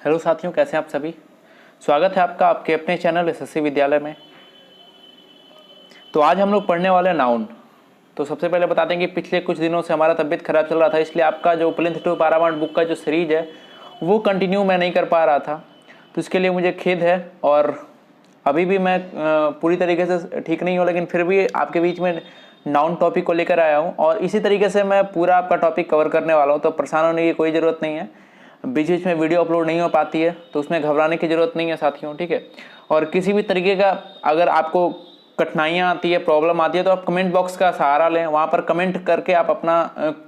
Hello साथियों, कैसे हैं आप सभी। स्वागत है आपका आपके अपने चैनल एसएससी विद्यालय में। तो आज हम लोग पढ़ने वाले हैं नाउन। तो सबसे पहले बताते हैं कि पिछले कुछ दिनों से हमारा तबीयत खराब चल रहा था, इसलिए आपका जो प्लिंथ टू पारामाउंट बुक का जो सीरीज है वो कंटिन्यू मैं नहीं कर पा रहा था, तो इसके लिए मुझे खेद है। और अभी भी मैं पूरी तरीके से ठीक नहीं हूँ, लेकिन फिर भी आपके बीच में नाउन टॉपिक को लेकर आया हूँ और इसी तरीके से मैं पूरा आपका टॉपिक कवर करने वाला हूँ। तो परेशान होने की कोई ज़रूरत नहीं है। बीच बीच में वीडियो अपलोड नहीं हो पाती है तो उसमें घबराने की ज़रूरत नहीं है साथियों, ठीक है। और किसी भी तरीके का अगर आपको कठिनाइयाँ आती है, प्रॉब्लम आती है, तो आप कमेंट बॉक्स का सहारा लें। वहाँ पर कमेंट करके आप अपना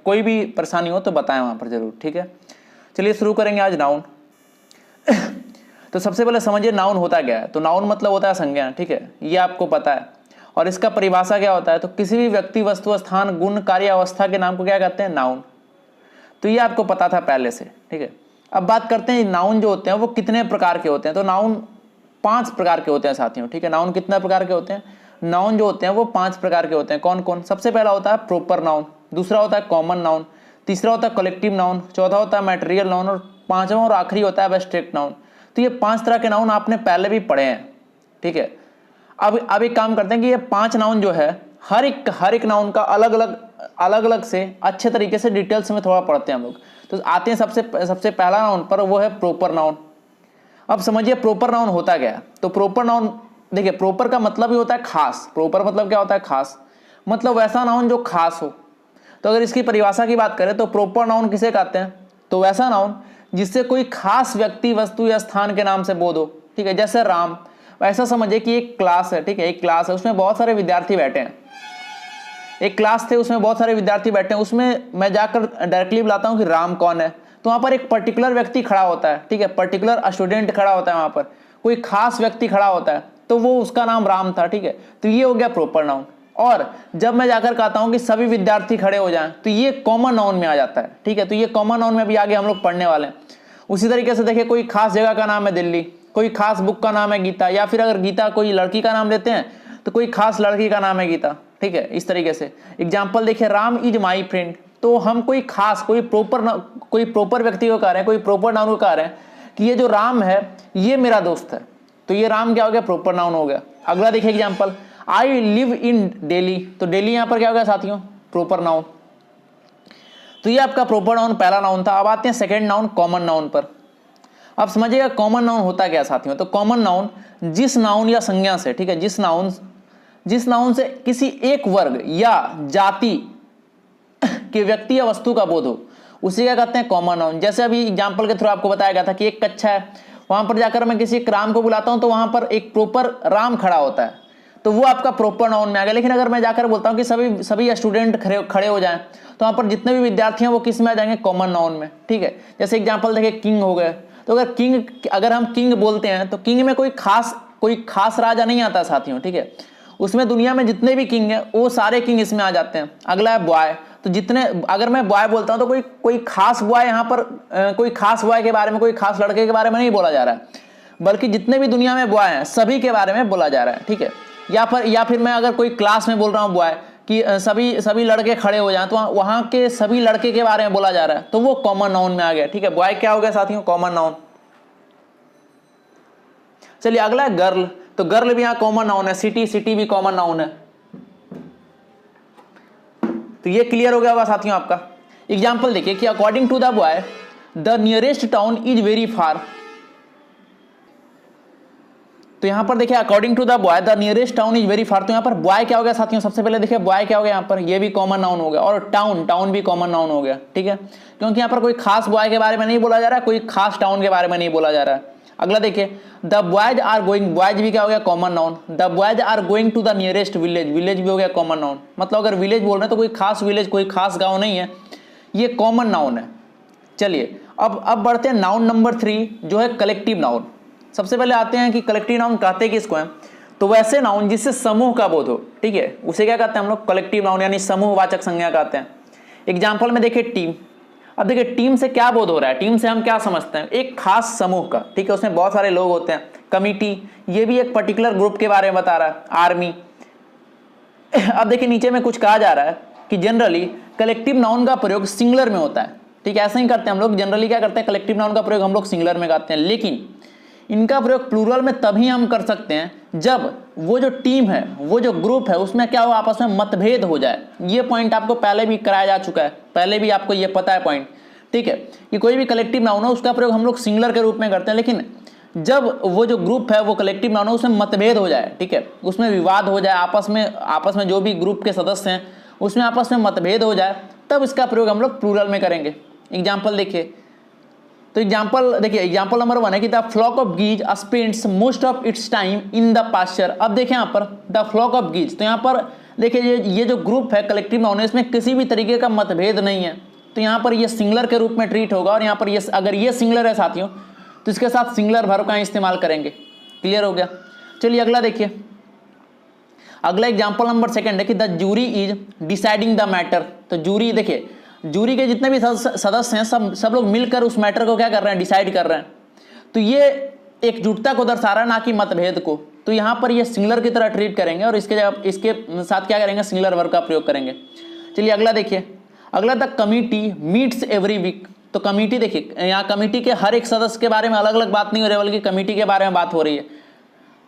कोई भी परेशानी हो तो बताएं वहाँ पर ज़रूर, ठीक है। चलिए शुरू करेंगे आज नाउन। तो सबसे पहले समझिए नाउन होता क्या है। तो नाउन मतलब होता है संज्ञा, ठीक है, ये आपको पता है। और इसका परिभाषा क्या होता है, तो किसी भी व्यक्ति, वस्तु, स्थान, गुण, कार्य, अवस्था के नाम को क्या कहते हैं, नाउन। तो ये आपको पता था पहले से, ठीक है। अब बात करते हैं नाउन जो होते हैं वो कितने प्रकार के होते हैं। तो नाउन 5 प्रकार के होते हैं साथियों, ठीक है। नाउन कितने प्रकार के होते हैं, नाउन जो होते हैं वो 5 प्रकार के होते हैं। कौन कौन? सबसे पहला होता है प्रॉपर नाउन, दूसरा होता है कॉमन नाउन, तीसरा होता है कलेक्टिव नाउन, चौथा होता है मटेरियल नाउन और पांचवा और आखिरी होता है एब्स्ट्रैक्ट नाउन। तो ये 5 तरह के नाउन आपने पहले भी पढ़े हैं, ठीक है। अब एक काम करते हैं कि ये 5 नाउन जो है हर एक नाउन का अलग अलग से अच्छे तरीके से डिटेल्स में थोड़ा पढ़ते हैं हम लोग। तो आते हैं सबसे पहला नाउन पर, वो है प्रॉपर नाउन। अब समझिए प्रॉपर नाउन होता क्या है। तो प्रॉपर नाउन देखिए, प्रॉपर का मतलब ही होता है खास। प्रॉपर मतलब क्या होता है, खास, मतलब वैसा नाउन जो खास हो। तो अगर इसकी परिभाषा की बात करें तो प्रॉपर नाउन किसे कहते हैं, तो वैसा नाउन जिससे कोई खास व्यक्ति, वस्तु या स्थान के नाम से बोध हो, ठीक है। जैसे राम, ऐसा समझिए कि एक क्लास है, ठीक है, एक क्लास है, उसमें बहुत सारे विद्यार्थी बैठे हैं। एक क्लास थे, उसमें बहुत सारे विद्यार्थी बैठे हैं, उसमें मैं जाकर डायरेक्टली बुलाता हूं कि राम कौन है, तो वहां पर एक पर्टिकुलर व्यक्ति खड़ा होता है, ठीक है, पर्टिकुलर स्टूडेंट खड़ा होता है, वहां पर कोई खास व्यक्ति खड़ा होता है, तो वो उसका नाम राम था, ठीक है। तो ये हो गया प्रॉपर नाउन। और जब मैं जाकर कहता हूं कि सभी विद्यार्थी खड़े हो जाएं, तो ये कॉमन नाउन में आ जाता है, ठीक है। तो ये कॉमन नाउन में भी आगे हम लोग पढ़ने वाले हैं। उसी तरीके से देखिए, कोई खास जगह का नाम है दिल्ली, कोई खास बुक का नाम है गीता, या फिर अगर गीता कोई लड़की का नाम लेते हैं तो कोई खास लड़की का नाम है गीता, ठीक है। इस तरीके से एग्जाम्पल देखिए, राम इज माई फ्रेंड। तो हम कोई खास, कोई प्रॉपर व्यक्ति को कह रहे हैं, कोई प्रॉपर नाउन को कह रहे हैं कि ये जो राम है ये मेरा दोस्त है। तो ये राम क्या हो गया, प्रॉपर नाउन हो गया। अगला देखिए example, I live in Delhi. तो दिल्ली यहां पर क्या हो गया साथियों, प्रॉपर नाउन। तो ये आपका प्रॉपर नाउन पहला नाउन था। अब आते हैं सेकंड नाउन, कॉमन नाउन पर। अब समझिएगा कॉमन नाउन होता क्या साथियों। तो कॉमन नाउन जिस नाउन या संज्ञा से, ठीक है, जिस नाउन से किसी एक वर्ग या जाति के व्यक्ति या वस्तु का बोध हो, उसे क्या कहते हैं, कॉमन नाउन। जैसे अभी एग्जांपल के थ्रू आपको बताया गया था कि एक कक्षा है, वहां पर जाकर मैं किसी एक राम को बुलाता हूं तो वहां पर एक प्रॉपर राम खड़ा होता है, तो वो आपका प्रॉपर नाउन में आ गया। लेकिन अगर मैं जाकर बोलता हूं कि सभी स्टूडेंट खड़े हो जाएं, तो वहां पर जितने भी विद्यार्थी हैं वो किस में आ जाएंगे, कॉमन नाउन में, ठीक है। जैसे एग्जाम्पल देखिए, किंग हो गए। तो अगर हम किंग बोलते हैं तो किंग में कोई खास राजा नहीं आता साथियों, ठीक है। उसमें दुनिया में जितने भी किंग हैं वो सारे किंग इसमें आ जाते हैं। अगला है बॉय। तो अगर मैं बॉय बोलता हूं तो कोई खास बॉय यहाँ पर कोई खास बॉय के बारे में, कोई खास लड़के के बारे में नहीं बोला जा रहा है, बल्कि जितने भी दुनिया में बॉय हैं सभी के बारे में बोला जा रहा है, ठीक है। या फिर मैं अगर कोई क्लास में बोल रहा हूँ बॉय कि सभी लड़के खड़े हो जाएं, तो वहां के सभी लड़के के बारे में बोला जा रहा है, तो वो कॉमन नाउन में आ गया, ठीक है। बॉय क्या हो गया साथियों, कॉमन नाउन। चलिए अगला है गर्ल। तो गर्ल भी यहां कॉमन नाउन है। सिटी भी कॉमन नाउन है। तो ये क्लियर हो गया होगा साथियों आपका। एग्जाम्पल देखिए कि according to the boy the nearest town is very far. तो यहां पर देखिए according to the boy the nearest town is very far. तो यहां पर बॉय क्या हो गया साथियों, सबसे पहले देखिए बॉय क्या हो गया, यहां पर ये भी कॉमन नाउन हो गया। और टाउन भी कॉमन नाउन हो गया, ठीक है, क्योंकि यहां पर कोई खास बॉय के बारे में नहीं बोला जा रहा है, कोई खास टाउन के बारे में नहीं बोला जा रहा है। अगला देखिए, the boys are going. Boys भी क्या हो गया, common noun. The boys are going to the nearest village. Village भी हो गया कॉमन नाउन। मतलब अगर विलेज बोल रहे हैं तो कोई खास विलेज, कोई खास गांव नहीं है, ये कॉमन नाउन है। चलिए अब बढ़ते हैं नाउन नंबर 3 जो है कलेक्टिव नाउन। सबसे पहले आते हैं कि कलेक्टिव नाउन कहते किसको हैं। तो वैसे नाउन जिससे समूह का बोध हो, ठीक है, उसे क्या कहते हैं हम लोग, कलेक्टिव नाउन, यानी समूहवाचक संज्ञा कहते हैं। एग्जाम्पल में देखिए टीम। अब देखिए टीम से क्या बोध हो रहा है, टीम से हम क्या समझते हैं, एक खास समूह का, ठीक है, उसमें बहुत सारे लोग होते हैं। कमिटी, ये भी एक पर्टिकुलर ग्रुप के बारे में बता रहा है। आर्मी। अब देखिए नीचे में कुछ कहा जा रहा है कि जनरली कलेक्टिव नाउन का प्रयोग सिंगुलर में होता है। ठीक है, ऐसा ही करते हैं हम लोग। जनरली क्या करते हैं, कलेक्टिव नाउन का प्रयोग हम लोग सिंगुलर में करते हैं, लेकिन इनका प्रयोग प्लूरल में तभी हम कर सकते हैं जब वो जो टीम है, वो जो ग्रुप है, उसमें क्या हो, आपस में मतभेद हो जाए। ये पॉइंट आपको पहले भी कराया जा चुका है, पहले भी आपको ये पता है पॉइंट, ठीक है, कि कोई भी कलेक्टिव नाउन हो उसका प्रयोग हम लोग सिंगुलर के रूप में करते हैं, लेकिन जब वो जो ग्रुप है, वो कलेक्टिव नाउन हो, उसमें मतभेद हो जाए, ठीक है, उसमें विवाद हो जाए, आपस में जो भी ग्रुप के सदस्य हैं उसमें आपस में मतभेद हो जाए, तब इसका प्रयोग हम लोग प्लूरल में करेंगे। एग्जाम्पल देखिए, तो एग्जाम्पल देखिए, एग्जाम्पल नंबर 1 है कि the flock of geese spends most of its time in the pasture. अब देखिए यहाँ पर द फ्लॉक ऑफ गीज, तो यहाँ पर देखिए ये जो ग्रुप है कलेक्टिव नाउन है, इसमें किसी भी तरीके का मतभेद नहीं है, तो यहाँ पर ये सिंगुलर के रूप में ट्रीट होगा। और यहाँ पर ये अगर ये सिंगुलर है साथियों, तो इसके साथ सिंगुलर वर्ब का इस्तेमाल करेंगे। क्लियर हो गया। चलिए अगला देखिए, अगला एग्जाम्पल नंबर 2 है कि the jury is deciding the matter. तो जूरी, देखिए जूरी के जितने भी सदस्य हैं सब लोग मिलकर उस मैटर को क्या कर रहे हैं, डिसाइड कर रहे हैं। तो ये एकजुटता को दर्शा रहा है, ना कि मतभेद को। तो यहाँ पर ये सिंगुलर की तरह ट्रीट करेंगे और इसके साथ क्या करेंगे, सिंगुलर वर्ब का प्रयोग करेंगे। चलिए अगला देखिए, अगला the committee meets every week. तो कमिटी, देखिए यहाँ कमिटी के हर एक सदस्य के बारे में अलग अलग बात नहीं हो रही, बल्कि कमिटी के बारे में बात हो रही है,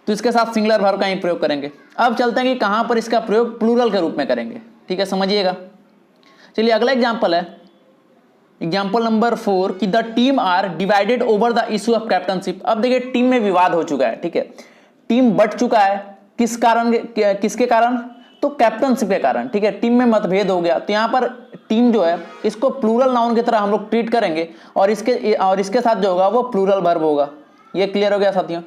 तो इसके साथ सिंगुलर वर्ब का ही प्रयोग करेंगे। अब चलते हैं कि कहाँ पर इसका प्रयोग प्लूरल के रूप में करेंगे, ठीक है, समझिएगा। चलिए अगला एग्जाम्पल है, एग्जाम्पल नंबर 4 कि the team are divided over the issue of captaincy. अब देखिए टीम में विवाद हो चुका है, ठीक है, टीम बट चुका है, किस कारण, किसके कारण, तो कैप्टनशिप के कारण, ठीक है, टीम में मतभेद हो गया। तो यहाँ पर टीम जो है इसको प्लूरल नाउन की तरह हम लोग ट्रीट करेंगे और इसके साथ जो होगा वो प्लूरल वर्ब होगा। ये क्लियर हो गया साथियों।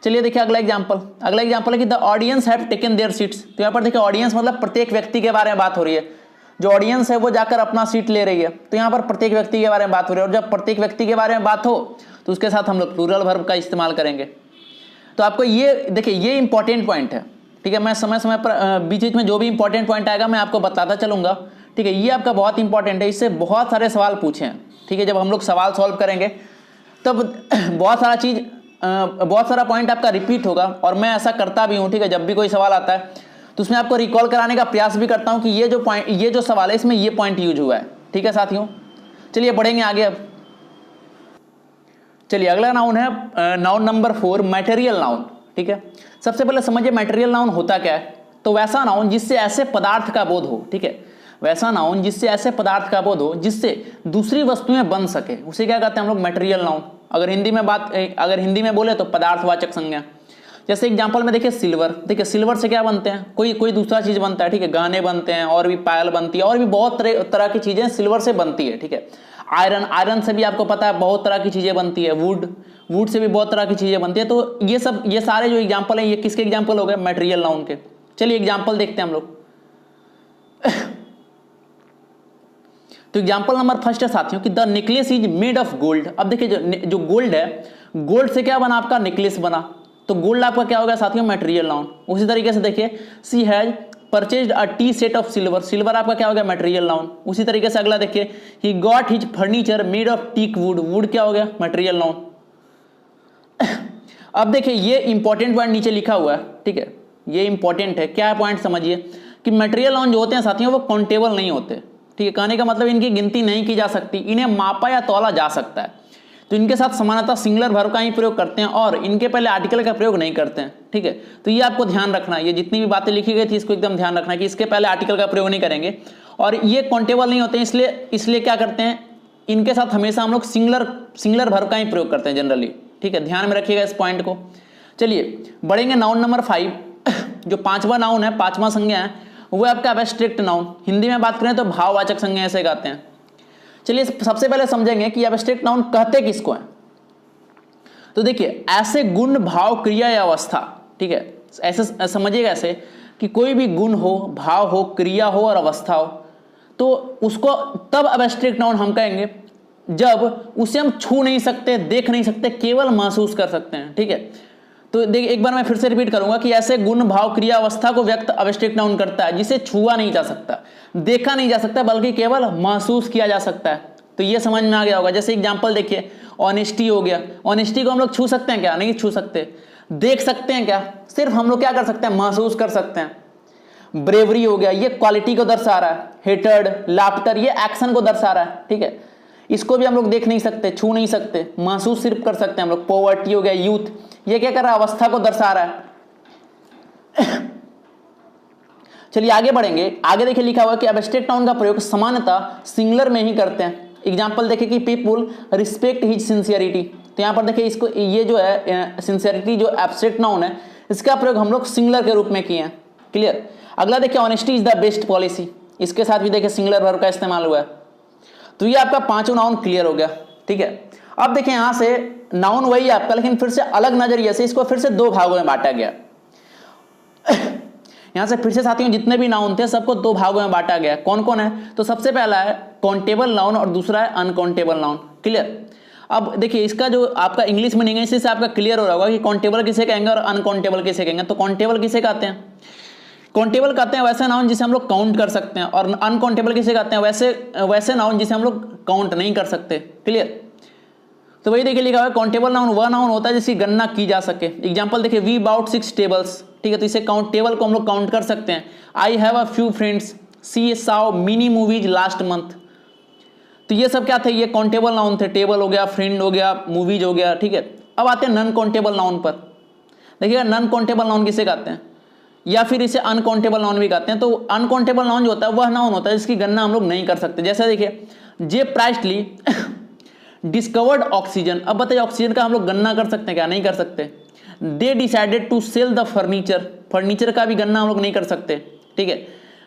चलिए देखिए अगला एग्जाम्पल है कि the audience have taken there seats. तो यहाँ पर देखिए ऑडियंस मतलब प्रत्येक व्यक्ति के बारे में बात हो रही है, जो ऑडियंस है वो जाकर अपना सीट ले रही है, तो यहाँ पर प्रत्येक व्यक्ति के बारे में बात हो रही है। और जब प्रत्येक व्यक्ति के बारे में बात हो तो उसके साथ हम लोग प्लूरल वर्ब का इस्तेमाल करेंगे। तो आपको ये देखिए, ये इंपॉर्टेंट पॉइंट है, ठीक है, मैं समय समय पर बीच में जो भी इंपॉर्टेंट पॉइंट आएगा मैं आपको बताता चलूंगा, ठीक है। ये आपका बहुत इंपॉर्टेंट है, इससे बहुत सारे सवाल पूछे हैं, ठीक है। जब हम लोग सवाल सॉल्व करेंगे तब बहुत सारा पॉइंट आपका रिपीट होगा, और मैं ऐसा करता भी हूँ, ठीक है। जब भी कोई सवाल आता है तो उसमें आपको रिकॉल कराने का प्रयास भी करता हूं कि ये जो सवाल है इसमें ये पॉइंट यूज हुआ है, ठीक है साथियों। चलिए बढ़ेंगे आगे अब। चलिए अगला नाउन है नाउन नंबर 4 मटेरियल नाउन, ठीक है। सबसे पहले समझिए मटेरियल नाउन होता क्या है। तो वैसा नाउन जिससे ऐसे पदार्थ का बोध हो, ठीक है, वैसा नाउन जिससे ऐसे पदार्थ का बोध हो जिससे दूसरी वस्तुएं बन सके, उसे क्या कहते हैं हम लोग, मटेरियल नाउन। अगर हिंदी में बोले तो पदार्थवाचक संज्ञा। जैसे एग्जांपल में देखिए सिल्वर, देखिए सिल्वर से क्या बनते हैं, कोई दूसरा चीज बनता है, ठीक है, गहने बनते हैं, और भी पायल बनती है, और भी बहुत तरह की चीजें सिल्वर से बनती है, ठीक है। आयरन से भी आपको पता है बहुत तरह की चीजें बनती है, वुड से भी बहुत तरह की चीजें बनती है। तो ये सारे जो एग्जाम्पल हैं ये किसके एग्जाम्पल हो गए, मटेरियल नाउन के। चलिए एग्जाम्पल देखते हैं हम लोग। तो एग्जाम्पल नंबर 1 है साथियों कि the necklace is made of gold. अब देखिए जो गोल्ड है, गोल्ड से क्या बना, आपका नेकलेस बना, तो गोल्ड आपका क्या होगा साथियों, मटेरियल नाउन। उसी तरीके से देखिए she has purchased a tea set of silver, silver आपका क्या हो गया, मटेरियल नाउन। उसी तरीके से अगला देखिए, he got his furniture made of teak wood, wood क्या हो गया, मटेरियल नाउन। अब देखिए ये इंपॉर्टेंट पॉइंट नीचे लिखा हुआ है, ठीक है, ये इंपॉर्टेंट है। क्या है पॉइंट, समझिए कि मटेरियल नाउन जो होते हैं साथियों वो काउंटेबल नहीं होते, ठीक है। कहने का मतलब इनकी गिनती नहीं की जा सकती, इन्हें मापा या तौला जा सकता है, तो इनके साथ समानतः सिंगुलर वर्ब का ही प्रयोग करते हैं और इनके पहले आर्टिकल का प्रयोग नहीं करते हैं, ठीक है। तो ये आपको ध्यान रखना है, ये जितनी भी बातें लिखी गई थी इसको एकदम ध्यान रखना है कि इसके पहले आर्टिकल का प्रयोग नहीं करेंगे, और ये काउंटेबल नहीं होते हैं, इसलिए क्या करते हैं, इनके साथ हमेशा हम लोग सिंगुलर वर्ब का ही प्रयोग करते हैं जनरली, ठीक है। ध्यान में रखिएगा इस पॉइंट को। चलिए बढ़ेंगे नाउन नंबर 5। जो 5वां नाउन है, 5वां संज्ञा है, वो आपका एब्स्ट्रैक्ट नाउन। हिंदी में बात करें तो भाववाचक संज्ञा ऐसे कहते हैं। चलिए सबसे पहले समझेंगे कि एब्स्ट्रैक्ट नाउन कहते किसको है। तो देखिए ऐसे गुण, भाव, क्रिया या अवस्था, ठीक है, ऐसे समझिएगा ऐसे कि कोई भी गुण हो, भाव हो, क्रिया हो और अवस्था हो, तो उसको तब एब्स्ट्रैक्ट नाउन हम कहेंगे जब उसे हम छू नहीं सकते, देख नहीं सकते, केवल महसूस कर सकते हैं, ठीक है। तो देखिए एक बार मैं फिर से रिपीट करूंगा कि ऐसे गुण, भाव, क्रिया, अवस्था को व्यक्त एब्स्ट्रैक्ट नाउन करता है जिसे छुआ नहीं जा सकता, देखा नहीं जा सकता, बल्कि केवल महसूस किया जा सकता है। तो ये समझ में आ गया होगा। जैसे एग्जांपल देखिए, ऑनेस्टी हो गया, ऑनेस्टी को हम लोग छू सकते हैं क्या, नहीं छू सकते। देख सकते हैं क्या, सिर्फ हम लोग क्या कर सकते हैं, महसूस कर सकते हैं। ब्रेवरी हो गया, ये क्वालिटी को दर्शा रहा है। हेटर्ड, लाफ्टर, ये एक्शन को दर्शा रहा है, ठीक है। इसको भी हम लोग देख नहीं सकते, छू नहीं सकते, महसूस सिर्फ कर सकते हैं हम लोग। पॉवर्टी हो गया, यूथ, ये क्या कर रहा है, अवस्था को दर्शा रहा है। चलिए आगे बढ़ेंगे। आगे देखिए लिखा हुआ है कि एब्स्ट्रैक्ट नाउन का प्रयोग सामान्यतः सिंगुलर में ही करते हैं। एग्जांपल देखिए कि पीपुल रिस्पेक्ट हिज सिंसियरिटी, तो यहाँ पर देखिए इसको, ये जो है सिंसियरिटी जो एब्स्ट्रैक्ट नाउन है, इसका प्रयोग हम लोग सिंगुलर के रूप में किए हैं। क्लियर। अगला देखिए honesty is the best policy, इसके साथ भी देखिए सिंगुलर वर्ब का इस्तेमाल हुआ है। तो ये आपका पांचों नाउन क्लियर हो गया। ठीक है, अब देखिए यहां से नाउन वही है आपका, लेकिन फिर से अलग नजरिए से इसको फिर से दो भागों में बांटा गया। यहां से फिर से साथियों जितने भी नाउन थे सबको दो भागों में बांटा गया। कौन कौन है, तो सबसे पहला है काउंटेबल नाउन और दूसरा है अनकाउंटेबल नाउन। क्लियर। अब देखिए इसका जो आपका इंग्लिश में नहीं से आपका क्लियर हो रहा होगा कि काउंटेबल किसे कहेंगे और अनकाउंटेबल किसे कहेंगे। तो काउंटेबल किसे कहते हैं, काउंटेबल कहते हैं वैसे नाउन जिसे हम लोग काउंट कर सकते हैं, और अनकाउंटेबल किसे कहते हैं, वैसे नाउन जिसे हम लोग काउंट नहीं कर सकते। क्लियर। तो वही देखिए लिखा हुआ है काउंटेबल नाउन वह नाउन होता है जिसकी गणना की जा सके। एग्जांपल देखिए वी बाउट 6 टेबल्स। ठीक है, तो इसे टेबल को हम लोग काउंट कर सकते हैं। I have a few friends, she saw many movies last month. तो ये सब क्या थे, ये काउंटेबल नाउन थे। टेबल हो गया, फ्रेंड हो गया, मूवीज हो गया। ठीक है, अब आते हैं नॉन काउंटेबल नाउन पर। देखिएगा नॉन काउंटेबल नाउन किसे कहते हैं, या फिर इसे अनकाउंटेबल नाउन भी कहते हैं। तो अनकाउंटेबल नाउन जो होता है वह नाउन होता है जिसकी गणना हम लोग नहीं कर सकते। जैसे देखिए जे प्राइस्टली डिस्कवर्ड ऑक्सीजन। अब बताइए ऑक्सीजन का हम लोग गणना कर सकते हैं क्या, नहीं कर सकते। They decided to sell the furniture, furniture का भी गणना हम लोग नहीं कर सकते। ठीक है,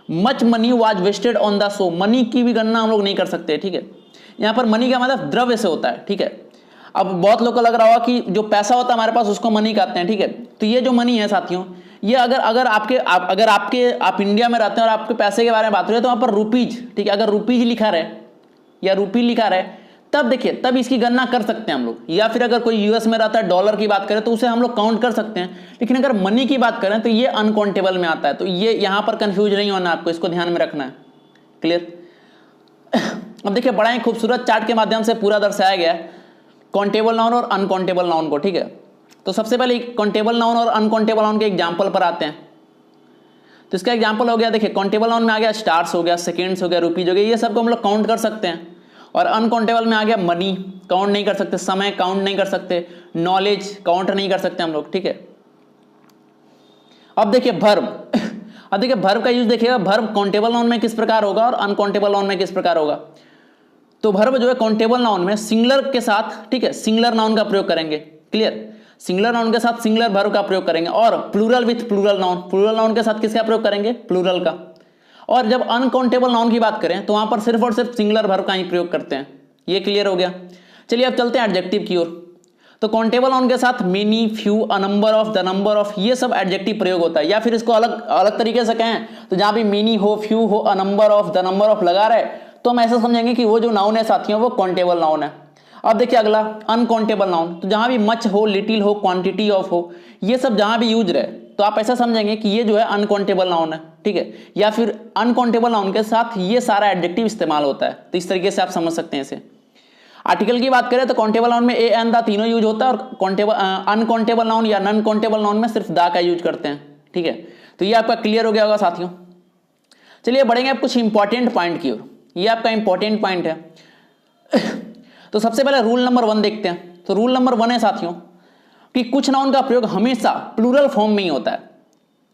much money was wasted on the show, money की भी गणना हम लोग नहीं कर सकते। ठीक है, यहाँ पर मनी का मतलब द्रव्य से होता है। ठीक है, अब बहुत लोगों को लग रहा होगा कि जो पैसा होता है हमारे पास उसको मनी कहते हैं। ठीक है, तो ये जो मनी है साथियों, ये अगर आप इंडिया में रहते हैं और आपके पैसे के बारे में बात हो रही है तो वहाँ पर रुपीज, ठीक है, अगर रुपीज लिखा रहे या रूपी लिखा रहे तब देखिए तब इसकी गणना कर सकते हैं हम लोग। या फिर अगर कोई यूएस में रहता है डॉलर की बात करें तो उसे हम लोग काउंट कर सकते हैं। लेकिन अगर मनी की बात करें तो ये अनकाउंटेबल में आता है। तो ये यहाँ पर कंफ्यूज नहीं होना आपको, इसको ध्यान में रखना है। क्लियर। अब देखिए बड़ा ही खूबसूरत चार्ट के माध्यम से पूरा दर्शाया गया है काउंटेबल नाउन और अनकाउंटेबल नाउन को। ठीक है, तो सबसे पहले काउंटेबल नाउन और अनकाउंटेबल नाउन के एग्जाम्पल पर आते हैं। तो इसका एग्जाम्पल हो गया, देखिए काउंटेबल नाउन में आ गया स्टार्स हो गया, सेकेंड्स हो गया, रुपीज हो गया, ये सबको हम लोग काउंट कर सकते हैं। और अनकाउंटेबल में आ गया मनी, काउंट नहीं कर सकते, समय काउंट नहीं कर सकते, नॉलेज काउंट नहीं कर सकते हम लोग। ठीक है, अब देखिए वर्ब। अब देखिए वर्ब का यूज देखिएगा, वर्ब काउंटेबल नाउन में किस प्रकार होगा और अनकाउंटेबल नाउन में किस प्रकार होगा। तो वर्ब जो है काउंटेबल नाउन में सिंगुलर के साथ, ठीक है, सिंगुलर नाउन का प्रयोग करेंगे। क्लियर, सिंगुलर नाउन के साथ सिंगुलर वर्ब का प्रयोग करेंगे। और plural with plural noun, plural noun के साथ किसका प्रयोग करेंगे, प्लूरल का। और जब अनकाउंटेबल नाउन की बात करें तो वहां पर सिर्फ और सिर्फ सिंगुलर वर्ब का ही प्रयोग करते हैं। ये क्लियर हो गया। चलिए अब चलते हैं एडजेक्टिव की ओर। तो काउंटेबल नाउन के साथ many, few, a number of, the number of, ये सब एडजेक्टिव प्रयोग होता है। या फिर इसको अलग तरीके से कहें तो जहां भी मेनी हो, फ्यू हो, अ number of, the number of लगा रहे तो हम ऐसा समझेंगे कि वो जो नाउन है साथियों वो काउंटेबल नाउन है। अब देखिए अगला अनकाउंटेबल नाउन, तो जहां भी मच हो, लिटिल हो, क्वांटिटी ऑफ हो, ये सब जहां भी यूज रहे तो आप ऐसा समझेंगे कि ये जो है अनकाउंटेबल नाउन है। ठीक है, या फिर अनकाउंटेबल नाउन के साथ ये सारा एडजेक्टिव इस्तेमाल होता है। तो इस तरीके से आप समझ सकते हैं इसे। आर्टिकल की बात करें तो काउंटेबल नाउन में ए एंड द तीनों यूज होता है, और अनकाउंटेबल नाउन या नॉन काउंटेबल नाउन में सिर्फ द का यूज करते हैं। ठीक है, तो ये आपका क्लियर हो गया होगा साथियों। चलिए बढ़ेंगे आप कुछ इंपॉर्टेंट पॉइंट की ओर। ये आपका इंपॉर्टेंट पॉइंट है। तो सबसे पहले रूल नंबर 1 देखते हैं। तो रूल नंबर 1 है साथियों कि कुछ नाउन का प्रयोग हमेशा प्लूरल फॉर्म में ही होता है।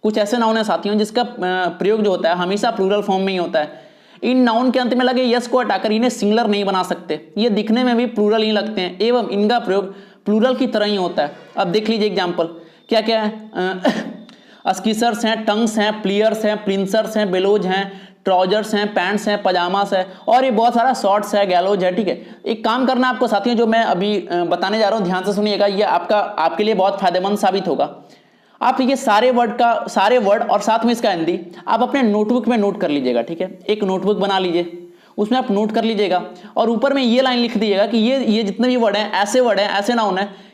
कुछ ऐसे नाउन है साथियों जिसका प्रयोग जो होता है हमेशा प्लूरल फॉर्म में ही होता है। इन नाउन के अंत में लगे यस को हटाकर इन्हें सिंगुलर नहीं बना सकते, ये दिखने में भी प्लूरल ही लगते हैं एवं इनका प्रयोग प्लूरल की तरह ही होता है। अब देख लीजिए एग्जाम्पल क्या क्या है। स्कीसर्स हैं, टंग्स हैं, प्लियर्स हैं, प्रिंसर्स हैं, बेलोज हैं, ट्राउजर्स हैं, पैंट्स हैं, पजामास है, और ये बहुत सारा शॉर्ट्स है, गैलोज है। ठीक है, एक काम करना है आपको साथियों, जो मैं अभी बताने जा रहा हूँ ध्यान से सुनिएगा, ये आपके लिए बहुत फायदेमंद साबित होगा। आप ये सारे वर्ड और साथ में इसका हिंदी आप अपने नोटबुक में नोट कर लीजिएगा। ठीक है, एक नोटबुक बना लीजिए, उसमें आप नोट कर लीजिएगा और ऊपर में ये लाइन लिख दीजिएगा कि ये जितने भी वर्ड हैं, ऐसे नाउन है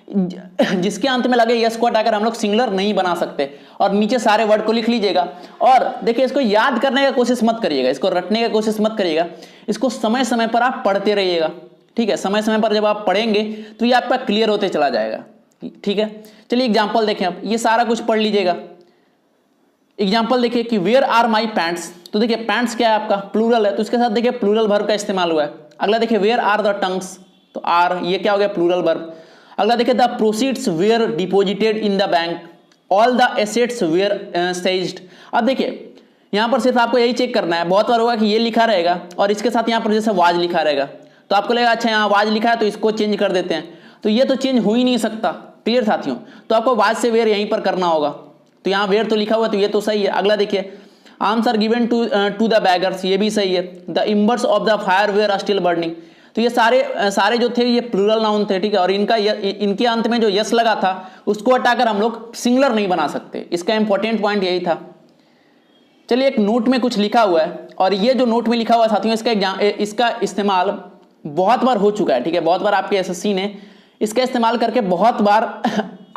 जिसके अंत में लगे यस को हटाकर हम लोग सिंगुलर नहीं बना सकते, और नीचे सारे वर्ड को लिख लीजिएगा। और देखिए इसको याद करने का कोशिश मत करिएगा, इसको रटने का कोशिश मत करिएगा, इसको समय समय पर आप पढ़ते रहिएगा। ठीक है, समय समय पर जब आप पढ़ेंगे तो ये आपका क्लियर होते चला जाएगा। ठीक है, चलिए एग्जाम्पल देखें। आप ये सारा कुछ पढ़ लीजिएगा। एग्जाम्पल देखिए कि वेयर आर माई पैंट्स, तो देखिए पैंट्स क्या है आपका प्लूरल है, तो इसके साथ देखिए प्लूरल वर्ब का इस्तेमाल हुआ है। अगला देखिए वेयर आर द टंग्स, तो आर ये क्या हो गया प्लूरल वर्ब। अगला देखिए the proceeds were deposited in the bank, all the assets were seized. अब देखिए यहां पर सिर्फ आपको यही चेक करना है, बहुत बार होगा कि ये लिखा रहेगा और इसके साथ यहां पर जैसे वाज लिखा रहेगा, तो आपको लगेगा अच्छा यहाँ वाज लिखा है तो इसको चेंज कर देते हैं, तो ये तो चेंज हो ही नहीं सकता। क्लियर साथियों, तो आपको वाज से वेयर यहीं पर करना होगा, तो यहाँ वेयर तो लिखा हुआ तो ये तो सही है। अगला देखिए arms are given to the beggars, ये भी सही है। The embers of the fire were are still burning, तो ये सारे जो थे ये प्लूरल नाउन थे, ठीक है, और इनके अंत में जो यस लगा था उसको हटाकर हम लोग सिंगुलर नहीं बना सकते, इसका इंपॉर्टेंट पॉइंट यही था। चलिए एक नोट में कुछ लिखा हुआ है, और ये जो नोट में लिखा हुआ है साथियों इसका इस्तेमाल बहुत बार हो चुका है, ठीक है, बहुत बार आपके एसएससी ने इसका इस्तेमाल करके बहुत बार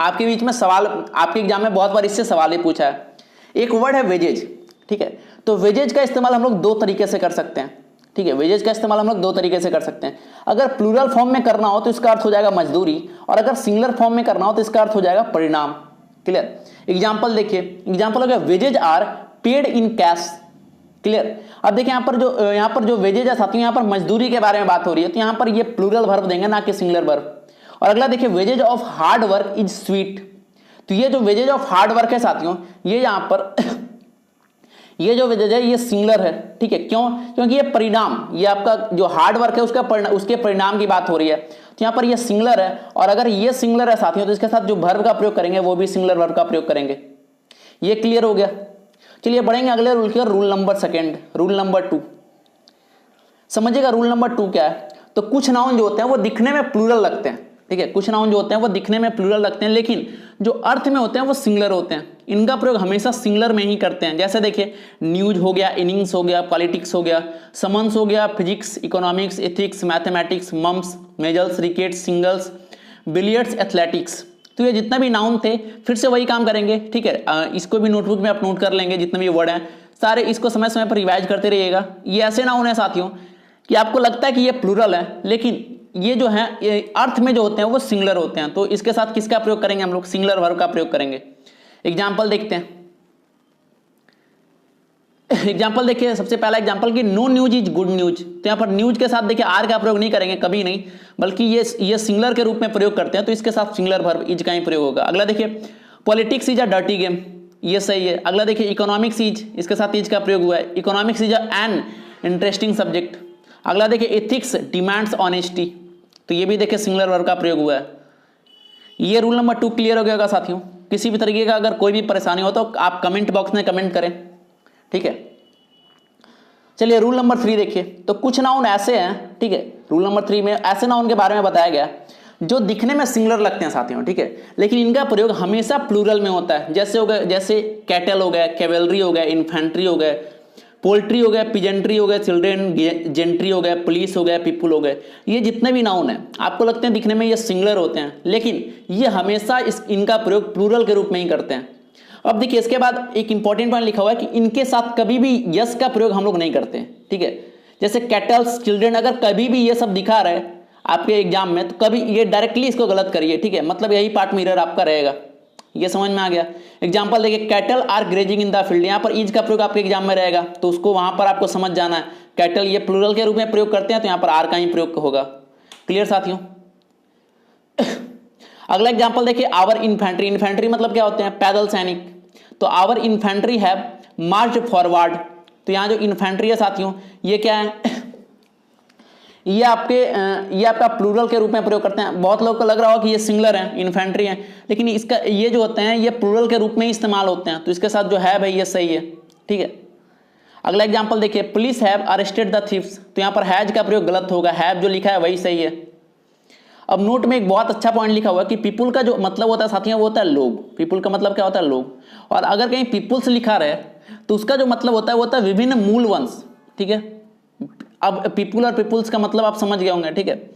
आपके बीच में सवाल, आपके एग्जाम में बहुत बार इससे सवाल ही पूछा है। एक वर्ड है वेजेज, ठीक है, तो वेजेज का इस्तेमाल हम लोग दो तरीके से कर सकते हैं, ठीक है, वेजेज का इस्तेमाल हम लोग दो तरीके से कर सकते हैं। अगर प्लूरल फॉर्म में करना हो तो इसका अर्थ हो जाएगा मजदूरी, और अगर सिंगुलर फॉर्म में करना हो तो इसका अर्थ हो जाएगा परिणाम। क्लियर, एग्जाम्पल देखिए, एग्जाम्पल हो गया wages are paid in cash. Clear, अब देखिए यहाँ पर जो वेजेज है साथियों, यहाँ पर मजदूरी के बारे में बात हो रही है, तो यहाँ पर ये प्लूरल वर्ब देंगे ना कि सिंगुलर वर्ब। और अगला देखिए wages of hard work is sweet, तो ये जो वेजेज ऑफ हार्ड वर्क है साथियों, ये यहाँ पर ये जो वेजेज है ये सिंगुलर है, ठीक है, क्यों, क्योंकि ये परिणाम, ये आपका जो हार्ड वर्क है उसके परिणाम की बात हो रही है, तो यहाँ पर ये सिंगुलर है। और अगर ये सिंगुलर है साथियों तो इसके साथ जो वर्ब का प्रयोग करेंगे वो भी सिंगुलर वर्ब का प्रयोग करेंगे। ये क्लियर हो गया। चलिए बढ़ेंगे अगले रूल की ओर, rule number second, rule number 2। समझिएगा रूल नंबर 2 क्या है। तो कुछ नाउन जो होते हैं वो दिखने में प्लूरल लगते हैं, ठीक है, कुछ नाउन जो होते हैं वो दिखने में प्लूरल लगते हैं, लेकिन जो अर्थ में होते हैं वो सिंगुलर होते हैं, इनका प्रयोग हमेशा सिंगुलर में ही करते हैं। जैसे देखिए न्यूज हो गया, इनिंग्स हो गया, पॉलिटिक्स हो गया, समन्स हो गया, physics, economics, ethics, mathematics, mumps, measles, rickets, singles, billiards, athletics. तो ये जितना भी नाउन थे फिर से वही काम करेंगे, ठीक है, इसको भी नोटबुक में आप नोट कर लेंगे, जितने भी वर्ड हैं सारे इसको समय समय पर रिवाइज करते रहिएगा। ये ऐसे नाउन है साथियों कि आपको लगता है कि ये प्लूरल है, लेकिन ये जो है ये अर्थ में जो होते हैं वो सिंगुलर होते हैं, तो इसके साथ किसका प्रयोग करेंगे हम लोग, सिंगुलर वर्ब का प्रयोग करेंगे। एग्जाम्पल देखते हैं, एग्जाम्पल देखिए, सबसे पहला एग्जाम्पल कि no news is good news, तो यहाँ पर न्यूज के साथ देखिए आर का प्रयोग नहीं करेंगे, कभी नहीं, बल्कि ये सिंगुलर के रूप में प्रयोग करते हैं, तो इसके साथ सिंगुलर वर्ब इज का ही प्रयोग होगा। अगला देखिए politics is a dirty game, ये सही है। अगला देखिए इकोनॉमिक्स इज, इसके साथ इज का प्रयोग हुआ है, economics is an interesting subject. अगला देखिए एथिक्स डिमांड्स ऑनेस्टी, तो ये भी देखिए सिंगुलर वर्ब का प्रयोग हुआ है। ये रूल नंबर 2 क्लियर हो गया साथियों। किसी भी तरीके का अगर कोई भी परेशानी हो तो आप कमेंट बॉक्स में कमेंट करें, ठीक है। चलिए रूल नंबर 3 देखिए, तो कुछ नाउन ऐसे हैं, ठीक है, रूल नंबर 3 में ऐसे नाउन के बारे में बताया गया जो दिखने में सिंगुलर लगते हैं साथियों, ठीक है, लेकिन इनका प्रयोग हमेशा प्लूरल में होता है। जैसे हो गए, जैसे कैटल हो गया, कैवेलरी हो गया, इन्फेंट्री हो गए, पोल्ट्री हो गया, पिजेंट्री हो गया, चिल्ड्रेन, जेंट्री हो गया, पुलिस हो गया, पीपुल हो गए, ये जितने भी नाउन हैं आपको लगते हैं दिखने में ये सिंगुलर होते हैं, लेकिन ये हमेशा इनका प्रयोग प्लूरल के रूप में ही करते हैं। अब देखिए इसके बाद एक इंपॉर्टेंट पॉइंट लिखा हुआ है कि इनके साथ कभी भी यस का प्रयोग हम लोग नहीं करते हैं, ठीक है। जैसे कैटल्स, चिल्ड्रेन, अगर कभी भी ये सब दिखा रहे आपके एग्जाम में तो कभी ये डायरेक्टली इसको गलत करिए, ठीक है, मतलब यही पार्ट मिरर आपका रहेगा। ये समझ में आ गया। एग्जाम्पल देखिए cattle are grazing in the field, यहाँ पर इज का प्रयोग आपके एग्जाम में रहेगा, तो उसको वहां पर आपको समझ जाना है। कैटल ये प्लूरल के रूप में प्रयोग करते हैं, तो यहाँ पर आर का ही प्रयोग होगा। क्लियर साथियों। अगला एग्जाम्पल देखिए आवर इन्फेंट्री, इन्फेंट्री मतलब क्या होते हैं, पैदल सैनिक, तो our infantry have march forward, तो यहाँ जो इन्फेंट्री है साथियों ये क्या है, ये आपका प्लूरल के रूप में प्रयोग करते हैं। बहुत लोगों को लग रहा होगा कि ये सिंगुलर है, इन्फेंट्री है, लेकिन इसका ये जो होते हैं ये प्लूरल के रूप में ही इस्तेमाल होते हैं, तो इसके साथ जो है भाई ये सही है, ठीक है। अगला एग्जांपल देखिए police have arrested the thieves, तो यहाँ पर हैज का प्रयोग गलत होगा, हैव जो लिखा है वही सही है। अब नोट में एक बहुत अच्छा पॉइंट लिखा हुआ है कि पीपुल का जो मतलब होता है साथियों वो होता है लोग, पीपुल का मतलब क्या होता है लोग, और अगर कहीं पीपुल्स लिखा रहे तो उसका जो मतलब होता है वो होता है विभिन्न मूल वंश, ठीक है। अब पीपुल और पीपुल्स का मतलब आप समझ गए होंगे, ठीक है।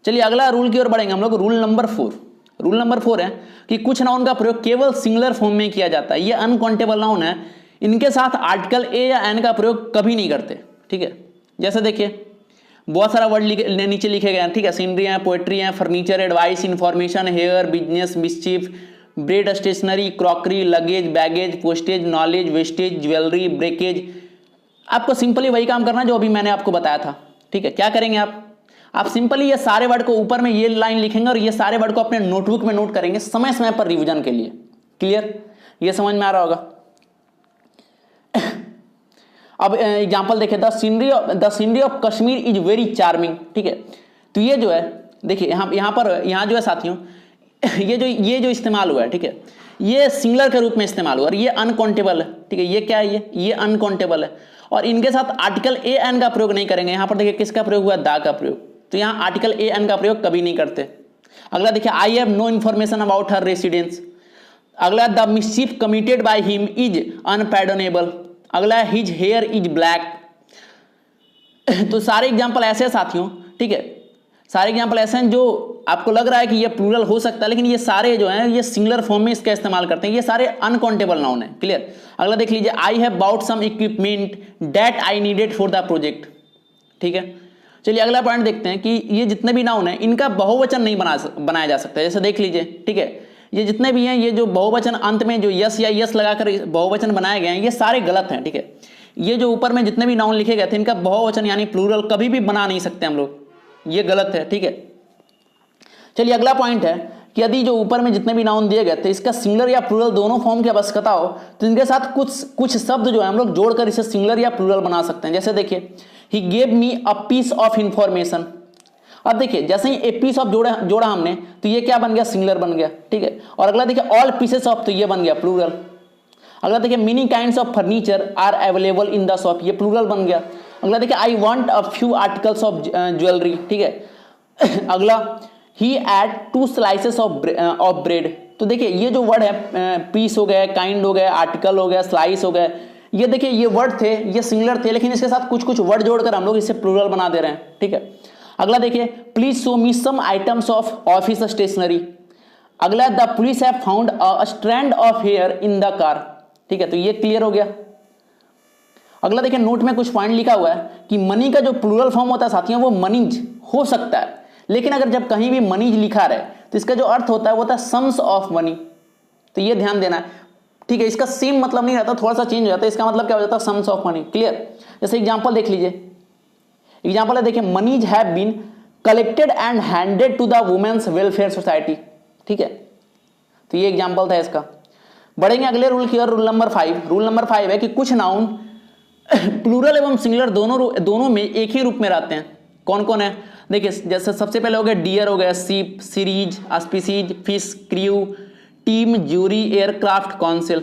चलिए अगला रूल की ओर बढ़ेंगे हम लोग, रूल नंबर 4। रूल नंबर 4 है कि कुछ नाउन का प्रयोग केवल सिंगुलर फॉर्म में किया जाता है, ये अनकाउंटेबल नाउन है, इनके साथ आर्टिकल ए या एन का प्रयोग कभी नहीं करते, ठीक है। जैसे देखिए बहुत सारा वर्ड नीचे लिखे गए हैं, ठीक है, सीनरी है, पोएट्री है, furniture, advice, information, hair, business, mischief, bread, stationery, crockery, luggage, baggage, postage, knowledge, wastage, jewellery, breakage, आपको सिंपली वही काम करना है जो अभी मैंने आपको बताया था, ठीक है। क्या करेंगे आप सिंपली ये सारे वर्ड को ऊपर में ये लाइन लिखेंगे और ये सारे वर्ड को अपने नोटबुक में नोट करेंगे समय समय पर रिवीजन के लिए। क्लियर, ये समझ में आ रहा होगा। अब एग्जांपल देखें, the scenery of Kashmir is very charming, ठीक है। तो ये जो है देखिए यहाँ जो है साथियों, ये जो इस्तेमाल हुआ है, ठीक है, ये सिंगुलर के रूप में इस्तेमाल हुआ और ये अनकाउंटेबल है, ठीक है। ये क्या है, ये अनकाउंटेबल है और इनके साथ आर्टिकल ए एन का प्रयोग नहीं करेंगे। यहाँ पर देखिए किसका प्रयोग हुआ, दा का प्रयोग, तो यहाँ आर्टिकल ए एन का प्रयोग कभी नहीं करते। अगला देखिए, I have no information about her residence. अगला, the mischief committed by him is unpardonable. अगला, हिज हेयर इज ब्लैक। तो सारे एग्जाम्पल ऐसे हैं साथियों, ठीक है, सारे एग्जाम्पल ऐसे हैं जो आपको लग रहा है कि ये प्लूरल हो सकता है, लेकिन ये सारे जो हैं ये सिंगुलर फॉर्म में इसका इस्तेमाल करते हैं। ये सारे अनकाउंटेबल नाउन है। क्लियर। अगला देख लीजिए, I have bought some equipment that I needed for the project, ठीक है। चलिए अगला पॉइंट देखते हैं कि ये जितने भी नाउन है इनका बहुवचन नहीं बनाया जा सकता। जैसे देख लीजिए, ठीक है, ये जितने भी हैं, ये जो बहुवचन अंत में जो यस या यस लगाकर बहुवचन बनाए गए हैं, ये सारे गलत हैं, ठीक है। ये जो ऊपर में जितने भी नाउन लिखे गए थे इनका बहुवचन यानी प्लूरल कभी भी बना नहीं सकते हम लोग, ये गलत है, ठीक है। चलिए अगला पॉइंट है कि यदि जो ऊपर में जितने भी नाउन दिए गए थे इसका सिंगुलर या प्लूरल दोनों फॉर्म की आवश्यकता हो तो इनके साथ कुछ शब्द जो है हम लोग जोड़कर इसे सिंगुलर या प्लूरल बना सकते हैं। जैसे देखिए, he gave me a piece of information. अब देखिए जैसे ही ए पीस ऑफ जोड़ा हमने तो ये क्या बन गया, सिंगुलर बन गया, ठीक है। और अगला देखिए, ऑल पीसेस ऑफ, तो ये बन गया प्लूरल। अगला देखिए, many kinds of furniture are available in the shop, ये प्लूरल बन गया। अगला देखिए, I want a few articles of jewellery, ठीक है। अगला, he had 2 slices of bread. तो देखिए ये जो वर्ड है, पीस हो गया, काइंड हो गया, आर्टिकल हो गया, स्लाइस हो गया, ये देखिए ये वर्ड थे, ये सिंगुलर थे, लेकिन इसके साथ कुछ वर्ड जोड़कर हम लोग इसे प्लूरल बना दे रहे हैं, ठीक है। अगला देखिए, please show me some items of office stationery. अगला, the police have found a strand of hair in the car, ठीक है। तो ये क्लियर हो गया। अगला देखिए, नोट में कुछ पॉइंट लिखा हुआ है कि मनी का जो प्लूरल फॉर्म होता है साथियों वो मनीज हो सकता है, लेकिन अगर जब कहीं भी मनीज लिखा रहे तो इसका जो अर्थ होता है वो होता है सम्स ऑफ मनी, तो ये ध्यान देना है, ठीक है। इसका सेम मतलब नहीं रहता, थोड़ा सा चेंज हो जाता है, इसका मतलब क्या हो जाता है, सम्स ऑफ मनी। क्लियर। जैसे एग्जांपल देख लीजिए, एग्जांपल है देखिए, monies have been collected and handed to the women's welfare society, ठीक है। तो ये एग्जांपल था इसका। बढ़ेंगे अगले रूल की ओर, रूल नंबर 5। रूल नंबर 5 है कि कुछ नाउन प्लूरल एवं सिंगुलर दोनों में एक ही रूप में रहते हैं। कौन कौन है देखिए, जैसे सबसे पहले हो गया डियर, हो गया सीप, series, species, fish, crew, team, jury, aircraft, council.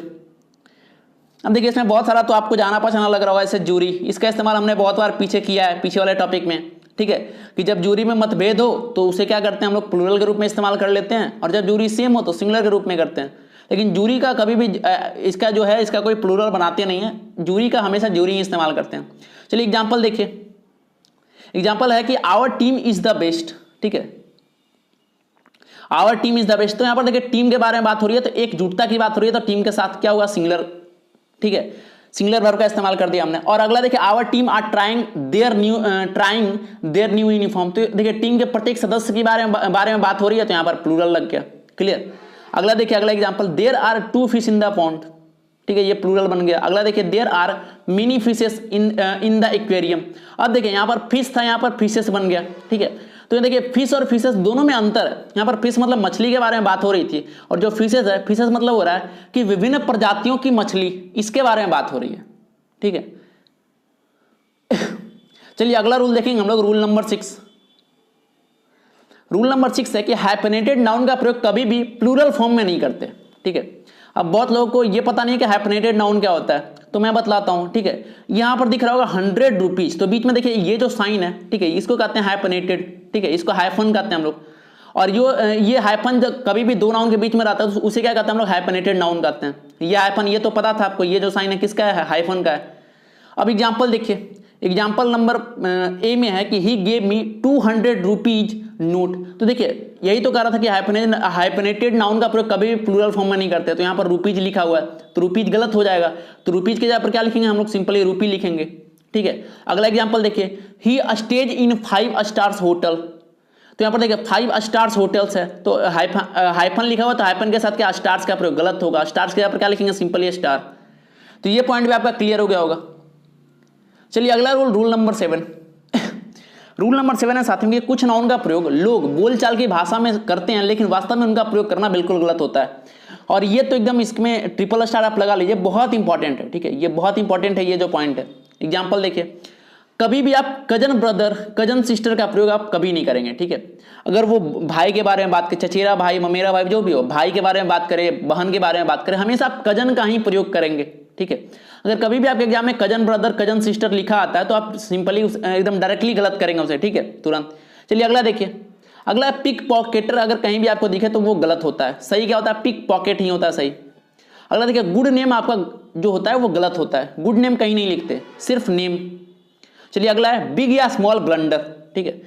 अब देखिए इसमें बहुत सारा तो आपको जाना पहचाना लग रहा होगा, जैसे जूरी, इसका इस्तेमाल हमने बहुत बार पीछे किया है, पीछे वाले टॉपिक में, ठीक है, कि जब जूरी में मतभेद हो तो उसे क्या करते हैं हम लोग प्लूरल के रूप में इस्तेमाल कर लेते हैं, और जब जूरी सेम हो तो सिंगुलर के रूप में करते हैं। लेकिन जूरी का कभी भी इसका जो है इसका कोई प्लूरल बनाते नहीं है, जूरी का हमेशा जूरी ही इस्तेमाल करते हैं। चलिए एग्जाम्पल देखिए, एग्जाम्पल है कि our team is the best, ठीक है, our team is the best. तो यहां पर देखिए टीम के बारे में बात हो रही है, तो एकजुटता की बात हो रही है, तो टीम के साथ क्या हुआ, सिंगुलर, ठीक है, सिंगुलर वर्ब का इस्तेमाल कर दिया हमने। और अगला देखिए, our team are trying their new uniform. तो देखिए टीम के प्रत्येक सदस्य के बारे में बात हो रही है, तो यहां पर प्लूरल लग गया। क्लियर। अगला देखिए, अगला example, there are 2 fish in the pond, ठीक है, ये प्लूरल बन गया। अगला देखिए, there are many fishes in the aquarium. अब देखिए यहाँ पर फिश था, यहाँ पर फिशेस बन गया, ठीक है। तो ये देखिए फिश और फिशेस दोनों में अंतर है। यहाँ पर फिश मतलब मछली के बारे में बात हो रही थी, और जो फिशेस है, फिशेस मतलब हो रहा है कि विभिन्न प्रजातियों की मछली, इसके बारे में बात हो रही है, ठीक है। चलिए अगला रूल देखेंगे हम लोग, रूल नंबर 6। रूल नंबर 6 है कि हाइफेनेटेड नाउन का प्रयोग कभी भी प्लूरल फॉर्म में नहीं करते, ठीक है। अब बहुत लोगों को ये पता नहीं है कि हाइफेनेटेड नाउन क्या होता है, तो मैं बतलाता हूं, ठीक है। यहां पर दिख रहा होगा 100 रुपीज, तो बीच में देखिए ये जो साइन है, ठीक है, इसको कहते हैं हाइफेनेटेड, ठीक है, इसको हाइफन कहते हैं हम लोग। और ये हाइफन जब कभी भी 2 नाउन के बीच में रहता है तो उसे क्या कहते हैं हम लोग, हाइफेनेटेड नाउन कहते हैं। ये हाइफन, ये तो पता था आपको, ये जो साइन है किसका है, हाइफन का है। अब एग्जाम्पल देखिए, एग्जाम्पल नंबर ए में है कि ही गेव मी 200 रुपीज नोट। तो देखिए यही तो कह रहा था कि हाइफेनेटेड नाउन का प्रयोग कभी भी प्लूरल फॉर्म में नहीं करते, तो यहाँ पर रुपीज लिखा हुआ है, तो रुपीज गलत हो जाएगा, तो रुपीज के जगह पर क्या लिखेंगे हम लोग, सिंपली रुपी लिखेंगे, ठीक है। अगला एग्जाम्पल देखिए, ही स्टेज इन 5 स्टार्स होटल। तो यहाँ पर देखिए 5 स्टार्स होटल्स है, तो हाइफन लिखा हुआ, तो हाइफन के साथ क्या स्टार्स का प्रयोग गलत होगा, स्टार्स के जगह पर क्या लिखेंगे, सिंपली स्टार। तो ये पॉइंट भी आपका क्लियर हो गया होगा। चलिए अगला rule, rule number 7। Rule number 7 है साथियों कि कुछ नाउन का प्रयोग लोग बोलचाल की भाषा में करते हैं लेकिन वास्तव में उनका प्रयोग करना बिल्कुल गलत होता है। और ये तो एकदम इसमें ट्रिपल स्टार आप लगा लीजिए, बहुत इंपॉर्टेंट है, ठीक है, ये बहुत इंपॉर्टेंट है ये जो पॉइंट है। एग्जाम्पल देखिए, कभी भी आप कजन ब्रदर, कजन सिस्टर का प्रयोग आप कभी नहीं करेंगे, ठीक है। अगर वो भाई के बारे में बात करें, चचेरा भाई, ममेरा भाई, जो भी हो, भाई के बारे में बात करें, बहन के बारे में बात करें, हमेशा आप कजन का ही प्रयोग करेंगे, ठीक है। अगर कभी भी आपके एग्जाम में कजन ब्रदर, कजन सिस्टर लिखा आता है तो आप सिंपली एकदम डायरेक्टली गलत करेंगे उसे, ठीक है, तुरंत। चलिए अगला देखिए, अगला पिक पॉकेटर, अगर कहीं भी आपको दिखे तो वो गलत होता है। सही क्या होता है? पिक पॉकेट ही होता है सही। अगला देखिए, गुड नेम आपका जो होता है वो गलत होता है, गुड नेम कहीं नहीं लिखते, सिर्फ नेम। चलिए अगला है बिग या स्मॉल ब्लंडर, ठीक है।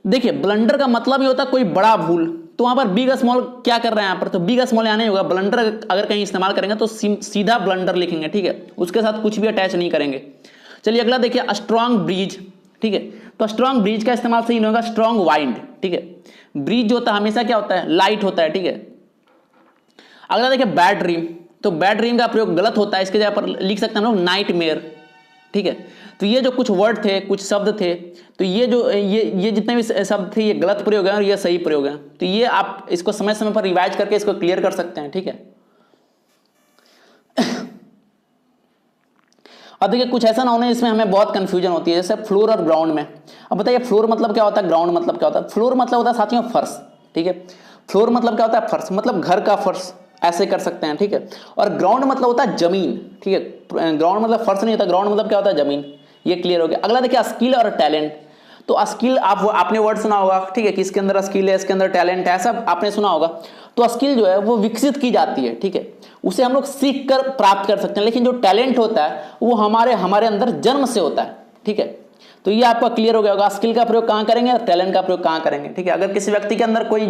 देखिए ब्लंडर का मतलब ये होता है कोई बड़ा भूल, तो वहां पर बिग स्मॉल क्या कर रहे हैं यहाँ पर, तो बिग स्मॉल यहाँ नहीं होगा, ब्लंडर अगर कहीं इस्तेमाल करेंगे तो सीधा ब्लंडर लिखेंगे, ठीक है, उसके साथ कुछ भी अटैच नहीं करेंगे। चलिए अगला देखिए, स्ट्रॉन्ग ब्रीज, ठीक है, तो स्ट्रॉन्ग ब्रीज का इस्तेमाल सही नहीं होगा, स्ट्रॉन्ग वाइंड, ठीक है। ब्रीज जो होता है हमेशा क्या होता है, लाइट होता है, ठीक है। अगला देखिए बैड ड्रीम, तो बैड ड्रीम का प्रयोग गलत होता है, इसके जगह पर लिख सकते हैं लोग नाइटमेयर, ठीक है। तो ये जो कुछ वर्ड थे, कुछ शब्द थे, तो ये जो ये जितने भी शब्द थे ये गलत प्रयोग है और ये सही प्रयोग है। तो ये आप इसको समय समय पर रिवाइज करके इसको क्लियर कर सकते हैं, ठीक है। अब देखिए कुछ ऐसा ना होना इसमें हमें बहुत कंफ्यूजन होती है, जैसे फ्लोर और ग्राउंड में। अब बताइए फ्लोर मतलब क्या होता है, ग्राउंड मतलब क्या होता है? फ्लोर मतलब होता है साथियों फर्श, ठीक है। फ्लोर मतलब क्या होता है? फर्श, मतलब घर का फर्श, ऐसे कर सकते हैं, ठीक है। और ग्राउंड मतलब होता है जमीन, ठीक है। ग्राउंड मतलब फर्श नहीं होता, ग्राउंड मतलब क्या होता है? जमीन। ये क्लियर हो गया। अगला देखिए स्किल और टैलेंट, तो स्किल आपने वर्ड सुना होगा, ठीक है, कि इसके अंदर स्किल है, इसके अंदर टैलेंट है, सब आपने सुना होगा। तो स्किल जो है वो विकसित की जाती है, ठीक है, उसे हम लोग सीख कर प्राप्त कर सकते हैं, लेकिन जो टैलेंट होता है वो हमारे अंदर जन्म से होता है, ठीक है। तो ये आपका क्लियर हो गया होगा, स्किल का प्रयोग कहाँ करेंगे और टैलेंट का प्रयोग कहाँ करेंगे, ठीक है। अगर किसी व्यक्ति के अंदर कोई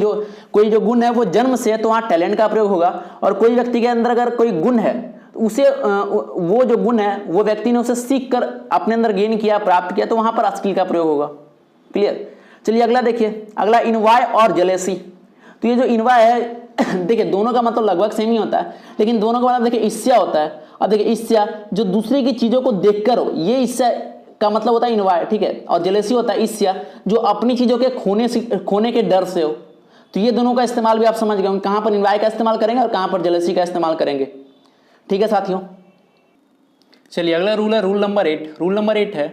जो गुण है वो जन्म से है तो वहाँ टैलेंट का प्रयोग होगा, और कोई व्यक्ति के अंदर अगर कोई गुण है तो उसे वो जो गुण है वो व्यक्ति ने उसे सीख कर अपने अंदर गेन किया, प्राप्त किया, तो वहां पर स्किल का प्रयोग होगा। क्लियर। चलिए अगला देखिए, अगला इनवाय और जेलेसी। तो ये जो इनवाय है देखिए दोनों का मतलब लगभग सेम ही होता है, लेकिन दोनों का मतलब देखिए ईर्ष्या होता है। और देखिए ईर्ष्या जो दूसरे की चीजों को देखकर हो, ये ईर्ष्या का मतलब होता है इनवाय, ठीक है। और जेलेसी होता है ईर्ष्या जो अपनी चीजों के खोने के डर से हो। तो ये दोनों का इस्तेमाल भी आप समझ गए कहां पर इनवाय का इस्तेमाल करेंगे और कहां पर जेलेसी का इस्तेमाल करेंगे, ठीक है साथियों। चलिए अगला रूल है रूल नंबर 8। रूल नंबर 8 है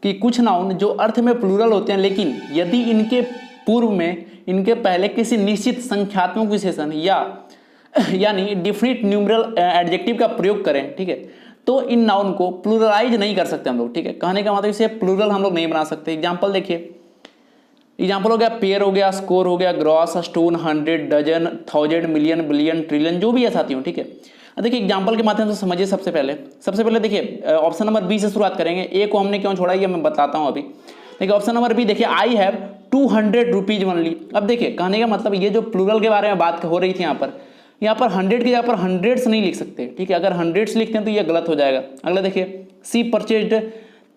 कि कुछ नाउन जो अर्थ में प्लूरल होते हैं, लेकिन यदि इनके पूर्व में इनके पहले किसी निश्चित संख्यात्मक विशेषण यानी डिफिनिट न्यूमरल एडजेक्टिव का प्रयोग करें, ठीक है, तो इन नाउन को प्लूरलाइज नहीं कर सकते हम लोग, ठीक है। कहने का मतलब इसे प्लूरल हम लोग नहीं बना सकते। एग्जाम्पल देखिए, एग्जाम्पल हो गया पेयर हो गया, स्कोर हो गया, gross, stone, 100, dozen, 1000, million, billion, trillion, जो भी है साथियों, ठीक है। देखिए एग्जाम्पल के माध्यम से समझिए। सबसे पहले देखिए ऑप्शन नंबर बी से शुरुआत करेंगे। ए को हमने क्यों छोड़ा ये मैं बताता हूं अभी। देखिए ऑप्शन नंबर बी देखिए, आई हैव 200 रुपीज ओनली। अब देखिए कहने का मतलब ये जो प्लूरल के बारे में बात हो रही थी यहाँ पर 100 की जगह पर हंड्रेड्स नहीं लिख सकते, ठीक है। अगर हंड्रेड्स लिखते हैं तो ये गलत हो जाएगा। अगला देखिए, सी परचेज्ड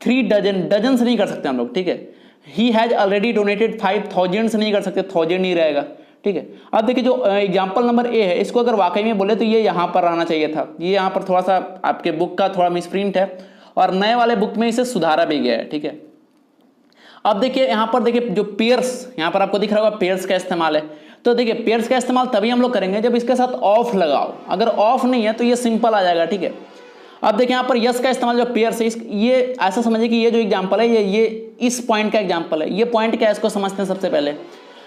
3 डजन, डजन से नहीं कर सकते हम लोग, ठीक है। ही हैज ऑलरेडी डोनेटेड 5000 से नहीं कर सकते, 1000 नहीं रहेगा, ठीक है। अब देखिए जो एग्जाम्पल नंबर ए है इसको अगर वाकई में बोले तो ये यहाँ पर आना चाहिए था। ये यहाँ पर थोड़ा सा आपके बुक का थोड़ा मिसप्रिंट है और नए वाले बुक में इसे सुधारा भी गया है, ठीक है। अब देखिए यहाँ पर देखिए जो पेयर्स, यहाँ पर आपको दिख रहा होगा पेयर्स का इस्तेमाल है। तो देखिए पेयर्स का इस्तेमाल तभी हम लोग करेंगे जब इसके साथ ऑफ लगाओ। अगर ऑफ नहीं है तो ये सिंपल आ जाएगा, ठीक है। अब देखिए यहाँ पर यस का इस्तेमाल जो पेयर्स है, ये ऐसा समझिए कि ये जो एग्जाम्पल है ये इस पॉइंट का एग्जाम्पल है। ये पॉइंट क्या है इसको समझते हैं सबसे पहले,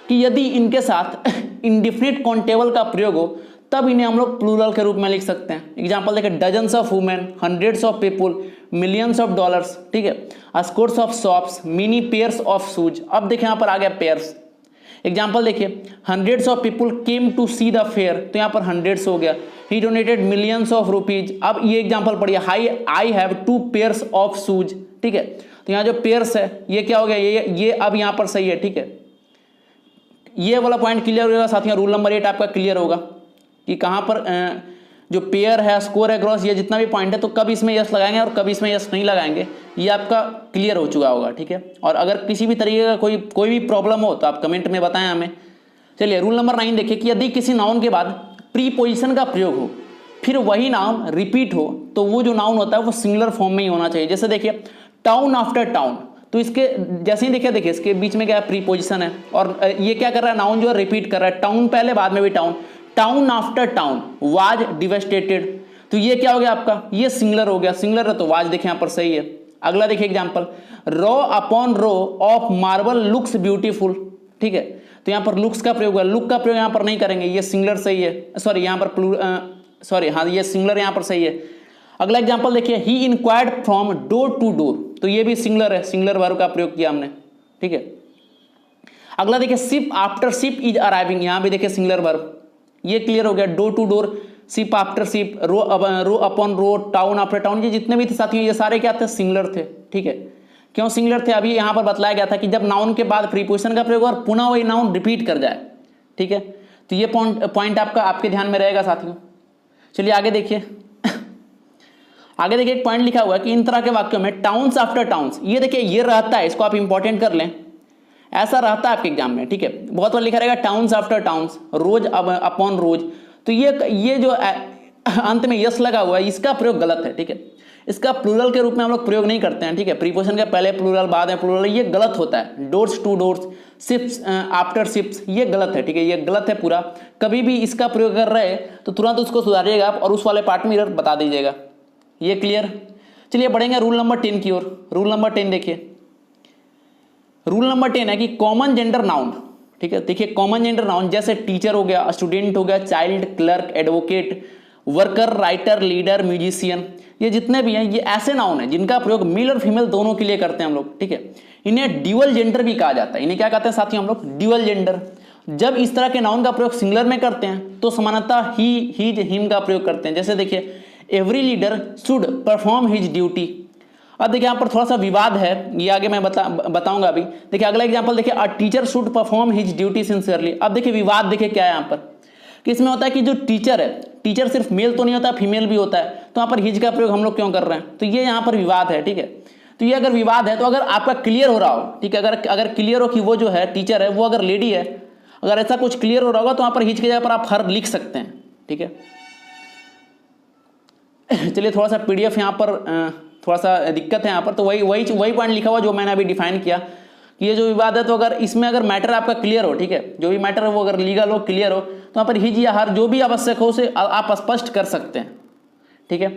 कि यदि इनके साथ इंडिफिनिट काउंटेबल का प्रयोग हो तब इन्हें हम लोग प्लूरल के रूप में लिख सकते हैं। एग्जांपल देखिए, dozens of women, hundreds of people, millions of dollars, ठीक है, scores of shops, many pairs of shoes. अब देखिए यहाँ पर आ गया पेयर्स। एग्जांपल देखिए, hundreds of people came to see the fair, तो यहाँ पर हंड्रेड्स हो गया। He donated millions of rupees. अब ये एग्जांपल पढ़िए, I have 2 pairs of shoes, ठीक है। तो यहाँ जो पेयर्स है ये क्या हो गया, ये अब यहाँ पर सही है, ठीक है। ये वाला पॉइंट क्लियर होगा साथियों। रूल नंबर 8 आपका क्लियर होगा कि कहाँ पर जो पेयर है, स्कोर है, ग्रॉस, ये जितना भी पॉइंट है तो कब इसमें यस लगाएंगे और कब इसमें यस नहीं लगाएंगे, ये आपका क्लियर हो चुका होगा, ठीक है। और अगर किसी भी तरीके का कोई भी प्रॉब्लम हो तो आप कमेंट में बताएं हमें। चलिए रूल नंबर 9 देखिए कि यदि किसी नाउन के बाद प्रीपोजिशन का प्रयोग हो फिर वही नाउन रिपीट हो तो वो जो नाउन होता है वो सिंगुलर फॉर्म में ही होना चाहिए। जैसे देखिए टाउन आफ्टर टाउन, तो इसके जैसे ही देखिए इसके बीच में क्या प्रीपोजिशन है और ये क्या कर रहा है, नाउन जो है रिपीट कर रहा है, टाउन पहले बाद में भी town, town after town was devastated, तो ये क्या हो गया आपका, ये सिंगुलर हो गया, सिंगुलर है तो वाज देखिए यहां पर सही है। अगला देखिए example, row upon row of marble looks beautiful, ठीक है, तो यहां पर लुक्स का प्रयोग हुआ, लुक का प्रयोग यहां पर नहीं करेंगे, ये सिंगुलर सही है, सॉरी यहां पर हाँ ये सिंगुलर यहां पर सही है। अगला एग्जांपल देखिए, he inquired from door to door, तो ये भी सिंगुलर है, सिंगुलर वर्ब का प्रयोग किया हमने, ठीक है। अगला देखिए, ship after ship is arriving, यहां भी देखिए सिंगुलर वर्ब, ये क्लियर हो गया, door to door, ship after ship, row upon row, town after town, ये जितने भी थे साथियों ये सारे क्या थे, सिंगुलर थे, ठीक है। क्यों सिंगुलर थे, अभी यहां पर बतलाया गया था कि जब नाउन के बाद प्रीपोजिशन का प्रयोग और पुनः वही नाउन रिपीट कर जाए, ठीक है, तो ये पॉइंट आपका आपके ध्यान में रहेगा साथियों। चलिए आगे देखिए आगे देखिए, एक पॉइंट लिखा हुआ है कि इन तरह के वाक्यों में टाउन्स आफ्टर टाउन्स, ये देखिए ये रहता है, इसको आप इंपॉर्टेंट कर लें, ऐसा रहता है आपके एग्जाम में, ठीक है, बहुत बार लिखा रहेगा टाउन्स आफ्टर टाउन्स, रोज अपॉन रोज, तो ये जो अंत में यस लगा हुआ है इसका प्रयोग गलत है, ठीक है, इसका प्लूरल के रूप में हम लोग प्रयोग नहीं करते हैं, ठीक है, प्रीपोजिशन के पहले प्लूरल बाद में प्लूरल, ये गलत होता है, doors to doors, ships after ships, ये गलत है, ठीक है, ये गलत है पूरा, कभी भी इसका प्रयोग कर रहे हैं तो तुरंत उसको सुधारिएगा आप और उस वाले पार्ट में एरर बता दीजिएगा, ये क्लियर। चलिए बढ़ेंगे रूल नंबर 10 की ओर। रूल नंबर 10 देखिए, रूल नंबर 10 है कि कॉमन जेंडर नाउन, ठीक है, देखिए कॉमन जेंडर नाउन जैसे टीचर हो गया, स्टूडेंट हो गया, child, clerk, advocate, worker, writer, leader, musician, ये जितने भी हैं ये ऐसे नाउन हैं जिनका प्रयोग मेल और फीमेल दोनों के लिए करते हैं हम लोग, ठीक है, इन्हें ड्यूअल जेंडर भी कहा जाता है, इन्हें क्या कहते हैं साथियों हम लोग, ड्यूअल जेंडर। जब इस तरह के नाउन का प्रयोग सिंगुलर में करते हैं तो समानतः ही, हिज, हिम का प्रयोग करते हैं, जैसे देखिए every leader should perform his duty. अब देखिए यहाँ पर थोड़ा सा विवाद है, ये आगे मैं बताऊंगा अभी। देखिए अगला एग्जांपल देखिए, a teacher should perform his duty sincerely. अब देखिए विवाद देखिए क्या है यहाँ पर, कि इसमें होता है कि जो टीचर है, टीचर सिर्फ मेल तो नहीं होता, फीमेल भी होता है, तो यहाँ पर हिज का प्रयोग हम लोग क्यों कर रहे हैं, तो ये यहाँ पर विवाद है, ठीक है। तो ये अगर विवाद है तो अगर आपका क्लियर हो रहा हो, ठीक है, अगर क्लियर हो कि वो जो है टीचर है वो अगर लेडी है, अगर ऐसा कुछ क्लियर हो रहा होगा तो वहाँ पर हिज की जगह पर आप हर लिख सकते हैं, ठीक है। चलिए थोड़ा सा पीडीएफ यहाँ पर थोड़ा सा दिक्कत है यहाँ पर, तो वही पॉइंट लिखा हुआ जो मैंने अभी डिफाइन किया कि ये जो विवाद है, तो अगर इसमें अगर मैटर आपका क्लियर हो, ठीक है, जो भी मैटर है वो अगर लीगल हो, क्लियर हो, तो यहाँ पर हिज या हर जो भी आवश्यक हो उसे आप स्पष्ट कर सकते हैं, ठीक है।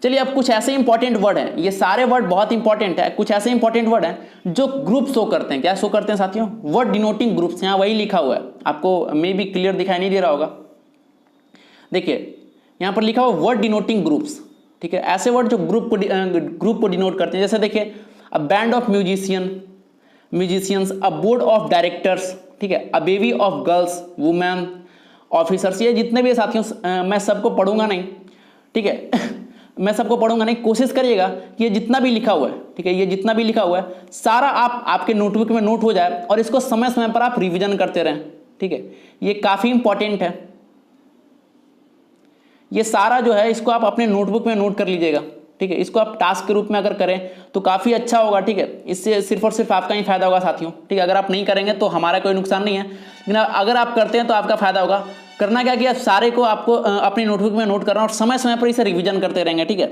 चलिए अब कुछ ऐसे इंपॉर्टेंट वर्ड हैं, ये सारे वर्ड बहुत इंपॉर्टेंट है, कुछ ऐसे इंपॉर्टेंट वर्ड हैं जो ग्रुप शो करते हैं, क्या शो करते हैं साथियों, वर्ड डिनोटिंग ग्रुप्स, यहाँ वही लिखा हुआ है, आपको मे भी क्लियर दिखाई नहीं दे रहा होगा। देखिए यहाँ पर लिखा हुआ वर्ड डिनोटिंग ग्रुप्स, ठीक है, ऐसे वर्ड जो ग्रुप को डिनोट करते हैं, जैसे देखिए a band of musicians, a board of directors, ठीक है, a baby of girls, women, officers, ये जितने भी साथियों मैं सबको पढ़ूंगा नहीं, ठीक है, मैं सबको पढ़ूंगा नहीं, कोशिश करिएगा कि ये जितना भी लिखा हुआ है, ठीक है, ये जितना भी लिखा हुआ है सारा आपके नोटबुक में नोट हो जाए और इसको समय समय पर आप रिविजन करते रहें, ठीक है, ये काफ़ी इंपॉर्टेंट है, ये सारा जो है इसको आप अपने नोटबुक में नोट कर लीजिएगा, ठीक है, इसको आप टास्क के रूप में अगर करें तो काफ़ी अच्छा होगा, ठीक है, इससे सिर्फ और सिर्फ आपका ही फायदा होगा साथियों, ठीक है, अगर आप नहीं करेंगे तो हमारा कोई नुकसान नहीं है, लेकिन अगर आप करते हैं तो आपका फायदा होगा। करना क्या कि सारे को आपको अपनी नोटबुक में नोट करना और समय समय पर इसे रिविजन करते रहेंगे, ठीक है।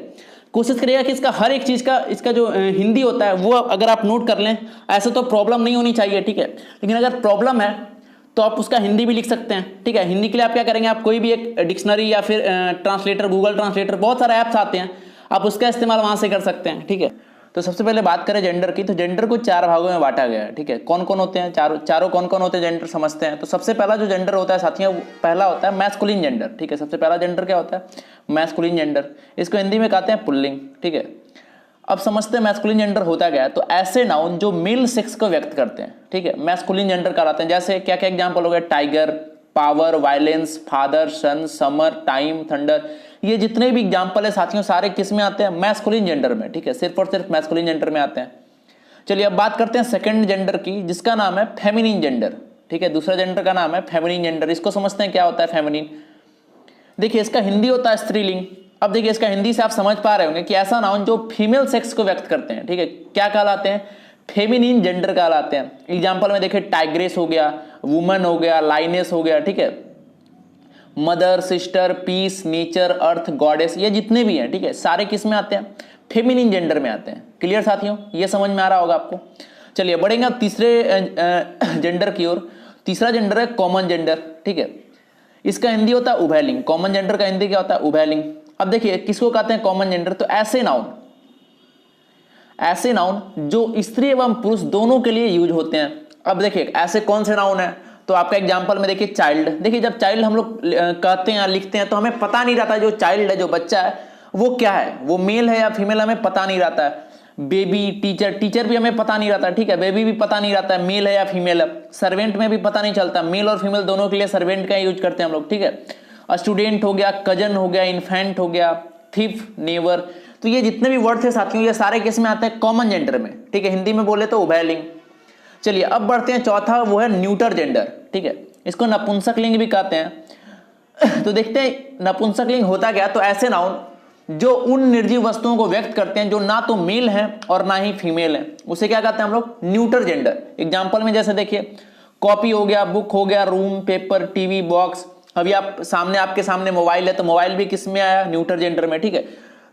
कोशिश करिएगा कि इसका हर एक चीज़ का इसका जो हिंदी होता है वो अगर आप नोट कर लें, ऐसे तो प्रॉब्लम नहीं होनी चाहिए, ठीक है, लेकिन अगर प्रॉब्लम है तो आप उसका हिंदी भी लिख सकते हैं, ठीक है। हिंदी के लिए आप क्या करेंगे, आप कोई भी एक डिक्शनरी या फिर ट्रांसलेटर, गूगल ट्रांसलेटर, बहुत सारे ऐप्स आते हैं, आप उसका इस्तेमाल वहाँ से कर सकते हैं, ठीक है। तो सबसे पहले बात करें जेंडर की, तो जेंडर को 4 भागों में बांटा गया है, ठीक है। कौन कौन होते हैं, चारों कौन कौन होते हैं जेंडर समझते हैं। तो सबसे पहला जो जेंडर होता है साथियों, पहला होता है मैस्कुलिन जेंडर, ठीक है। सबसे पहला जेंडर क्या होता है, मैस्कुलिन जेंडर, इसको हिंदी में कहते हैं पुल्लिंग, ठीक है। अब समझते हैं मैस्कुलिन जेंडर होता क्या है, तो ऐसे नाउन जो मेल सेक्स को व्यक्त करते हैं, ठीक है, मैस्कुलिन जेंडर कहलाते हैं। जैसे क्या क्या एग्जांपल हो गए, टाइगर, पावर, वायलेंस, फादर, सन, समर, टाइम, थंडर, ये जितने भी एग्जांपल है साथियों सारे किस में आते हैं, मैस्कुलिन जेंडर में, ठीक है, सिर्फ और सिर्फ मैस्कुलिन जेंडर में आते हैं। चलिए अब बात करते हैं सेकंड जेंडर की, जिसका नाम है फेमिनिन जेंडर, ठीक है। दूसरा जेंडर का नाम है फेमिनिन जेंडर। इसको समझते हैं क्या होता है फेमिनिन। देखिए इसका हिंदी होता है स्त्रीलिंग। अब देखिए इसका हिंदी से आप समझ पा रहे होंगे कि ऐसा नाउन जो फीमेल सेक्स को व्यक्त करते हैं, ठीक है, क्या कहलाते हैं, फेमिनिन जेंडर कहलाते हैं। एग्जांपल में देखिए टाइग्रेस हो गया, वुमन हो गया, लाइनेस हो गया, ठीक है, मदर, सिस्टर, पीस, नेचर, अर्थ, गॉडेस, ये जितने भी हैं, ठीक है, सारे किस में आते हैं, फेमिनिन जेंडर में आते हैं। क्लियर साथियों, ये समझ में आ रहा होगा आपको। चलिए बढ़ेंगे अब तीसरे जेंडर की ओर। तीसरा जेंडर है कॉमन जेंडर। ठीक है, इसका हिंदी होता है उभयलिंग। कॉमन जेंडर का हिंदी क्या होता है? उभयलिंग। अब देखिए किसको कहते हैं कॉमन जेंडर? तो ऐसे नाउन जो स्त्री एवं पुरुष दोनों के लिए यूज होते हैं। अब देखिए ऐसे कौन से नाउन है, तो आपका एग्जांपल में देखिए चाइल्ड। देखिए जब चाइल्ड हम लोग कहते हैं या लिखते हैं तो हमें पता नहीं रहता जो चाइल्ड है, जो बच्चा है वो क्या है, वो मेल है या फीमेल, हमें पता नहीं रहता है। बेबी, टीचर भी हमें पता नहीं रहता। ठीक है, बेबी भी पता नहीं रहता है मेल है या फीमेल है। सर्वेंट में भी पता नहीं चलता, मेल और फीमेल दोनों के लिए सर्वेंट का यूज करते हैं हम लोग। ठीक है, स्टूडेंट हो गया, कजन हो गया, इन्फेंट हो गया, थीफ, नेवर। तो ये जितने भी वर्ड थे साथियों ये सारे किस में आते हैं? कॉमन जेंडर में। ठीक है, हिंदी में बोले तो उभयलिंग। चलिए अब बढ़ते हैं चौथा, वो है न्यूटर जेंडर। ठीक है, इसको नपुंसक लिंग भी कहते हैं। तो देखते हैं नपुंसक लिंग होता क्या। तो ऐसे नाउन जो उन निर्जीव वस्तुओं को व्यक्त करते हैं जो ना तो मेल है और ना ही फीमेल है, उसे क्या कहते हैं हम लोग? Neuter gender. एग्जांपल में जैसे देखिए कॉपी हो गया, बुक हो गया, रूम, पेपर, टीवी, बॉक्स। अभी आपके सामने मोबाइल है तो मोबाइल भी किस में आया? न्यूटर जेंडर में। ठीक है,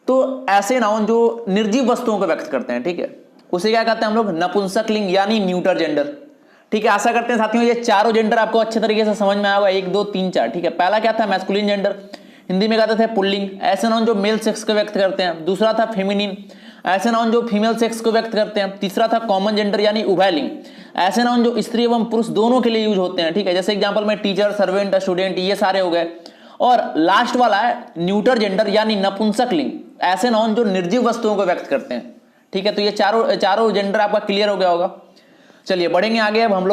तो ऐसे नाउन जो निर्जीव वस्तुओं को व्यक्त करते हैं, ठीक है, उसे क्या कहते हैं हम लोग? नपुंसक लिंग यानी न्यूटर जेंडर। ठीक है, आशा करते हैं साथियों ये चारों जेंडर आपको अच्छे तरीके से समझ में आया होगा। 1 2 3 4। ठीक है, पहला क्या था? मैस्कुलिन जेंडर, हिंदी में कहते थे पुल्लिंग, ऐसे नाउन जो मेल सेक्स को व्यक्त करते हैं। दूसरा था फेमिनिन, ऐसे नाउन जो फीमेल सेक्स को व्यक्त करते हैं। तीसरा था कॉमन जेंडर यानी उभयलिंग, ऐसे नाउन जो स्त्री एवं पुरुष दोनों के लिए यूज होते हैं। ठीक है, जैसे एग्जांपल में टीचर, सर्वेंट, स्टूडेंट, ये सारे हो गए। और लास्ट वाला है न्यूटर जेंडर यानी नपुंसक लिंग, ऐसे नाउन जो निर्जीव वस्तुओं को व्यक्त करते हैं। ठीक है, तो ये चारों जेंडर आपका क्लियर हो गया होगा। चलिए बढ़ेंगे आगे। अब हम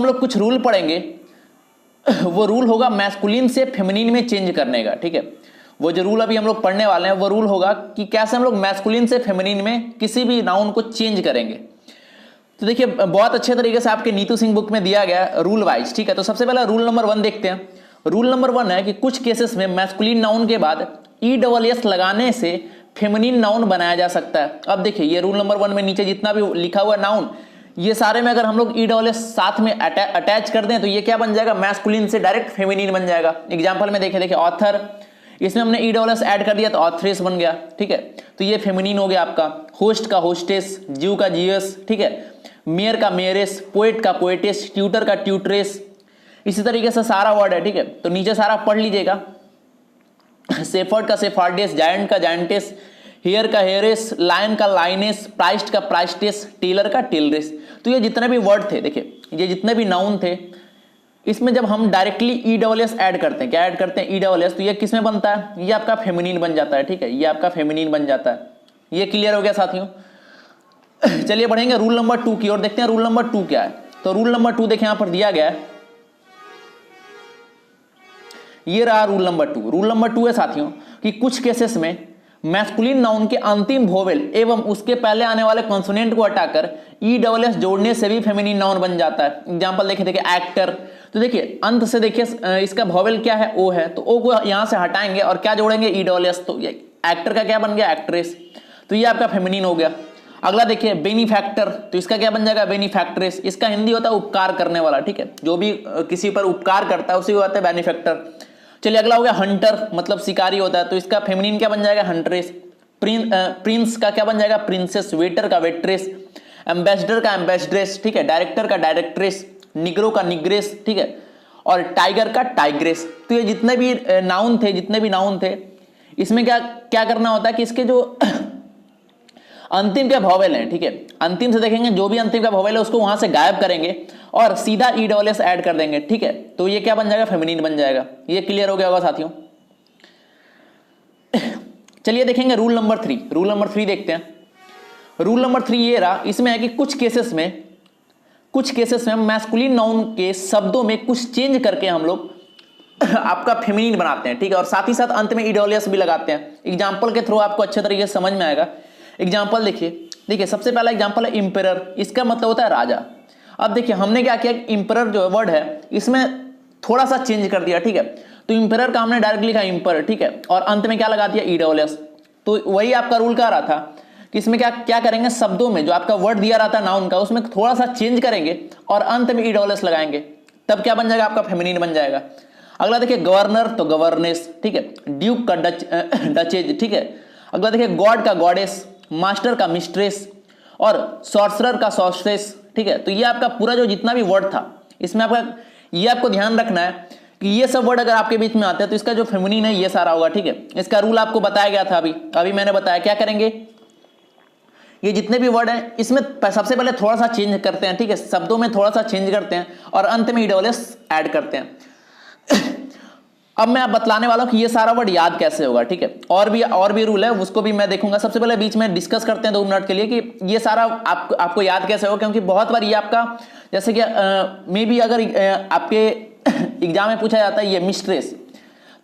लोग कुछ रूल पढ़ेंगे। वो रूल होगा मैस्कुलिन से फेमिनिन में चेंज करने का। ठीक है, वो जो रूल अभी हम लोग पढ़ने वाले हैं वो रूल होगा कि कैसे हम लोग मैस्कुलिन से फेमिनिन में किसी भी नाउन को चेंज करेंगे। तो देखिए बहुत अच्छे तरीके से आपके नीतू सिंह बुक में दिया गया रूल वाइज। ठीक है, तो सबसे पहला रूल नंबर 1 देखते हैं। रूल नंबर 1 है कि कुछ केसेस में मैस्कुलिन नाउन के बाद ESS लगाने से फेमिनिन नाउन बनाया जा सकता है। अब देखिए ये रूल नंबर 1 में नीचे जितना भी लिखा हुआ नाउन, ये सारे में अगर हम लोग ESS साथ में अटैच कर दें तो ये क्या बन जाएगा? मैस्कुलिन से डायरेक्ट फेमिनिन बन जाएगा। एग्जांपल में देखिए ऑथर, इसमें हमने ESS ऐड कर दिया तो ऑथरेस बन गया। ठीक है, तो ये फेमिनिन हो गया आपका। होस्ट का होस्टेस, जीव का जीएस। ठीक है, मेयर का मेयरेस, पोएट का पोएटेस, ट्यूटर का ट्यूटरेस। इसी तरीके से सारा वर्ड है। ठीक है, तो नीचे सारा पढ़ लीजिएगा। सेफर्ड का सेफार्डेस, जायंट का जायंटेस, हेयर का हेयरेस, लायन का लाइनेस, प्राइस्ट का प्राइस्टेस, टेलर का टेलरेस। तो ये जितने भी वर्ड थे, देखिए ये जितने भी नाउन थे, इसमें जब हम डायरेक्टली ESS ऐड करते हैं, क्या ऐड करते हैं? ESS, तो ये किस में बनता है? ये आपका फेमिनिन बन जाता है। ठीक है, ये आपका फेमिनिन बन जाता है। ये क्लियर हो गया साथियों। चलिए बढ़ेंगे रूल नंबर 2 की ओर, देखते हैं रूल नंबर 2 क्या है। तो रूल नंबर 2 देखिए यहां पर दिया गया है, ये रहा रूल नंबर 2। रूल नंबर 2 है साथियों कि कुछ केसेस में मैस्कुलिन नाउन के अंतिम वोवेल एवं उसके पहले आने वाले कॉन्सोनेंट को हटाकर ESS जोड़ने से भी फेमिनिन नाउन बन जाता है। एग्जांपल देखिए एक्टर, तो देखिए अंत से देखिए इसका वोवेल क्या है? O है, तो O को यहां से हटाएंगे और क्या जोड़ेंगे? ESS। तो ये एक्टर का क्या बन गया? एक्ट्रेस। तो ये आपका फेमिनिन हो गया। अगला देखिए बेनिफैक्टर, तो इसका क्या बन जाएगा? बेनिफैक्ट्रेस। इसका हिंदी होता है उपकार करने वाला। ठीक है, जो भी किसी पर उपकार करता है उसी को कहते हैं बेनिफैक्टर। चलिए अगला हो गया हंटर, मतलब शिकारी होता है, तो इसका फेमिनिन क्या बन जाएगा? हंट्रेस। प्रिंस का क्या बन जाएगा? प्रिंसेस। वेटर का वेट्रेस। एम्बेसडर का एम्बेसड्रेस। ठीक है, डायरेक्टर का डायरेक्ट्रेस। निग्रो का निग्रेस। ठीक है, और टाइगर का टाइग्रेस। तो ये जितने भी नाउन थे इसमें क्या करना होता है कि इसके जो अंतिम का वोवेल है, ठीक है, अंतिम से देखेंगे जो भी अंतिम का वोवेल है उसको वहां से गायब करेंगे और सीधा ESS ऐड कर देंगे। ठीक है, तो ये क्या बन जाएगा? फेमिनिन बन जाएगा। ये क्लियर हो गया होगा साथियों। चलिए देखेंगे रूल नंबर 3। रूल नंबर 3 देखते हैं। रूल नंबर 3 ये रहा, इसमें है कि कुछ केसेस में मैस्कुलिन नाउन के शब्दों में कुछ चेंज करके हम लोग आपका फेमिनिन बनाते हैं। ठीक है, और साथ ही साथ अंत में ESS भी लगाते हैं। एग्जाम्पल के थ्रू आपको अच्छे तरीके से समझ में आएगा। एग्जाम्पल देखिए सबसे पहला एग्जाम्पल है इंपेरर, इसका मतलब होता है राजा। अब देखिए हमने क्या किया, इंपेरर जो वर्ड है इसमें थोड़ा सा चेंज कर दिया। ठीक है, तो इंपेरर का हमने डायरेक्ट लिखा इंपर। ठीक है, और अंत में क्या लगा दिया? ESS। तो वही आपका रूल कह रहा था कि इसमें क्या करेंगे, शब्दों में जो आपका वर्ड दिया रहा था नाउन का उसमें थोड़ा सा चेंज करेंगे और अंत में ESS लगाएंगे, तब क्या बन जाएगा? आपका फेमिनिन बन जाएगा। अगला देखिए गवर्नर, तो गवर्नेस। ठीक है, ड्यूक का डचेज। ठीक है, अगला देखिए गॉड का गॉडेस, मास्टर का मिस्ट्रेस और सॉर्सरर का सॉर्सरेस। ठीक है, तो ये आपका पूरा जो जितना भी वर्ड था इसमें आपका ये आपको ध्यान रखना है कि ये सब वर्ड अगर आपके बीच में आते हैं तो इसका जो फेमिनिन है ये सारा होगा। ठीक है, इसका रूल आपको बताया गया था अभी मैंने बताया। क्या करेंगे, ये जितने भी वर्ड हैं इसमें सबसे पहले थोड़ा सा चेंज करते हैं। ठीक है, शब्दों में थोड़ा सा चेंज करते हैं और अंत में ईडब्ल्यूएस ऐड करते हैं। अब मैं आप बतलाने वाला हूं कि ये सारा वर्ड याद कैसे होगा। ठीक है, और भी रूल है, उसको भी मैं देखूंगा। सबसे पहले बीच में डिस्कस करते हैं 2 मिनट के लिए कि ये सारा आपको याद कैसे होगा, क्योंकि बहुत बार ये आपका जैसे कि मे बी अगर आपके एग्जाम में पूछा जाता है ये मिस्ट्रेस,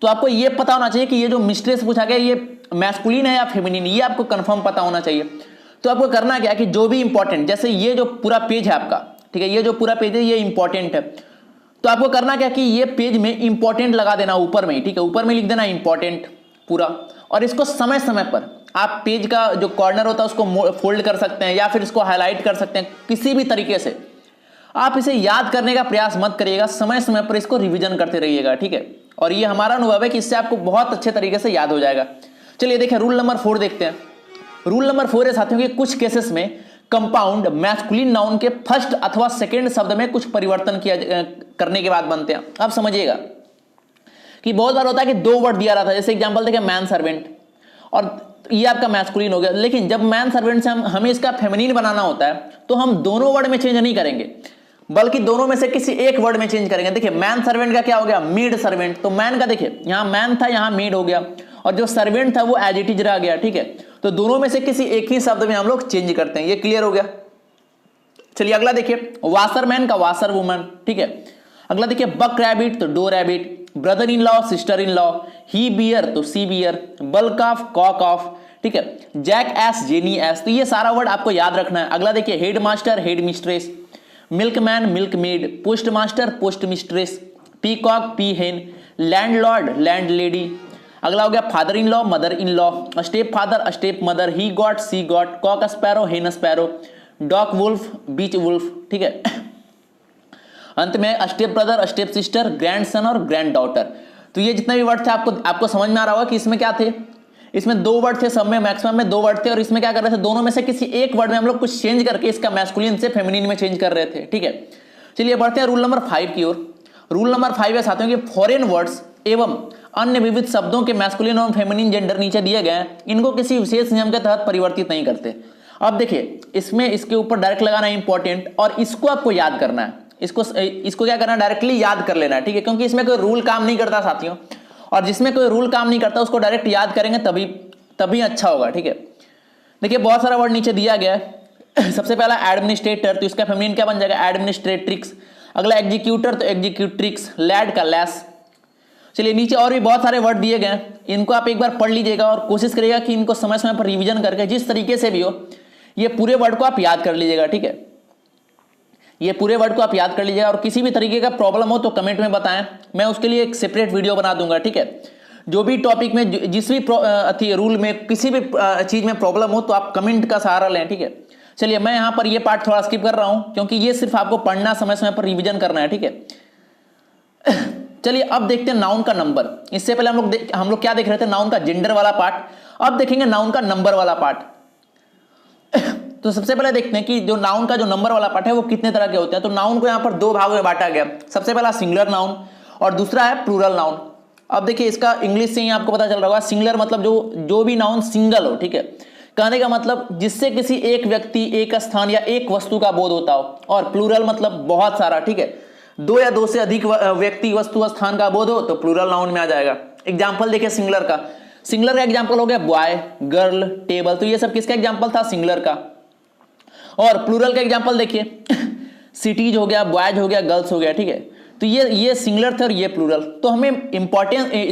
तो आपको ये पता होना चाहिए कि ये जो मिस्ट्रेस पूछा गया ये मैस्कुलिन है या फेमिनिन, ये आपको कंफर्म पता होना चाहिए। तो आपको करना क्या है कि जो भी इंपॉर्टेंट, जैसे ये जो पूरा पेज है आपका, ठीक है, ये जो पूरा पेज है ये इंपॉर्टेंट है, तो आपको करना क्या कि ये पेज में इंपॉर्टेंट लगा देना ऊपर में। ठीक है, ऊपर में लिख देना इंपॉर्टेंट पूरा, और इसको समय समय पर आप पेज का जो कॉर्नर होता है उसको फोल्ड कर सकते हैं या फिर इसको हाईलाइट कर सकते हैं। किसी भी तरीके से आप इसे याद करने का प्रयास मत करिएगा, समय समय पर इसको रिवीजन करते रहिएगा। ठीक है, और ये हमारा अनुभव है कि इससे आपको बहुत अच्छे तरीके से याद हो जाएगा। चलिए देखिए रूल नंबर 4 देखते हैं। रूल नंबर 4 है साथियों कि कुछ केसेस में कंपाउंड मैस्कुलिन नाउन के फर्स्ट अथवा सेकंड शब्द में कुछ परिवर्तन करने के बाद बनते हैं। आप समझिएगा कि बहुत बार होता है कि 2 वर्ड दिया रहा था, जैसे एग्जांपल देखिए मैन सर्वेंट, और ये आपका मैस्कुलिन हो गया, लेकिन जब मैन सर्वेंट से हमें इसका फेमिनिन बनाना होता है तो हम दोनों वर्ड में चेंज नहीं करेंगे, बल्कि दोनों में से किसी एक वर्ड में चेंज करेंगे। देखिए मैन सर्वेंट का क्या हो गया, मेड सर्वेंट, तो मैन का देखिए यहां मैन था, यहां मेड हो गया, और जो सर्वेंट था वो एज इट इज रह गया। ठीक है, तो दोनों में से किसी एक ही शब्द में हम लोग चेंज करते हैं। ये क्लियर हो गया। चलिए अगला देखिए वाशरमैन का वाशर वुमन। ठीक है, अगला देखिए बक रैबिट तो doe rabbit, brother in law sister in law, he bear तो she bear, bull calf cow calf. ठीक है, जैक एस जेनी एस, तो ये सारा वर्ड आपको याद रखना है। अगला देखिए headmaster headmistress, milkman milkmaid, postmaster postmistress, peacock peahen, landlord landlady. अगला हो गया father in law mother in law, stepfather stepmother, he goat she goat, cock sparrow hen sparrow, dog wolf bitch wolf. ठीक है, अंत में stepbrother stepsister, grandson और grand daughter. तो ये जितने भी वर्ड थे आपको समझ में आ रहा होगा कि इसमें क्या थे। इसमें 2 वर्ड थे, सब में मैक्सिमम में 2 वर्ड थे, और इसमें क्या कर रहे थे, दोनों में से किसी एक वर्ड में हम लोग कुछ चेंज करके इसका मैस्कुलिन से फेमिनिन में चेंज कर रहे थे। ठीक है, चलिए बढ़ते हैं रूल नंबर 5 की ओर। रूल नंबर 5 है साथियों कि फॉरेन वर्ड्स एवं अन्य विविध शब्दों के मैस्कुलिन और फेमिनिन जेंडर नीचे दिए गए हैं, इनको किसी विशेष नियम के तहत परिवर्तित नहीं करते। अब देखिए इसमें इसके ऊपर डायरेक्ट लगाना है इंपॉर्टेंट, और इसको आपको याद करना है, इसको क्या करना है, डायरेक्टली याद कर लेना है। ठीक है, क्योंकि इसमें कोई रूल काम नहीं करता साथियों, और जिसमें कोई रूल काम नहीं करता उसको डायरेक्ट याद करेंगे तभी अच्छा होगा। ठीक है, देखिए बहुत सारा वर्ड नीचे दिया गया है। सबसे पहला एडमिनिस्ट्रेटर, तो इसका फेमिनिन क्या बन जाएगा, एडमिनिस्ट्रेट्रिक्स। अगला एग्जीक्यूटर तो एग्जीक्यूट्रिक्स, लैड का लैस। चलिए नीचे और भी बहुत सारे वर्ड दिए गए, इनको आप एक बार पढ़ लीजिएगा और कोशिश करिएगा कि इनको समय समय पर रिवीजन करके जिस तरीके से भी हो ये पूरे वर्ड को आप याद कर लीजिएगा। ठीक है, ये पूरे वर्ड को आप याद कर लीजिएगा, और किसी भी तरीके का प्रॉब्लम हो तो कमेंट में बताएं, मैं उसके लिए एक सेपरेट वीडियो बना दूंगा। ठीक है, जो भी टॉपिक में जिस भी रूल में किसी भी चीज में प्रॉब्लम हो तो आप कमेंट का सहारा लें। ठीक है, चलिए मैं यहां पर ये पार्ट थोड़ा स्किप कर रहा हूं क्योंकि ये सिर्फ आपको पढ़ना, समय समय पर रिवीजन करना है। ठीक है, चलिए अब देखते हैं नाउन का नंबर। इससे पहले हम लोग क्या देख रहे थे, नाउन का जेंडर वाला पार्ट, अब देखेंगे नाउन का नंबर वाला पार्ट। तो सबसे पहले देखते हैं कि जो नाउन का जो नंबर वाला पार्ट है वो कितने तरह के होते हैं। तो नाउन को यहां पर 2 भागों में बांटा गया, सबसे पहला सिंगुलर नाउन और दूसरा है प्लूरल नाउन। अब देखिए इसका इंग्लिश से ही आपको पता चल रहा होगा, सिंगुलर मतलब जो भी नाउन सिंगल हो। ठीक है, कहने का मतलब जिससे किसी एक व्यक्ति, एक स्थान या एक वस्तु का बोध होता हो, और प्लूरल मतलब बहुत सारा। ठीक है, 2 या 2 से अधिक व्यक्ति वस्तु स्थान का बोध हो तो प्लूरल नाउन में आ जाएगा। एग्जाम्पल देखिए सिंगुलर का एग्जाम्पल हो गया बॉय, गर्ल, टेबल, तो ये सब किसका एग्जाम्पल था, सिंगुलर का। और प्लूरल का एग्जाम्पल देखिए सिटीज हो गया, बॉयज हो गया, गर्ल्स हो गया। ठीक है, तो ये सिंगुलर थे और ये प्लूरल। तो हमें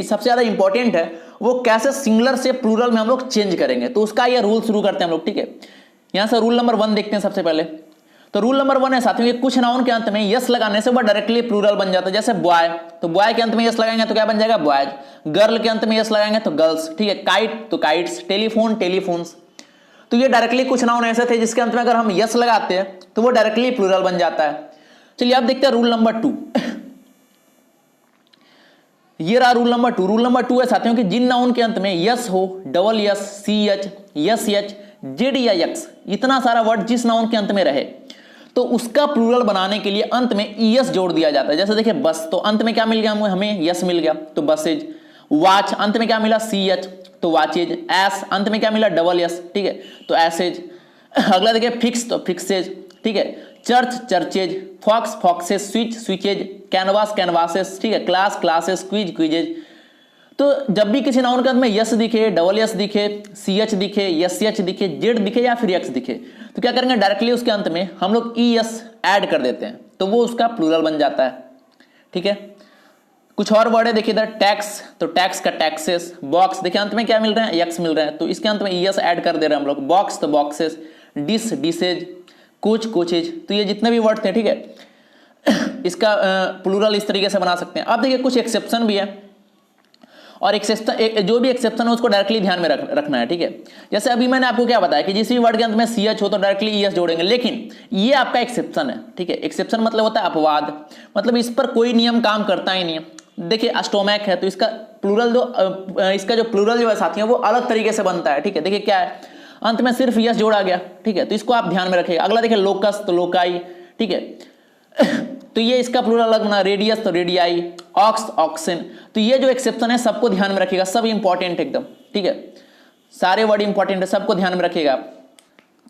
सबसे ज्यादा इंपॉर्टेंट है वो कैसे सिंगुलर से प्लूरल में हम लोग चेंज करेंगे, तो उसका ये रूल शुरू करते हैं हम लोग। ठीक है, यहां से रूल नंबर 1 देखते हैं सबसे पहले। तो रूल नंबर 1 है साथियों कि कुछ नाउन के अंत में यस लगाने से वह डायरेक्टली प्लूरल बन जाता है। जैसे बॉय, तो बॉय के अंत में यस लगाएंगे तो क्या बन जाएगा, बॉयज। गर्ल के अंत में यस लगाएंगे तो गर्ल्स। ठीक है, काइट तो काइट्स, टेलीफोन टेलीफोन्स। तो ये डायरेक्टली कुछ नाउन ऐसे थे जिसके अंत में अगर हम यस लगाते हैं तो वो डायरेक्टली प्लूरल बन जाता है। चलिए अब देखते हैं रूल नंबर 2। ये रहा रूल नंबर 2। रूल नंबर 2 है साथियों कि जिन नाउन के अंत में यस हो, double S, C H, S H, Z या यक्स, इतना सारा वर्ड जिस नाउन के अंत में रहे तो उसका प्लूरल बनाने के लिए अंत में ईएस जोड़ दिया जाता है। जैसे देखिए बस, तो अंत में क्या मिल गया हमें, यस मिल गया तो बसेज। वॉच अंत में क्या मिला, सी एच तो वॉचेज। एस अंत में क्या मिला, डबल एस, ठीक है तो एसेज। अगला देखिए फिक्स तो फिक्सेज, ठीक है। Church churches, fox foxes, switch switches, canvas canvases, ठीक है। Class classes, quiz quizzes. तो जब भी किसी नाउन के अंत में यस दिखे, डबल यस दिखे, सी एच दिखे, यस एच दिखे, जेड दिखे या फिर एक्स दिखे तो क्या करेंगे, डायरेक्टली उसके अंत में हम लोग ई एस ऐड कर देते हैं तो वो उसका प्लूरल बन जाता है, ठीक है। कुछ और वर्ड है देखिए इधर, टैक्स तो टैक्स का टैक्सेस। बॉक्स देखिए अंत में क्या मिल रहे हैं, एक्स मिल रहे हैं तो इसके अंत में ई एस ऐड कर दे रहे हैं हम लोग। बॉक्स तो boxes. Dish dishes, coach coaches. तो ये जितने भी वर्ड थे, ठीक है, इसका प्लूरल इस तरीके से बना सकते हैं। अब देखिए कुछ एक्सेप्शन भी है और एक्सेप्शन, जो भी एक्सेप्शन है उसको डायरेक्टली ध्यान में रखना है, ठीक है। जैसे अभी मैंने आपको क्या बताया कि जिस भी वर्ड के अंत में सी एच हो तो डायरेक्टली ई एस जोड़ेंगे, लेकिन ये आपका एक्सेप्शन है, ठीक है। एक्सेप्शन मतलब होता है अपवाद, मतलब इस पर कोई नियम काम करता ही नहीं है। देखिए स्टोमैक है तो इसका प्लूरल इसका जो प्लूरल जो है साथियों वो अलग तरीके से बनता है, ठीक है। देखिए क्या है, अंत में सिर्फ यस जोड़ा गया, ठीक है, तो इसको आप ध्यान में रखिएगा। अगला देखिए लोकस तो लोकाई, ठीक है तो ये इसका प्लूरल अलग बना। रेडियस तो रेडियाई, ऑक्स ऑक्सन। तो ये जो एक्सेप्शन है सबको ध्यान में रखिएगा, सब इंपॉर्टेंट एकदम, ठीक है, सारे वर्ड इंपॉर्टेंट है, सबको ध्यान में रखिएगा आप।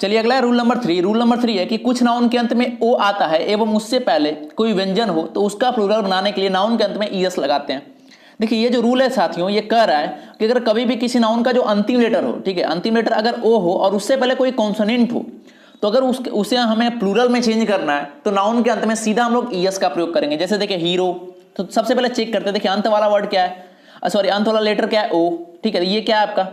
चलिए अगला है रूल नंबर 3। रूल नंबर 3 है कि कुछ नाउन के अंत में ओ आता है एवं उससे पहले कोई व्यंजन हो तो उसका प्लूरल बनाने के लिए नाउन के अंत में ईएस लगाते हैं। देखिए ये जो रूल है साथियों ये कह रहा है कि अगर कभी भी किसी नाउन का जो अंतिम लेटर हो, ठीक है, अंतिम लेटर अगर ओ हो और उससे पहले कोई कॉन्सोनेंट हो तो अगर उसे हमें प्लूरल में चेंज करना है तो नाउन के अंत में सीधा हम लोग ईएस का प्रयोग करेंगे। जैसे देखिए हीरो, तो सबसे पहले चेक करते हैं, देखिए अंत वाला वर्ड क्या है, सॉरी अंत वाला लेटर क्या है, ओ, ठीक है, ये क्या है आपका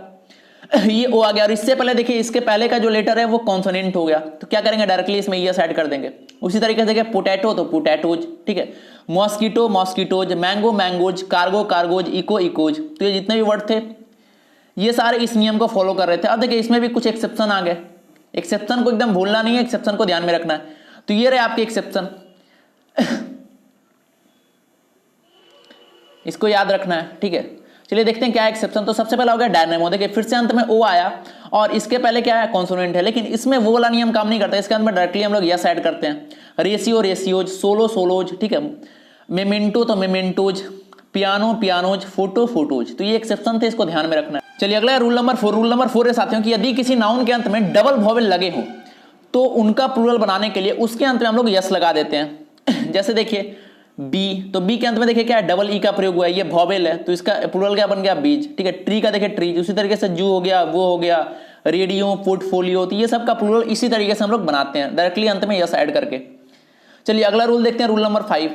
ये ओ आ गया और इससे पहले देखिए इसके पहले का जो लेटर है वो कॉन्सोनेंट हो गया तो क्या करेंगे, डायरेक्टली इसमें ईएस ऐड कर देंगे। उसी तरीके से देखिए पोटैटो तो पोटैटोज, ठीक है, mosquito mosquitoes, mango mangoes, cargo cargoes, echo echoes. तो ये जितने भी वर्ड थे ये सारे इस नियम को फॉलो कर रहे थे। अब देखिए इसमें भी कुछ एक्सेप्शन आ गए, एक्सेप्शन को एकदम भूलना नहीं है, एक्सेप्शन को ध्यान में रखना है। तो ये रहे आपके एक्सेप्शन इसको याद रखना है, ठीक है। चलिए देखते हैं क्या है एक्सेप्शन। तो सबसे पहला हो गया डायनेमो, देखिए फिर से अंत में ओ आया और इसके पहले क्या है, कॉन्सोनेंट है, लेकिन इसमें वो वाला नियम काम नहीं करता, इसके अंत में डायरेक्टली हम लोग यस ऐड करते हैं। रेशियो रेशियोज, सोलो सोलोज, ठीक है, मेमेंटो तो मेमेंटोज, पियानो पियानोज, फोटो फोटोज। तो ये एक्सेप्शन थे, इसको ध्यान में रखना है। चलिए अगला है रूल नंबर 4। रूल नंबर 4 है साथियों कि यदि किसी नाउन के अंत में डबल वॉवेल लगे हो तो उनका प्लूरल बनाने के लिए उसके अंत में हम लोग यस लगा देते हैं। जैसे देखिए बी, तो बी के अंत में देखिए क्या है, डबल ई का प्रयोग हुआ है, ये वॉवेल है तो इसका प्लूरल क्या बन गया, बीज, ठीक है। ट्री का देखिए ट्रीज, उसी तरीके से जू हो गया, वो हो गया, रेडियो, पोर्टफोलियो, तो ये सब का प्लूरल इसी तरीके से हम लोग बनाते हैं डायरेक्टली अंत में यस ऐड करके। चलिए अगला रूल देखते हैं, रूल नंबर 5।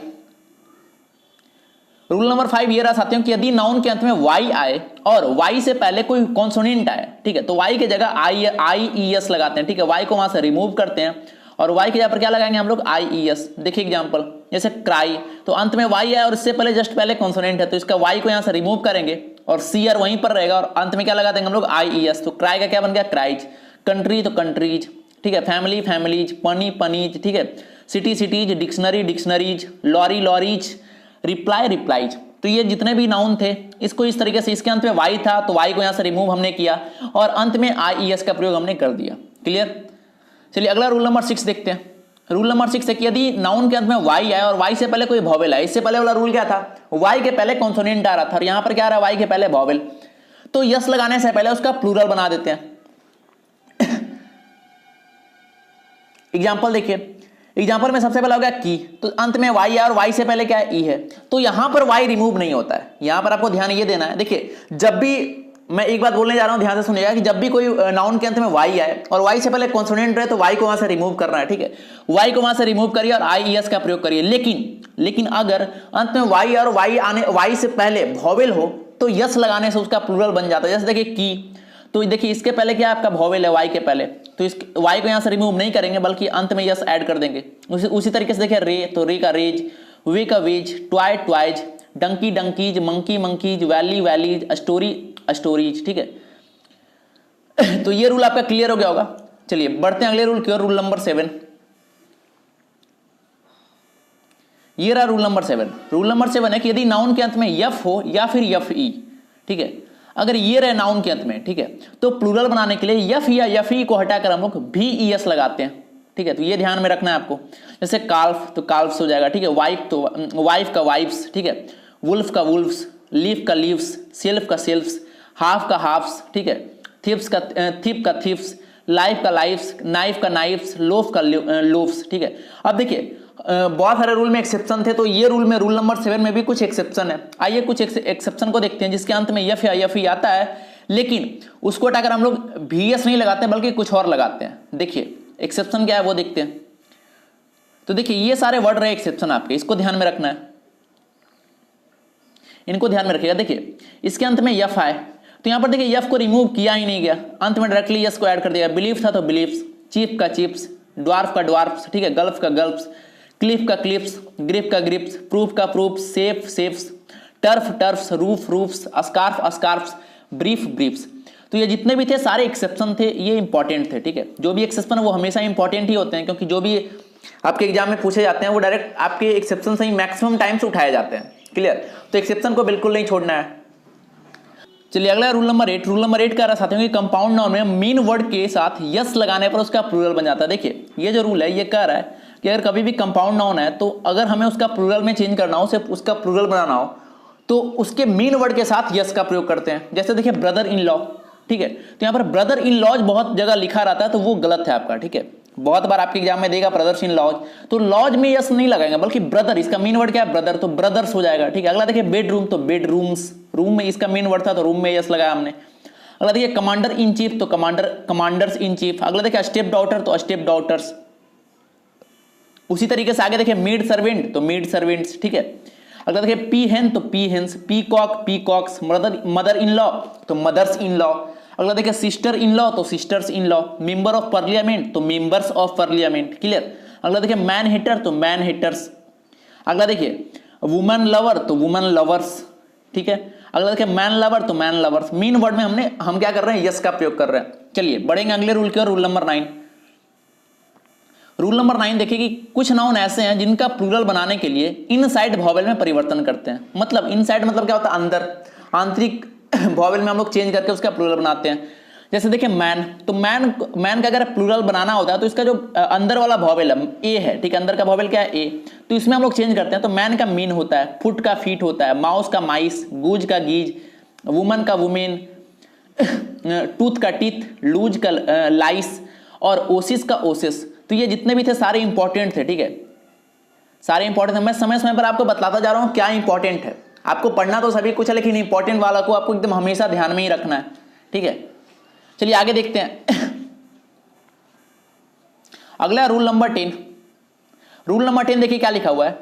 रूल नंबर 5 ये रहा साथियों कि यदि नाउन के अंत में वाई आए और वाई से पहले कोई कॉन्सोनेंट आए, ठीक है, तो वाई की जगह आई ई एस लगाते हैं, ठीक है, वाई को वहां से रिमूव करते हैं और वाई की जगह पर क्या लगाएंगे हम लोग, आई ई एस। देखिए एग्जांपल जैसे क्राई, तो अंत में वाई आया और इससे पहले जस्ट पहले कॉन्सोनेंट है तो इसका वाई को यहां से रिमूव करेंगे और सी आर वहीं पर रहेगा और अंत में क्या लगा देंगे हम लोग, आई ई एस। तो क्राई का क्या बन गया, क्राइज। कंट्री तो कंट्रीज, ठीक है, फैमिली फैमिलीज, पनी पनीज, ठीक है, city cities, dictionary dictionaries, lorry lorries, reply replies. तो ये जितने भी नाउन थे इसको इस तरीके से, इसके अंत में वाई था तो वाई को यहां से रिमूव हमने किया और अंत में आई ई एस का प्रयोग हमने कर दिया। क्लियर। चलिए अगला रूल नंबर 6 देखते हैं। रूल नंबर 6 है कि यदि नाउन के अंत में वाई आए और वाई से पहले कोई वॉवेल आए, इससे पहले वाला रूल क्या था, वाई के पहले कॉन्सोनेंट आ रहा था और यहां पर क्या आ रहा है, वाई के पहले वॉवेल, तो यस लगाने से पहले उसका प्लूरल बना देते हैं। एग्जाम्पल देखिए, एग्जाम्पल में सबसे पहला हो गया की, तो अंत में वाई है और वाई से पहले क्या है, ई है, तो यहां पर वाई रिमूव नहीं होता है। यहां पर आपको ध्यान ये देना है, देखिए जब भी मैं एक बात बोलने जा रहा हूं ध्यान से सुनिएगा कि जब भी कोई नाउन के अंत में वाई आए और वाई से पहले कॉन्सोनेंट रहे तो वाई को वहां से रिमूव करना है, ठीक है, वाई को वहां से रिमूव करिए और आई ई एस का प्रयोग करिए। लेकिन अगर अंत में वाई और वाई से पहले वॉवेल हो तो यस लगाने से उसका प्लूरल बन जाता है। जैसे देखिए की, तो देखिए इसके पहले क्या आपका वॉवेल है वाई के पहले, तो इस वाई को यहां से रिमूव नहीं करेंगे बल्कि अंत में यस ऐड कर देंगे। उसी तरीके से देखिए रे, तो रे का रेज, वे का ways, toy toys, donkey donkeys, monkey monkeys, valley valleys, story stories, ठीक है। तो ये रूल आपका क्लियर हो गया होगा। चलिए बढ़ते हैं अगले रूल की ओर, रूल नंबर 7। ये रहा रूल नंबर 7। रूल नंबर 7 है कि यदि नाउन के अंत में यफ हो या फिर यफ ई, ठीक है, अगर ये रहे नाउन के अंत में, ठीक है, तो प्लूरल बनाने के लिए यफ या यफ ई को हटाकर हम लोग भी ई एस लगाते हैं, ठीक है। तो ये ध्यान में रखना है आपको। जैसे काल्फ तो काल्फ्स हो जाएगा, ठीक है, वाइफ तो वाइफ का वाइफ्स, ठीक है, वुल्फ का वुल्फ्स, लीफ का लीव्स, सेल्फ का सेल्फ्स, हाफ का हाफ्स, ठीक है, थिप्स का थिप का थिप्स, लाइफ का लाइफ्स, नाइफ का नाइफ्स, लोफ का लोफ्स, ठीक है। अब देखिए बहुत सारे रूल में एक्सेप्शन थे, तो ये रूल में रूल नंबर 7 में भी कुछ एक्सेप्शन है। आइए कुछ एक्सेप्शन को देखते हैं जिसके अंत में यफ या यफ ई आता है, लेकिन उसको हटाकर हम लोग भी एस नहीं लगाते बल्कि कुछ और लगाते हैं। देखिए एक्सेप्शन क्या है वो देखते हैं। तो देखिए ये सारे वर्ड रहे एक्सेप्शन आपके, इसको ध्यान में रखना है, इनको ध्यान में रखिएगा। देखिए इसके अंत में यफ आए तो यहां पर देखिए यफ को रिमूव किया ही नहीं गया, अंत में डायरेक्टली यस को ऐड कर दिया। बिलीफ था तो बिलीफ्स, चीफ का चिप्स, ड्वार्फ का ड्वार्फ्स, ठीक है, गल्फ का गल्फ्स, क्लिफ का क्लिप्स, ग्रिप का ग्रिप्स, प्रूफ का proofs, safe safes, turf turfs, roof roofs, scarf scarfs, brief briefs. तो ये जितने भी थे सारे एक्सेप्शन थे, ये इंपॉर्टेंट थे, ठीक है। जो भी एक्सेप्शन है वो हमेशा इंपॉर्टेंट ही होते हैं, क्योंकि जो भी आपके एग्जाम में पूछे जाते हैं वो डायरेक्ट आपके एक्सेप्शन से ही मैक्सिमम टाइम से उठाए जाते हैं। क्लियर? तो एक्सेप्शन को बिल्कुल नहीं छोड़ना है। चलिए अगला रूल नंबर 8। रूल नंबर 8 कह रहा साथियों कि कंपाउंड नाउन में मेन वर्ड के साथ यस लगाने पर उसका प्लूरल बन जाता है। देखिए ये जो रूल है ये कह रहा है कि अगर कभी भी कंपाउंड नाउन है तो अगर हमें उसका प्लूरल में चेंज करना हो, सिर्फ उसका प्लूरल बनाना हो, तो उसके मेन वर्ड के साथ यस का प्रयोग करते हैं। जैसे देखिए ब्रदर इन लॉ, ठीक है, तो यहाँ पर ब्रदर इन लॉज बहुत जगह लिखा रहता है तो वो गलत है आपका, ठीक है। बहुत बार आपके एग्जाम में देगा ब्रदर्स इन लॉज, तो लॉज में यस नहीं लगाएंगे बल्कि ब्रदर, इसका मेन वर्ड क्या है ब्रदर, तो ब्रदर्स हो जाएगा, ठीक है। अगला देखिए बेडरूम तो बेडरूम्स, रूम में इसका मेन वर्ड था तो रूम में यस लगाया हमने। अगला देखिए कमांडर इन चीफ तो कमांडर्स इन चीफ। अगला देखिए स्टेप डॉटर तो स्टेप डॉटर्स। उसी तरीके से आगे देखिए मेड सर्वेंट तो मेड सर्वेंट्स, ठीक है। अगला देखिए पी हेन तो peahens, peacock peacocks, mother in law तो मदर्स इन लॉ। अगला देखिए सिस्टर इन लॉ तो sisters in law, member of parliament तो मेंबर्स ऑफ पार्लियामेंट। क्लियर? अगला देखिए मैन हेटर तो मैन हेटर्स। अगला देखिए वुमन लवर तो वुमन लवर्स, ठीक है। अगला देखिए मैन लवर तो मैन लवर्स। मेन वर्ड में हम क्या कर रहे हैं, यस का प्रयोग कर रहे हैं। चलिए बढ़ेंगे अगले रूल की ओर, रूल नंबर 9। रूल नंबर 9 देखिए कि कुछ नाउन ऐसे हैं जिनका प्लूरल बनाने के लिए इनसाइड वॉवेल में परिवर्तन करते हैं। मतलब इनसाइड मतलब क्या होता है, अंदर, आंतरिक वॉवेल में हम लोग चेंज करके उसका प्लूरल बनाते हैं। जैसे देखिए मैन, तो मैन का अगर प्लूरल बनाना होता है तो इसका जो अंदर वाला वॉवेल है ए है, ठीक है, अंदर का वॉवेल क्या है ए, तो इसमें हम लोग चेंज करते हैं। तो मैन का मीन होता है, फुट का फीट होता है, माउस का माइस, गूज का गीज, वुमन का वुमेन, टूथ का टीथ, लूज का लाइस और ओसिस का ओसिस। तो ये जितने भी थे सारे इंपॉर्टेंट थे, ठीक है, सारे इंपॉर्टेंट है। मैं समय समय पर आपको बतलाता जा रहा हूं क्या इंपॉर्टेंट है। आपको पढ़ना तो सभी कुछ है लेकिन इंपॉर्टेंट वाला को आपको एकदम हमेशा ध्यान में ही रखना है, ठीक है। चलिए आगे देखते हैं। अगला रूल नंबर 10। रूल नंबर 10 देखिए क्या लिखा हुआ है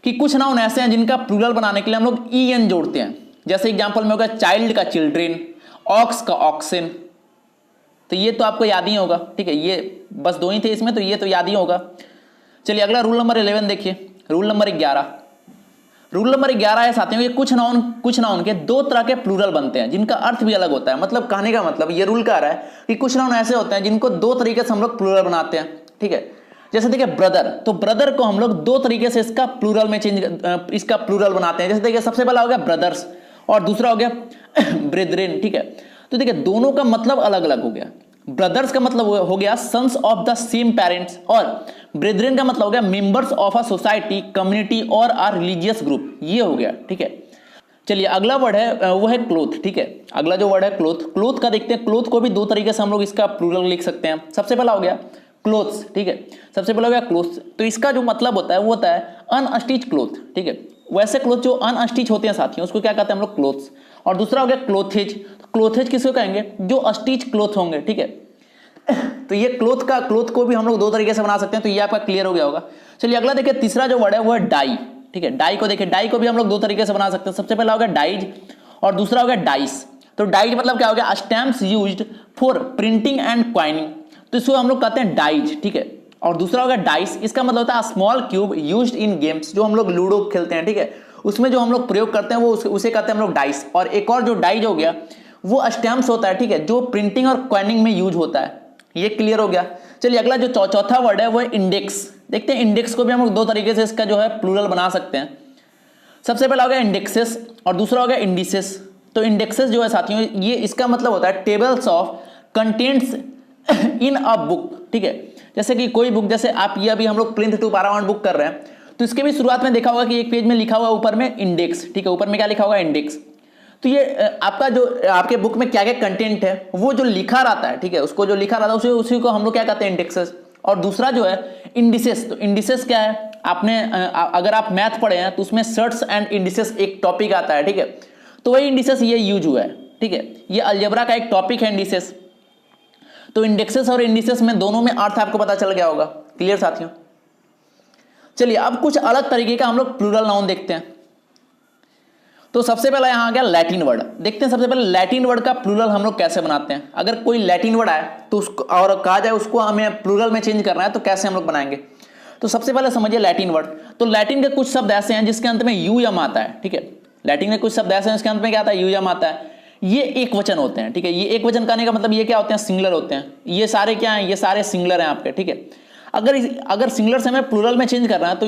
कि कुछ नाउन ऐसे हैं जिनका प्लूरल बनाने के लिए हम लोग ई एन जोड़ते हैं। जैसे एग्जांपल में होगा चाइल्ड का चिल्ड्रेन, ऑक्स का ऑक्सन, तो ये तो आपको याद ही होगा, ठीक है, ये बस दो ही थे इसमें तो ये तो याद ही होगा। चलिए अगला रूल नंबर 11 देखिए, रूल नंबर 11। रूल नंबर 11 है साथियों कि कुछ नाउन के दो तरह के प्लूरल बनते हैं जिनका अर्थ भी अलग होता है। मतलब कहने का मतलब ये रूल कह रहा है कि कुछ नाउन ऐसे होते हैं जिनको दो तरीके से हम लोग प्लूरल बनाते हैं, ठीक है। जैसे देखिए ब्रदर, तो ब्रदर को हम लोग दो तरीके से इसका प्लूरल में इसका प्लूरल बनाते हैं। जैसे देखिए सबसे पहला हो गया ब्रदर्स और दूसरा हो गया ब्रेदरेन, ठीक है। तो देखिए दोनों का मतलब अलग अलग हो गया। ब्रदर्स का मतलब हो गया sons of the same parents और ब्रेदरेन का मतलब हो गया members of a society, community और अ रिलीजियस ग्रुप, ये हो गया, ठीक है। चलिए अगला वर्ड है वो है क्लोथ, ठीक है। अगला जो वर्ड है क्लोथ, क्लोथ का देखते हैं। क्लोथ को भी दो तरीके से हम लोग इसका प्लूरल लिख सकते हैं। सबसे पहला हो गया क्लोथ्स, ठीक है, सबसे पहला हो गया क्लोथ्स। तो इसका जो मतलब होता है वो होता है अनस्टिच क्लोथ, ठीक है। वैसे क्लोथ जो अनस्टिच होते हैं साथियों उसको क्या कहते हैं हम लोग क्लोथ्स। और दूसरा हो गया क्लोथेज। क्लोथेज किसको कहेंगे, जो स्टिच क्लोथ होंगे, ठीक है। तो ये क्लोथ को भी हम लोग दो तरीके से बना सकते हैं, तो ये आपका क्लियर हो गया होगा। चलिए अगला देखिए तीसरा जो वर्ड है वो है डाई, ठीक है। डाई को देखिए, डाई को भी हम लोग दो तरीके से बना सकते हैं। सबसे पहला हो गया डाइज और दूसरा हो गया डाइस। तो डाइज मतलब क्या हो गया, stamps used for printing and coining, तो इसको हम लोग कहते हैं डाइज, ठीक है। और दूसरा हो गया डाइस, इसका मतलब होता है small cube used in games, जो हम लोग लूडो खेलते हैं, ठीक है, उसमें जो हम लोग प्रयोग करते हैं वो उसे कहते हैं हम लोग डाइस। और एक और जो डाइज हो गया वो स्टैम्प्स होता है, ठीक है, जो प्रिंटिंग और क्वाइनिंग में यूज होता है, ये क्लियर हो गया। चलिए अगला जो चौथा वर्ड है वो है इंडेक्स। देखते हैं इंडेक्स को भी हम लोग दो तरीके से इसका जो है प्लूरल बना सकते हैं। सबसे पहला हो गया इंडेक्सेस और दूसरा हो गया इंडिसेस। तो इंडेक्सेस जो है साथियों, ये इसका मतलब होता है tables of contents in a book, ठीक है। जैसे कि कोई बुक, जैसे आप ये अभी हम लोग प्लिंथ टू पारावांट बुक कर रहे हैं, तो इसके भी शुरुआत में देखा होगा कि एक पेज में लिखा हुआ ऊपर में इंडेक्स, ठीक है, ऊपर में क्या लिखा होगा, इंडेक्स। तो ये आपका जो आपके बुक में क्या क्या कंटेंट है वो जो लिखा रहता है, ठीक है, उसको जो लिखा रहता है उसी को हम लोग क्या कहते हैं, इंडेक्सेस। और दूसरा जो है इंडिसेस। तो इंडिसेस क्या है, आपने अगर आप मैथ पढ़े हैं तो उसमें सर्ट्स एंड इंडिसेस एक टॉपिक आता है, ठीक है, तो वही इंडिसेस ये यूज हुआ है, ठीक है। ये अलजेब्रा का एक टॉपिक है इंडिसेस। तो इंडेक्सेस और इंडिसेस में दोनों में अर्थ आपको पता चल गया होगा। क्लियर साथियों। चलिए अब कुछ अलग तरीके का हम लोग प्लूरल नाउन देखते हैं। तो सबसे पहला यहां आ गया लैटिन वर्ड। देखते हैं सबसे पहले लैटिन वर्ड का प्लूरल हम लोग कैसे बनाते हैं। अगर कोई लैटिन वर्ड आए तो उसको और कहा जाए उसको हमें प्लूरल में चेंज करना है तो कैसे हम लोग बनाएंगे। तो सबसे पहले समझिए लैटिन वर्ड। तो लैटिन के कुछ शब्द ऐसे हैं जिसके अंत में यू यम आता है, ठीक है। लैटिन के कुछ शब्द ऐसे हैं जिसके अंत में क्या आता है, यू यम आता है। ये एक वचन होते हैं, ठीक है। ये एक वचन कहने का मतलब ये क्या होते हैं, सिंगुलर होते हैं। ये सारे क्या हैं, ये सारे सिंगुलर हैं आपके, ठीक है। अगर सिंगुलर से हमें प्लूरल में चेंज करना है तो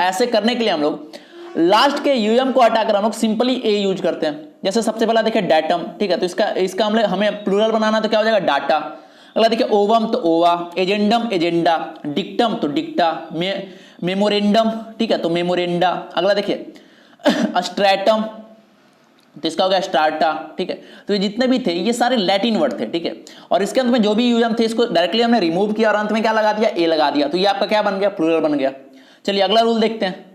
ऐसे करने के लिए हम लोग लास्ट के यूएम को हटाकर हम लोग सिंपली ए यूज करते हैं। जैसे सबसे पहला देखिए डाटम, ठीक है, तो इसका हमें प्लूरल बनाना तो क्या हो जाएगा, डाटा। अगला देखिए ओवम तो ओवा, एजेंडम एजेंडा, डिक्टम तो डिक्टा, मेमोरेंडम, ठीक है, तो मेमोरेंडा। अगला देखिए स्ट्रैटम, तो इसका हो गया स्टार्टा, ठीक है। तो ये जितने भी थे ये सारे लैटिन वर्ड थे, ठीक है। और इसके अंत में जो भी यूएम थे इसको डायरेक्टली हमने रिमूव किया और अंत में क्या लगा दिया, ए लगा दिया। तो ये आपका क्या बन गया, प्लूरल बन गया। चलिए अगला रूल देखते हैं।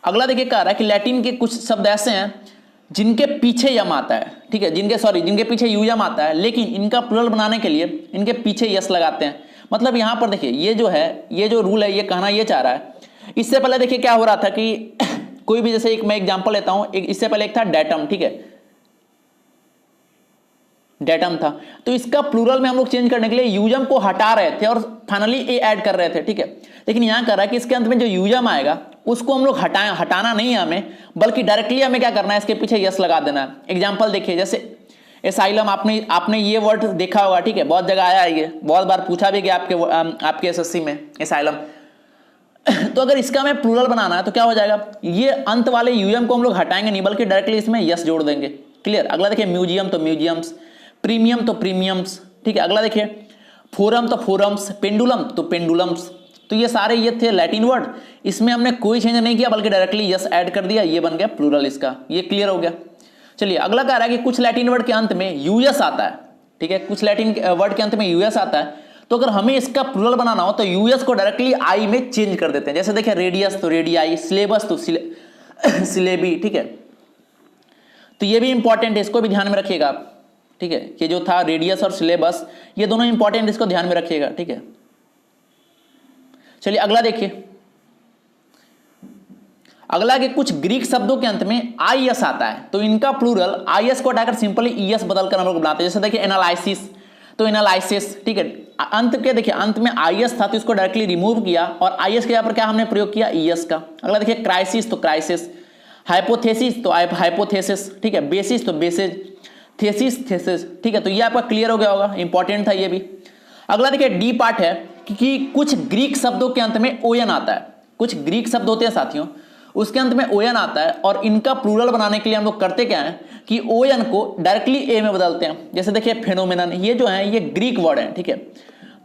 अगला देखिए कह रहा है कि लैटिन के कुछ शब्द ऐसे हैं जिनके पीछे यम आता है, ठीक है, जिनके पीछे यू यम आता है, लेकिन इनका प्लूरल बनाने के लिए इनके पीछे यस लगाते हैं। मतलब यहां पर देखिए ये जो रूल है ये कहना ये चाह रहा है। इससे पहले देखिए क्या हो रहा था कि कोई भी, जैसे एक मैं एग्जांपल लेता हूं, इससे पहले एक था डेटम, ठीक है, डेटम था। तो इसका प्लूरल में हम लोग चेंज करने के लिए यूजम को हटा रहे थे और फाइनली ए ऐड कर रहे थे, ठीक है। लेकिन यहां कह रहा है कि इसके अंत में जो यूजम आएगा उसको हम लोग हटाना नहीं है हमें, बल्कि डायरेक्टली हमें क्या करना है, इसके पीछे यस लगा देना है। एग्जांपल देखिए, जैसे एसाइलम, आपने ये वर्ड देखा होगा, ठीक है, बहुत जगह आया है, ये बहुत बार पूछा भी गया आपके एसएससी में, एसाइलम। तो अगर इसका हमें प्लूरल बनाना है तो क्या हो जाएगा, ये अंत वाले यूएम को हम लोग हटाएंगे नहीं, बल्कि डायरेक्टली इसमें यस जोड़ देंगे। क्लियर। अगला देखिए म्यूजियम तो म्यूजियम्स, प्रीमियम तो प्रीमियम्स, ठीक है। अगला देखिए फोरम तो फोरम्स, पेंडुलम तो पेंडुलम्स। तो ये सारे ये थे लैटिन वर्ड, इसमें हमने कोई चेंज नहीं किया बल्कि डायरेक्टली यस ऐड कर दिया, ये बन गया प्लूरल इसका। ये क्लियर हो गया। चलिए अगला कह रहा है कि कुछ लैटिन वर्ड के अंत में यूएस आता है, ठीक है, कुछ लैटिन वर्ड के अंत में यूएस आता है। तो अगर हमें इसका प्लूरल बनाना हो तो यूएस को डायरेक्टली आई में चेंज कर देते हैं। जैसे देखिए रेडियस तो रेडियाई, सिलेबस तो सिलेबी, ठीक है। तो ये भी इंपॉर्टेंट है, इसको भी ध्यान में रखिएगा आप, ठीक है। ये जो था रेडियस और सिलेबस ये दोनों इंपॉर्टेंट, इसको ध्यान में रखिएगा, ठीक है। चलिए अगला देखिए। अगला के कुछ ग्रीक शब्दों के अंत में आई एस आता है, तो इनका प्लूरल आई एस को हटाकर सिंपली ई एस बदलकर हम लोग बनाते हैं। जैसे देखिए एनालिसिस तो एनालिसिस, ठीक है। अंत के देखिए अंत में आई एस था तो इसको डायरेक्टली रिमूव किया और आई एस के यहाँ पर क्या हमने प्रयोग किया, ई एस का। अगला देखिए क्राइसिस तो क्राइसिस, हाइपोथेसिस तो हाइपोथेसिस, ठीक है, बेसिस तो बेसिस, थेसिस थेसिस, ठीक है। तो ये आपका क्लियर हो गया होगा, इंपॉर्टेंट था ये भी। अगला देखिए डी पार्ट है कि कुछ ग्रीक शब्दों के अंत में ओएन आता है। कुछ ग्रीक शब्द होते हैं साथियों, उसके अंत में ओएन आता है और इनका प्लूरल बनाने के लिए हम लोग करते क्या है कि ओएन को डायरेक्टली ए में बदलते हैं। जैसे देखिए फेनोमेनन, ये जो है ये ग्रीक वर्ड है, ठीक है।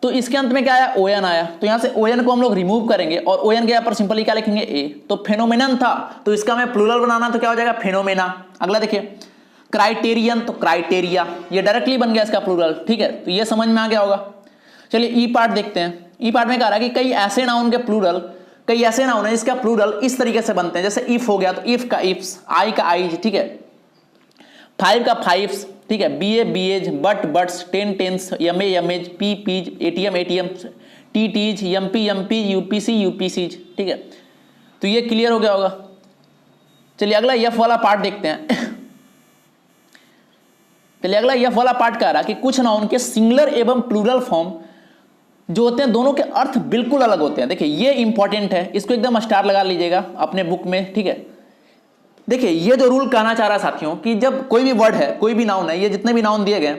तो इसके अंत में क्या आया, ओएन आया, तो यहां से ओएन को हम लोग रिमूव करेंगे और ओएन के यहाँ पर सिंपली क्या लिखेंगे, ए। तो फेनोमेनन था तो इसका हमें प्लूरल बनाना तो क्या हो जाएगा, फेनोमेना। अगला देखिए क्राइटेरियन तो क्राइटेरिया, ये डायरेक्टली बन गया इसका प्लूरल, ठीक है। तो ये समझ में आ गया होगा। चलिए ई पार्ट देखते हैं। ई पार्ट में कह रहा है कि कई ऐसे नाउन है जिसका प्लूरल इस तरीके से बनते हैं। जैसे इफ हो गया तो इफ का इफ्स, आई का आईज, ठीक है, फाइव का फाइव्स, ठीक है, BA BAs, but buts, ten tens, यमे यमेज, P Ps, ATM ATM, T Ts, MP MP, UPC UPCs, ठीक है। तो ये क्लियर हो गया होगा। चलिए अगला एफ वाला पार्ट देखते हैं। चलिए अगला एफ वाला पार्ट कह रहा कि कुछ नाउन के सिंगुलर एवं प्लूरल फॉर्म जो होते हैं दोनों के अर्थ बिल्कुल अलग होते हैं। देखिए ये इंपॉर्टेंट है, इसको एकदम स्टार लगा लीजिएगा अपने बुक में, ठीक है। देखिए ये जो रूल कहना चाह रहा है साथियों कि जब कोई भी वर्ड है, कोई भी नाउन है, ये जितने भी नाउन दिए गए,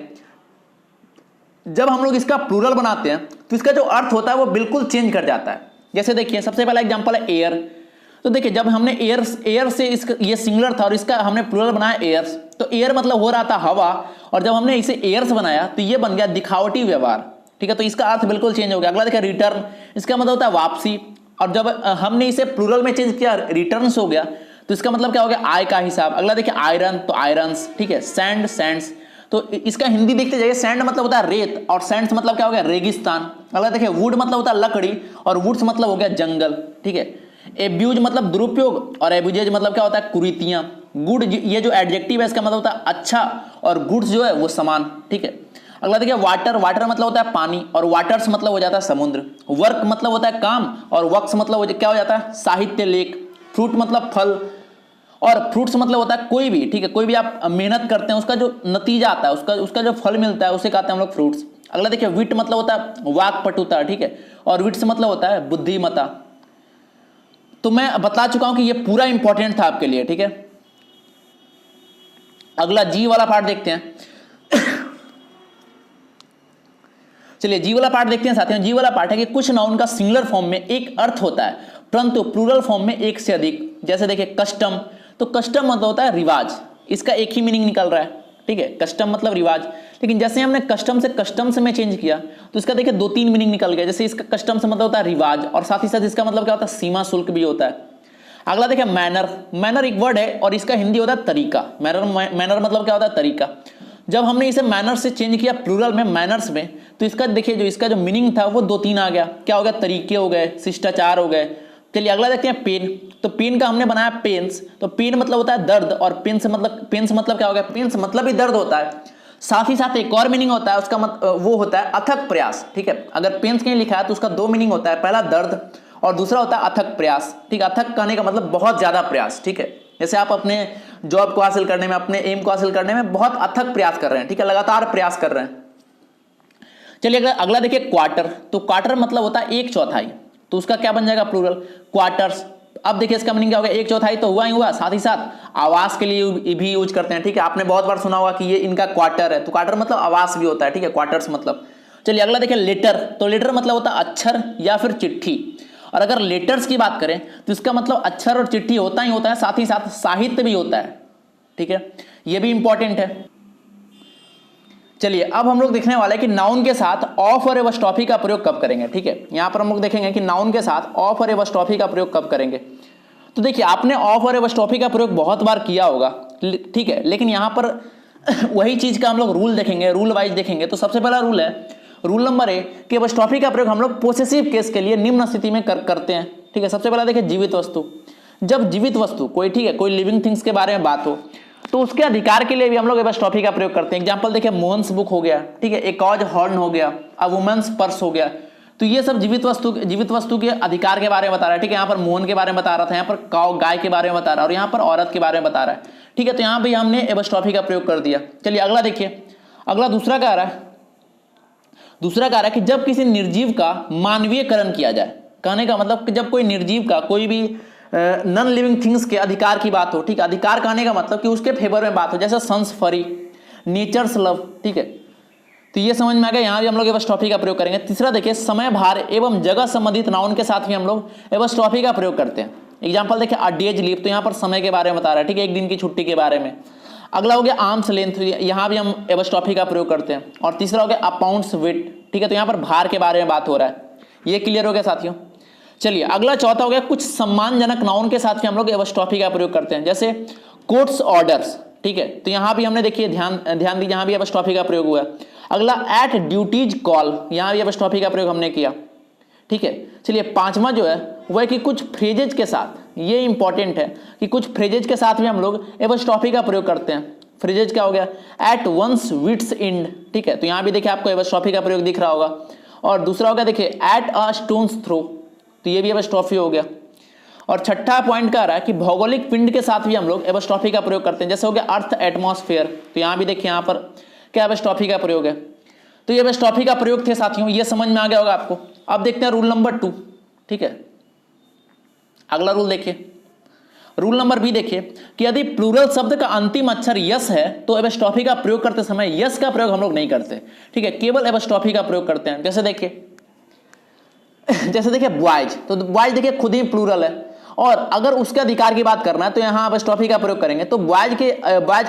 जब हम लोग इसका प्लूरल बनाते हैं तो इसका जो अर्थ होता है वो बिल्कुल चेंज कर जाता है। जैसे देखिए सबसे पहला एग्जांपल है एयर। तो देखिए जब हमने एयर से इसका ये सिंगुलर था और इसका हमने प्लूरल बनाया एयर्स, तो एयर मतलब हो रहा था हवा, और जब हमने इसे एयर्स बनाया तो ये बन गया दिखावटी व्यवहार। ठीक है, तो इसका अर्थ बिल्कुल चेंज हो गया। अगला देखिए रिटर्न, इसका मतलब होता है वापसी, और जब हमने इसे प्लूरल में चेंज किया रिटर्न्स हो गया, तो इसका मतलब क्या हो गया आय का हिसाब। अगला देखिए आयरन, तो आयरन्स। ठीक है, सैंड, सैंड्स, तो इसका हिंदी देखते जाइए, सैंड मतलब होता है रेत और सैंड्स मतलब क्या हो गया रेगिस्तान। अगला देखिए वुड मतलब होता है लकड़ी और वुड्स मतलब हो गया जंगल। ठीक है, एब्यूज मतलब दुरुपयोग और एब्यूजेज मतलब क्या होता है कुरीतियां। गुड, ये जो एडजेक्टिव है इसका मतलब होता है अच्छा, और गुड्स जो है वो समान। ठीक है, अगला देखिए वाटर, वाटर मतलब होता है पानी और वाटर्स मतलब हो जाता है समुद्र। वर्क मतलब होता है काम और वर्क्स मतलब क्या हो जाता है साहित्य, लेख। फ्रूट मतलब फल और फ्रूट्स मतलब होता है कोई भी। ठीक है, कोई भी आप मेहनत करते हैं उसका जो नतीजा आता है, उसका जो फल मिलता है उसे कहते हैं हम लोग फ्रूट्स। अगला देखिए विट मतलब होता है वाक्पटुता। ठीक है, और विट्स मतलब होता है बुद्धिमता। तो मैं बता चुका हूं कि ये पूरा इंपॉर्टेंट था आपके लिए। ठीक है, अगला जी वाला पार्ट देखते हैं। चलिए जी वाला पार्ट देखते हैं साथियों। जी वाला पार्ट है कि कुछ नाउन का सिंगुलर फॉर्म में एक अर्थ होता है परंतु प्लूरल फॉर्म में एक से अधिक। जैसे देखिए कस्टम, तो कस्टम मतलब होता है रिवाज, इसका एक ही मीनिंग निकल रहा है। ठीक है, कस्टम मतलब रिवाज, लेकिन जैसे हमने कस्टम से कस्टम्स में चेंज किया तो इसका देखिए 2-3 मीनिंग निकल गया। जैसे इसका कस्टम से मतलब होता है रिवाज और साथ ही साथ इसका मतलब क्या होता है सीमा शुल्क भी होता है। अगला देखिए मैनर, मैनर एक वर्ड है और इसका हिंदी होता है तरीका। मैनर मतलब क्या होता है तरीका। जब हमने इसे मैनर से चेंज किया प्लूरल में मैनर्स में, तो इसका देखिए जो इसका जो मीनिंग था वो 2-3 आ गया। क्या हो गया, तरीके हो गए, शिष्टाचार हो गए। चलिए अगला देखते हैं पेन। तो पेन का हमने बनाया पेन्स, तो पेन मतलब होता है दर्द और पेन्स मतलब क्या हो गया, पेन्स मतलब भी दर्द होता है। साथ ही साथ एक और मीनिंग होता है उसका वो होता है अथक प्रयास। ठीक है, अगर पेन्स कहीं लिखा है तो उसका 2 मीनिंग होता है, पहला दर्द और दूसरा होता है अथक प्रयास। ठीक है, अथक कहने का मतलब बहुत ज्यादा प्रयास। ठीक है, जैसे आप अपने जॉब को हासिल करने में, अपने एम को हासिल करने में बहुत अथक प्रयास कर रहे हैं। ठीक है, लगातार प्रयास कर रहे हैं। चलिए अगला देखिए क्वार्टर। तो क्वार्टर मतलब होता है 1/4, तो उसका क्या बन जाएगा प्लूरल क्वार्टर्स। अब देखिए इसका मीनिंग क्या होगा, 1/4 तो हुआ ही हुआ, साथ ही साथ आवास के लिए भी यूज करते हैं। ठीक है, आपने बहुत बार सुना होगा कि ये इनका क्वार्टर है, तो क्वार्टर मतलब आवास भी होता है। ठीक है, क्वार्टर्स मतलब। चलिए अगला देखिए लेटर। तो लेटर मतलब होता है अक्षर या फिर चिट्ठी, और अगर लेटर्स की बात करें तो इसका मतलब अक्षर और चिट्ठी होता ही होता है, साथ ही साथ साहित्य भी होता है। ठीक है, यह भी इंपॉर्टेंट है। चलिए अब हम लोग देखने वाले हैं कि नाउन के साथ ऑफ और एपॉस्ट्रोफी का प्रयोग कब करेंगे। ठीक है, यहां पर हम लोग देखेंगे कि नाउन के साथ ऑफ और एपॉस्ट्रोफी का प्रयोग कब करेंगे। तो देखिए आपने ऑफ और एपॉस्ट्रोफी का प्रयोग बहुत बार किया होगा। ठीक है, लेकिन यहां पर वही चीज का हम लोग रूल देखेंगे, रूल वाइज देखेंगे। तो सबसे पहला रूल है, रूल नंबर 1 कि एपॉस्ट्रोफी का प्रयोग हम लोग पोसेसिव केस के लिए निम्न स्थिति में करते हैं। ठीक है, सबसे पहला देखिए जीवित वस्तु। जब जीवित वस्तु कोई, ठीक है, कोई लिविंग थिंग्स के बारे में बात हो तो उसके अधिकार के लिए भी हम लोग एपॉस्ट्रोफी का प्रयोग करते हैं। एग्जांपल देखिए मोहन्स बुक हो गया। ठीक है, एकॉज हॉर्न हो गया, अ वुमेन्स पर्स हो गया। तो ये सब जीवित वस्तु के अधिकार के बारे में बता रहा है। ठीक है, यहाँ पर मोहन के बारे में बता रहा था, यहाँ पर काउ गाय के बारे में बता रहा है, और यहाँ पर औरत के बारे में बता रहा है। ठीक है, तो यहाँ भी हमने एपॉस्ट्रोफी का प्रयोग कर दिया। चलिए अगला देखिए, अगला दूसरा कह रहा है कि जब किसी निर्जीव का मानवीयकरण किया जाए। कहने का मतलब कि जब कोई निर्जीव का, कोई भी नॉन लिविंग थिंग्स के अधिकार की बात हो। ठीक है, अधिकार कहने का मतलब कि उसके फेवर में बात हो, जैसे सन्स फरी, नेचर्स लव। ठीक है, तो ये समझ में आ गया, यहां भी हम लोग एपॉस्ट्रोफी का प्रयोग करेंगे। तीसरा देखिए समय, भार एवं जगह संबंधित नाउन के साथ भी हम लोग एपॉस्ट्रोफी का प्रयोग करते हैं। एग्जांपल देखिए अ डेज लीव, तो यहाँ पर समय के बारे में बता रहा है। ठीक है, एक दिन की छुट्टी के बारे में। अगला हो गया आर्म्स लेंथ, यहाँ भी हम एपॉस्ट्रोफी का प्रयोग करते हैं। और तीसरा हो गया अ पाउंड्स वेट। ठीक है, तो यहाँ पर भार के बारे में बात हो रहा है। ये क्लियर हो गया साथियों। चलिए अगला चौथा हो गया कुछ सम्मानजनक नाउन के साथ भी हम लोग एपॉस्ट्रोफी का प्रयोग करते हैं, जैसे कोर्ट्स ऑर्डर्स। ठीक है, तो यहाँ भी हमने देखिए ध्यान दीजिए, यहाँ भी एपॉस्ट्रोफी का प्रयोग हुआ है। अगला एट ड्यूटीज कॉल, यहाँ भी एपॉस्ट्रोफी का प्रयोग हमने किया। ठीक है, चलिए पांचवा जो है वह कि कुछ फ्रेजेज के साथ, ये इंपॉर्टेंट है कि कुछ फ्रेजेज के साथ भी हम लोग एपॉस्ट्रोफी का प्रयोग करते हैं। फ्रेजेज क्या हो गया, एट वंस विट्स एंड। ठीक है, तो यहाँ भी देखिए आपको एपॉस्ट्रोफी का प्रयोग दिख रहा होगा। और दूसरा हो गया देखिए एट अ स्टोन्स थ्रो, तो ये भी एपॉस्ट्रोफी हो गया। और छठा पॉइंट कह रहा है कि भौगोलिक पिंड के साथ भी हम लोग एपॉस्ट्रोफी का प्रयोग करते हैं, जैसे हो गया अर्थ एटमॉस्फेयर। तो यहाँ भी देखिए यहाँ पर क्या एपॉस्ट्रोफी का प्रयोग है। तो ये एपॉस्ट्रोफी का प्रयोग थे साथियों, ये समझ में आ गया होगा आपको। अब देखते हैं रूल नंबर 2। ठीक है, अगला रूल देखिए, रूल नंबर बी देखिए कि यदि प्लूरल शब्द का अंतिम अक्षर यस है तो एपस्ट्रॉफी का प्रयोग करते समय यस का प्रयोग हम लोग नहीं करते, ठीक है, केवल एपस्ट्रॉफी का प्रयोग करते हैं। जैसे देखिए बॉयज, तो बॉयज देखिए खुद ही प्लूरल है, और अगर उसके अधिकार की बात करना है तो यहां एपस्ट्रॉफी का प्रयोग करेंगे, तो बॉयज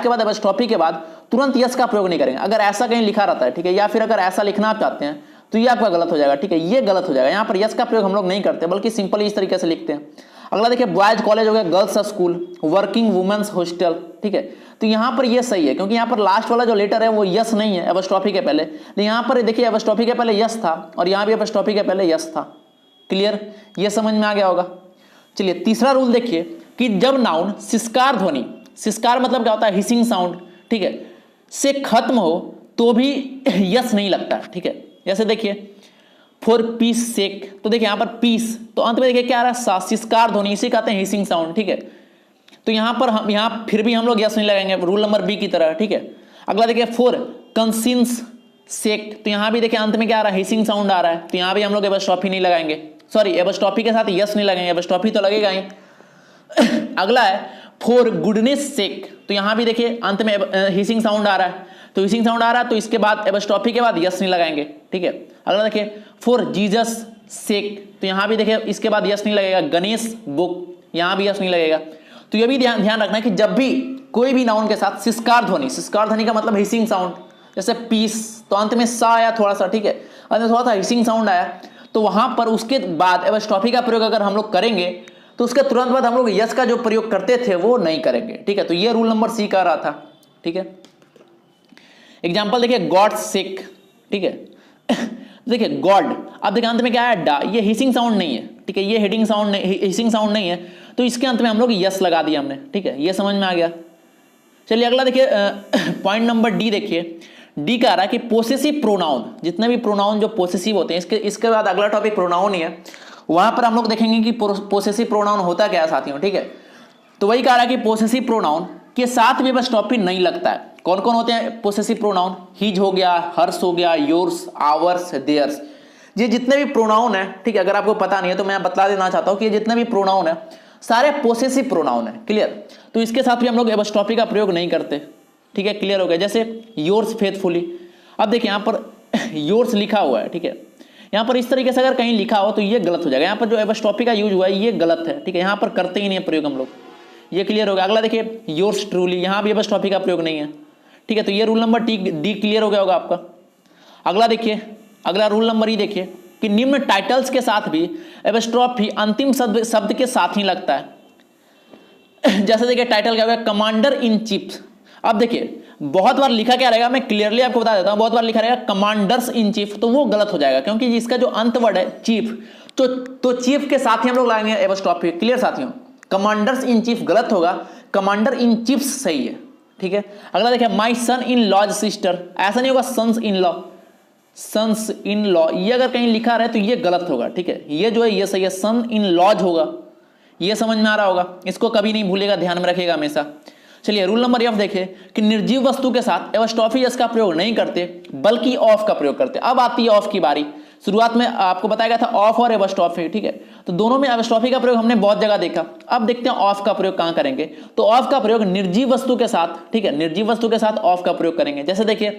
के बाद एपस्ट्रॉफी के बाद तुरंत यस का प्रयोग नहीं करेंगे। अगर ऐसा कहीं लिखा रहता है, ठीक है, या फिर अगर ऐसा लिखना आप चाहते हैं तो ये आपका गलत हो जाएगा, ठीक है, ये गलत हो जाएगा। यहां पर यस का प्रयोग हम लोग नहीं करते बल्कि सिंपली इस तरीके से लिखते हैं। अगला देखिए बॉयज कॉलेज हो गया, girls school, working women's hostel, ठीक है, तो यहां पर ये सही है क्योंकि यहां पर लास्ट वाला जो लेटर है वो यस नहीं है एपस्ट्रॉफी के पहले, लेकिन यहां पर देखिए एपस्ट्रॉफी के पहले यस था और यहां भी एपस्ट्रॉफी के पहले यस था। क्लियर, ये समझ में आ गया होगा। चलिए तीसरा रूल देखिए कि जब नाउन सिस्कार ध्वनि, सिस्कार मतलब क्या होता है, हिसिंग साउंड, ठीक है, से खत्म हो तो भी यस नहीं लगता, ठीक है। जैसे देखिए फॉर पीस सेक, तो देखिए यहां पर पीस, तो अंत में देखिए क्या आ रहा है, सिस्कार ध्वनि, इसे कहते हैं हिसिंग साउंड, ठीक है। तो यहां पर हम यहां फिर भी हम लोग यस नहीं लगाएंगे, रूल नंबर बी की तरह, ठीक है। अगला देखिए फॉर कंसिंस सेक, तो यहां भी देखिए अंत में क्या आ रहा है, हिसिंग साउंड आ रहा है, तो यहां भी हम लोग एपस्ट्रॉफी नहीं लगाएंगे, सॉरी एपस्ट्रॉफी के साथ यस नहीं लगाएंगे, एपस्ट्रॉफी तो लगेगा ही। अगला है फॉर गुडनेस सेक, तो यहां भी देखिए अंत में हिसिंग साउंड आ रहा है, तो हिसिंग साउंड आ रहा है तो इसके बाद एपस्ट्रॉफी के बाद यस नहीं लगाएंगे, ठीक है। अगला देखिए फॉर जीसस सेक, तो यहां भी देखिए इसके बाद यस नहीं लगेगा, गणेश बुक, यहां भी यस नहीं लगेगा। तो ये भी ध्यान रखना है कि जब भी कोई भी नाउन के साथ सिस्कार ध्वनि का मतलब हिसिंग साउंड, जैसे पीस, तो अंत में सा आया थोड़ा सा, ठीक है, अंत में थोड़ा सा हिसिंग साउंड आया, तो वहां पर उसके बाद एपस्ट्रॉफी का प्रयोग अगर हम लोग करेंगे तो उसके तुरंत बाद हम लोग यस का जो प्रयोग करते थे वो नहीं करेंगे, ठीक है। तो ये रूल नंबर सी का रहा था, ठीक है। एग्जाम्पल देखिए गॉड सिक, ठीक है, देखिए गॉड, अब देखिए अंत में क्या है, डा, ये हिसिंग साउंड नहीं है, ठीक है, ये हिसिंग साउंड नहीं है, तो इसके अंत में हम लोग यस लगा दिया हमने, ठीक है, ये समझ में आ गया। चलिए अगला देखिए पॉइंट नंबर डी देखिए, डी का आ रहा है कि पोसेसिव प्रोनाउन, जितने भी प्रोनाउन जो पोसेसिव होते हैं, इसके बाद अगला टॉपिक प्रोनाउन ही है, वहां पर हम लोग देखेंगे कि पोसेसिव प्रोनाउन होता क्या है साथियों, ठीक है। तो वही कह रहा है कि पोसेसिव प्रोनाउन के साथ भी एपस्ट्रॉफी नहीं लगता है। कौन कौन होते हैं पोसेसिव प्रोनाउन, हिज हो गया, हर्स हो गया, योर्स, आवर्स, देयर्स, ये जितने भी प्रोनाउन है, ठीक है, अगर आपको पता नहीं है तो मैं बता देना चाहता हूं कि ये जितने भी प्रोनाउन है सारे पोसेसिव प्रोनाउन है, क्लियर। तो इसके साथ भी हम लोग एपस्ट्रॉफी का प्रयोग नहीं करते, ठीक है, क्लियर हो गया। जैसे योर्स फेथफुली, अब देखिए यहां पर योर्स लिखा हुआ है, ठीक है, यहां पर इस तरीके से अगर कहीं लिखा हो तो ये गलत हो जाएगा, यहां पर जो एपस्ट्रॉफी का यूज हुआ है ये गलत है, ठीक है, यहां पर करते ही नहीं है प्रयोग हम लोग, ये क्लियर हो गया। अगला देखिए योर्स ट्रूली, यहां भी एपस्ट्रॉफी का प्रयोग नहीं है, ठीक है, तो ये रूल नंबर डी क्लियर हो गया होगा आपका। अगला देखिए, अगला रूल नंबर ई देखिए कि निम्न टाइटल्स के साथ भी एपस्ट्रॉफी अंतिम शब्द के साथ ही लगता है। जैसे देखिए टाइटल क्या होगा, कमांडर इन चीफ, अब देखिए बहुत बार लिखा क्या रहेगा, मैं क्लियरली आपको बता देता हूं, बहुत बार लिखा रहेगा कमांडर्स इन चीफ, तो वो गलत हो जाएगा क्योंकि इसका जो अंत वर्ड है चीफ, तो चीफ के साथ ही हम लोग लाएंगे एपस्ट्रॉफी, क्लियर साथियों। कमांडर्स इन चीफ गलत होगा, कमांडर इन चीफ सही है, ठीक है। अगला देखिए माई सन इन लॉज सिस्टर, ऐसा नहीं होगा sons in law, sons in law, ये अगर कहीं लिखा रहे तो ये गलत होगा, ठीक है, ये जो है ये सही है, सन इन लॉज होगा, ये समझ में आ रहा होगा, इसको कभी नहीं भूलेगा, ध्यान में रखिएगा हमेशा। चलिए रूल नंबर एफ देखिए कि निर्जीव वस्तु के साथ एपस्ट्रॉफी यस का प्रयोग नहीं करते बल्कि ऑफ का प्रयोग करते। अब आती है ऑफ की बारी, शुरुआत में आपको बताया गया था ऑफ और एपस्ट्रॉफी, ठीक है, तो दोनों में एपस्ट्रॉफी का प्रयोग हमने बहुत जगह देखा। अब देखते हैं ऑफ का प्रयोग कहां करेंगे, तो ऑफ का प्रयोग निर्जीव वस्तु के साथ, ठीक है, निर्जीव वस्तु के साथ ऑफ का प्रयोग करेंगे। जैसे देखिए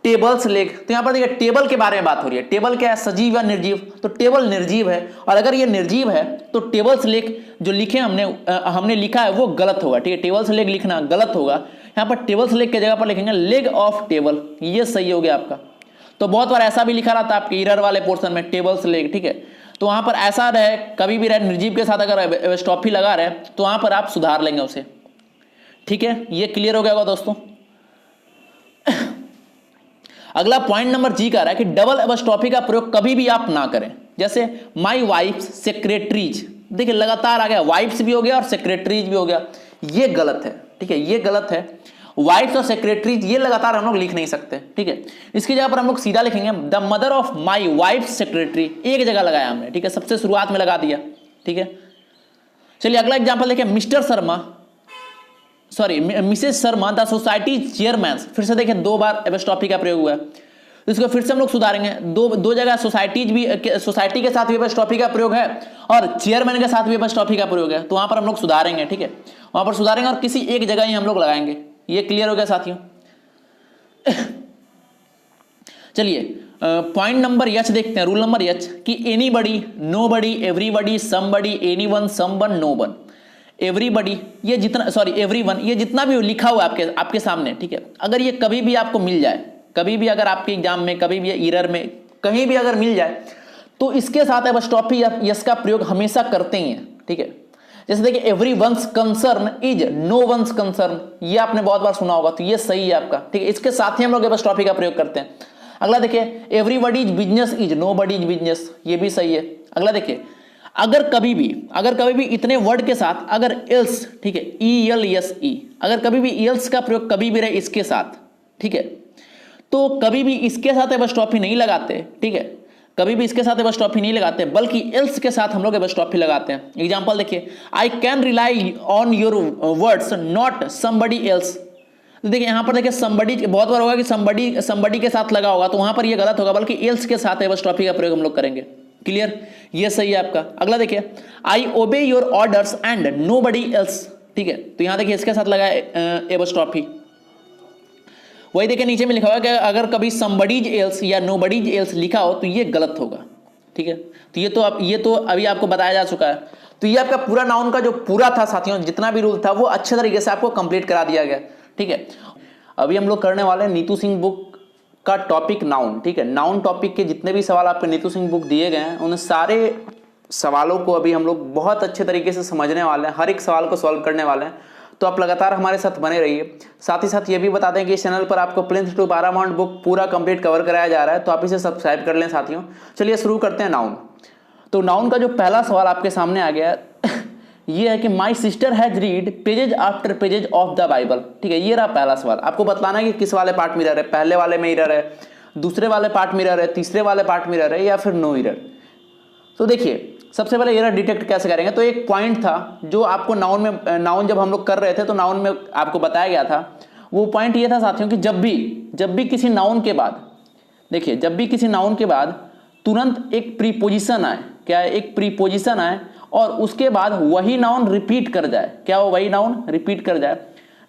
टेबल्स लेग, तो यहां पर देखिए टेबल के बारे में बात हो रही है, टेबल क्या है, सजीव या निर्जीव, तो टेबल निर्जीव है, और अगर ये निर्जीव है तो टेबल्स लेग जो लिखे हमने लिखा है वो गलत होगा, ठीक है, टेबल्स लेग लिखना गलत होगा, यहां पर टेबल्स लेग के जगह पर लिखेंगे लेग ऑफ टेबल, ये सही हो गया आपका। तो बहुत बार ऐसा भी लिखा रहता है आपके इरर वाले पोर्शन में टेबल्स लेग, ठीक है, तो वहां पर ऐसा रहे, कभी भी रहे निर्जीव के साथ अगर एपस्ट्रॉफी लगा रहे तो वहां पर आप सुधार लेंगे उसे, ठीक है, ये क्लियर हो गया होगा दोस्तों। अगला पॉइंट नंबर जी का रहा है कि डबल एपस्ट्रॉफी का प्रयोग कभी भी आप ना करें। जैसे माई वाइफ्स सेक्रेटरीज, देखिए लगातार आ गया, वाइफ्स भी हो गया और सेक्रेटरीज भी हो गया, ये गलत है, ठीक है, ये गलत है। वाइफ्स और सेक्रेटरीज ये लगातार हम लोग लिख नहीं सकते, ठीक है, इसकी जगह पर हम लोग सीधा लिखेंगे the mother of my wife secretary, एक जगह लगाया हमने, ठीक है, सबसे शुरुआत में लगा दिया, ठीक है। चलिए अगला एग्जाम्पल देखिए mister Sharma, sorry Mrs Sharma the society chairman, फिर से देखिए दो बार एपस्ट्रॉफी का प्रयोग हुआ है, तो इसको फिर से हम लोग सुधारेंगे। दो जगह सोसाइटीज भी, सोसाइटी के साथ भी एपोस्ट्रोफी का प्रयोग है और चेयरमैन के साथ भी एपोस्ट्रोफी का प्रयोग है, तो वहां पर हम लोग सुधारेंगे, ठीक है, वहां पर सुधारेंगे और किसी एक जगह ही हम लोग लगाएंगे। ये क्लियर हो गया साथियों? चलिए पॉइंट नंबर एच देखते हैं, रूल नंबर एच कि anybody, nobody, everybody, somebody, anyone, someone, known, everybody, ये जितना, सॉरी एवरीवन, ये जितना भी लिखा हुआ है आपके सामने, ठीक है, अगर ये कभी भी आपको मिल जाए, कभी भी अगर आपके एग्जाम में, कभी भी एरर में, कहीं भी अगर मिल जाए, तो इसके साथ एपोस्ट्रोफी यस का प्रयोग हमेशा करते ही हैं, ठीक है। जैसे देखिए every one's concern is no one's concern, ये आपने बहुत बार सुना होगा, तो ये सही है आपका, ठीक है, इसके साथ ही हम लोग एपोस्ट्रोफी का प्रयोग करते हैं। अगला देखिए everybody is business is nobody is business, ये भी सही है। अगला देखिए अगर कभी भी इतने वर्ड के साथ अगर एल्स, ठीक है, ELSE, अगर कभी भी एल्स का प्रयोग कभी भी रहे इसके साथ, ठीक है, तो कभी भी इसके साथ एपोस्ट्रोफी नहीं लगाते, ठीक है, कभी भी इसके साथ एपोस्ट्रोफी नहीं लगाते, बल्कि एल्स के साथ हम लोग एपोस्ट्रोफी लगाते हैं। एग्जांपल देखिए I can rely on your words not somebody else, तो देखिए यहां पर देखिए समबडी, बहुत बार होगा कि समबडी के साथ लगा होगा, तो वहां पर ये गलत होगा, बल्कि एल्स के साथ एपोस्ट्रोफी का प्रयोग हम लोग करेंगे। क्लियर, ये सही है आपका। अगला देखिए I obey your orders and nobody else, ठीक है, तो यहां देखिए इसके साथ लगा एपोस्ट्रोफी। वही देखिए नीचे में लिखा हुआ है कि अगर कभी समबडीज एल्स या नोबडीज एल्स लिखा हो तो ये गलत होगा, ठीक है, तो ये तो अभी आपको बताया जा चुका है। तो ये आपका पूरा नाउन का जो पूरा था साथियों, जितना भी रूल था वो अच्छे तरीके से आपको कंप्लीट करा दिया गया, ठीक है। अभी हम लोग करने वाले हैं नीतू सिंह बुक का टॉपिक नाउन, ठीक है, नाउन टॉपिक के जितने भी सवाल आपके नीतू सिंह बुक दिए गए हैं, उन सारे सवालों को अभी हम लोग बहुत अच्छे तरीके से समझने वाले हैं, हर एक सवाल को सॉल्व करने वाले हैं। तो आप लगातार हमारे साथ बने रहिए। साथ ही साथ ये भी बता दें कि इस चैनल पर आपको प्लिंथ टू पैरामाउंट बुक पूरा कंप्लीट कवर कराया जा रहा है, तो आप इसे सब्सक्राइब कर लें साथियों। चलिए शुरू करते हैं नाउन। तो नाउन का जो पहला सवाल आपके सामने आ गया ये है कि my sister has read pages after pages of the Bible, ठीक है, ये रहा पहला सवाल। आपको बताना है कि किस वाले पार्ट में एरर है, पहले वाले में एरर है, दूसरे वाले पार्ट में एरर है, तीसरे वाले पार्ट में एरर है, या फिर नो एरर। तो देखिए सबसे पहले एरर डिटेक्ट कैसे करेंगे। तो एक पॉइंट था जो आपको नाउन जब हम लोग कर रहे थे तो नाउन में आपको बताया गया था, वो पॉइंट ये था साथियों कि जब भी किसी नाउन के बाद, देखिए जब भी किसी नाउन के बाद तुरंत एक प्रीपोजिशन आए, क्या है, एक प्रीपोजिशन आए और उसके बाद वही नाउन रिपीट कर जाए, क्या हो, वही नाउन रिपीट कर जाए।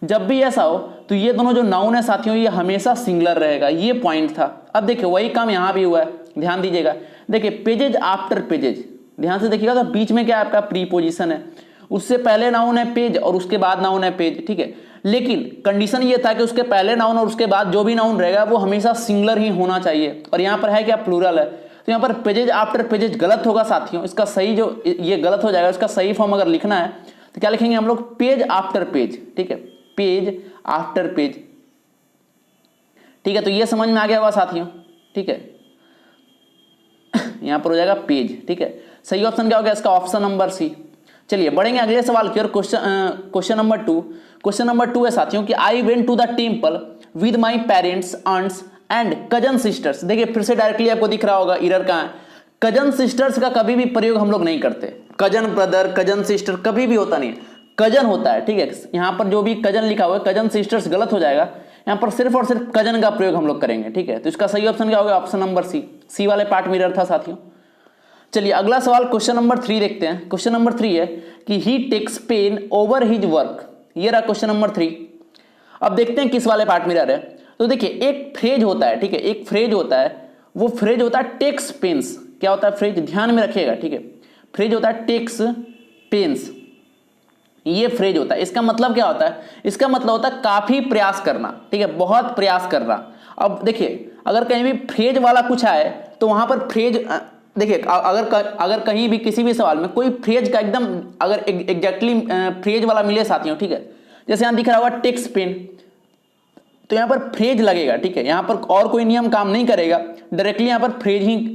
जब भी ऐसा हो तो ये दोनों जो नाउन है साथियों ये हमेशा सिंगुलर रहेगा, ये पॉइंट था। अब देखिए वही काम यहाँ भी हुआ है, ध्यान दीजिएगा। देखिए पेजेज आफ्टर पेजेज, ध्यान से देखिएगा तो बीच में क्या आपका प्रीपोजिशन है, उससे पहले नाउन है पेज और उसके बाद नाउन है पेज, ठीक है, लेकिन कंडीशन ये था कि उसके पहले नाउन और उसके बाद जो भी नाउन रहेगा वो हमेशा सिंगुलर ही होना चाहिए, और यहाँ पर है क्या, प्लूरल है, तो यहाँ पर पेजेज आफ्टर पेजेज गलत होगा साथियों। इसका सही जो ये गलत हो जाएगा, इसका सही फॉर्म अगर लिखना है तो क्या लिखेंगे हम लोग, पेज आफ्टर पेज, ठीक है, पेज आफ्टर पेज, ठीक है। तो ये समझ में आ गया होगा साथियों, ठीक है, यहां पर हो जाएगा पेज, ठीक है। सही ऑप्शन क्या हो गया इसका, ऑप्शन नंबर सी। चलिए बढ़ेंगे अगले सवाल की ओर। क्वेश्चन नंबर 2, क्वेश्चन नंबर 2 है साथियों कि I went to the temple with my parents, aunts and cousin sisters. देखिए फिर से डायरेक्टली आपको दिख रहा होगा एरर कहां है, कजन सिस्टर्स का कभी भी प्रयोग हम लोग नहीं करते, कजन ब्रदर, कजन सिस्टर कभी भी होता नहीं है, कजन होता है, ठीक है। यहाँ पर जो भी कजन लिखा हुआ है, कजन सिस्टर्स गलत हो जाएगा, यहाँ पर सिर्फ और सिर्फ कजन का प्रयोग हम लोग करेंगे, ठीक है। तो इसका सही ऑप्शन क्या होगा, ऑप्शन नंबर सी वाले पार्ट में एरर था साथियों। चलिए अगला सवाल क्वेश्चन नंबर 3 देखते हैं। क्वेश्चन नंबर 3 है कि he takes pain over his work, ये रहा क्वेश्चन नंबर 3। अब देखते हैं किस वाले पार्ट में एरर है। तो देखिए एक फ्रेज होता है, ठीक है, एक फ्रेज होता है, वो फ्रेज होता है टेक्स पेन्स, क्या होता है फ्रेज, ध्यान में रखिएगा, ठीक है, फ्रेज होता है टेक्स पेन्स, ये फ्रेज होता है। इसका मतलब क्या होता है, इसका मतलब होता है काफी प्रयास करना, ठीक है, बहुत प्रयास करना। अब देखिए अगर कहीं भी फ्रेज वाला कुछ आए तो वहां पर फ्रेज, देखिए अगर कहीं भी किसी भी सवाल में कोई फ्रेज का एकदम अगर एग्जैक्टली फ्रेज वाला मिले साथियों, ठीक है, जैसे यहां दिख रहा होगा टेक्स पेन, तो यहां पर फ्रेज लगेगा, ठीक है, यहां पर और कोई नियम काम नहीं करेगा, डायरेक्टली यहां पर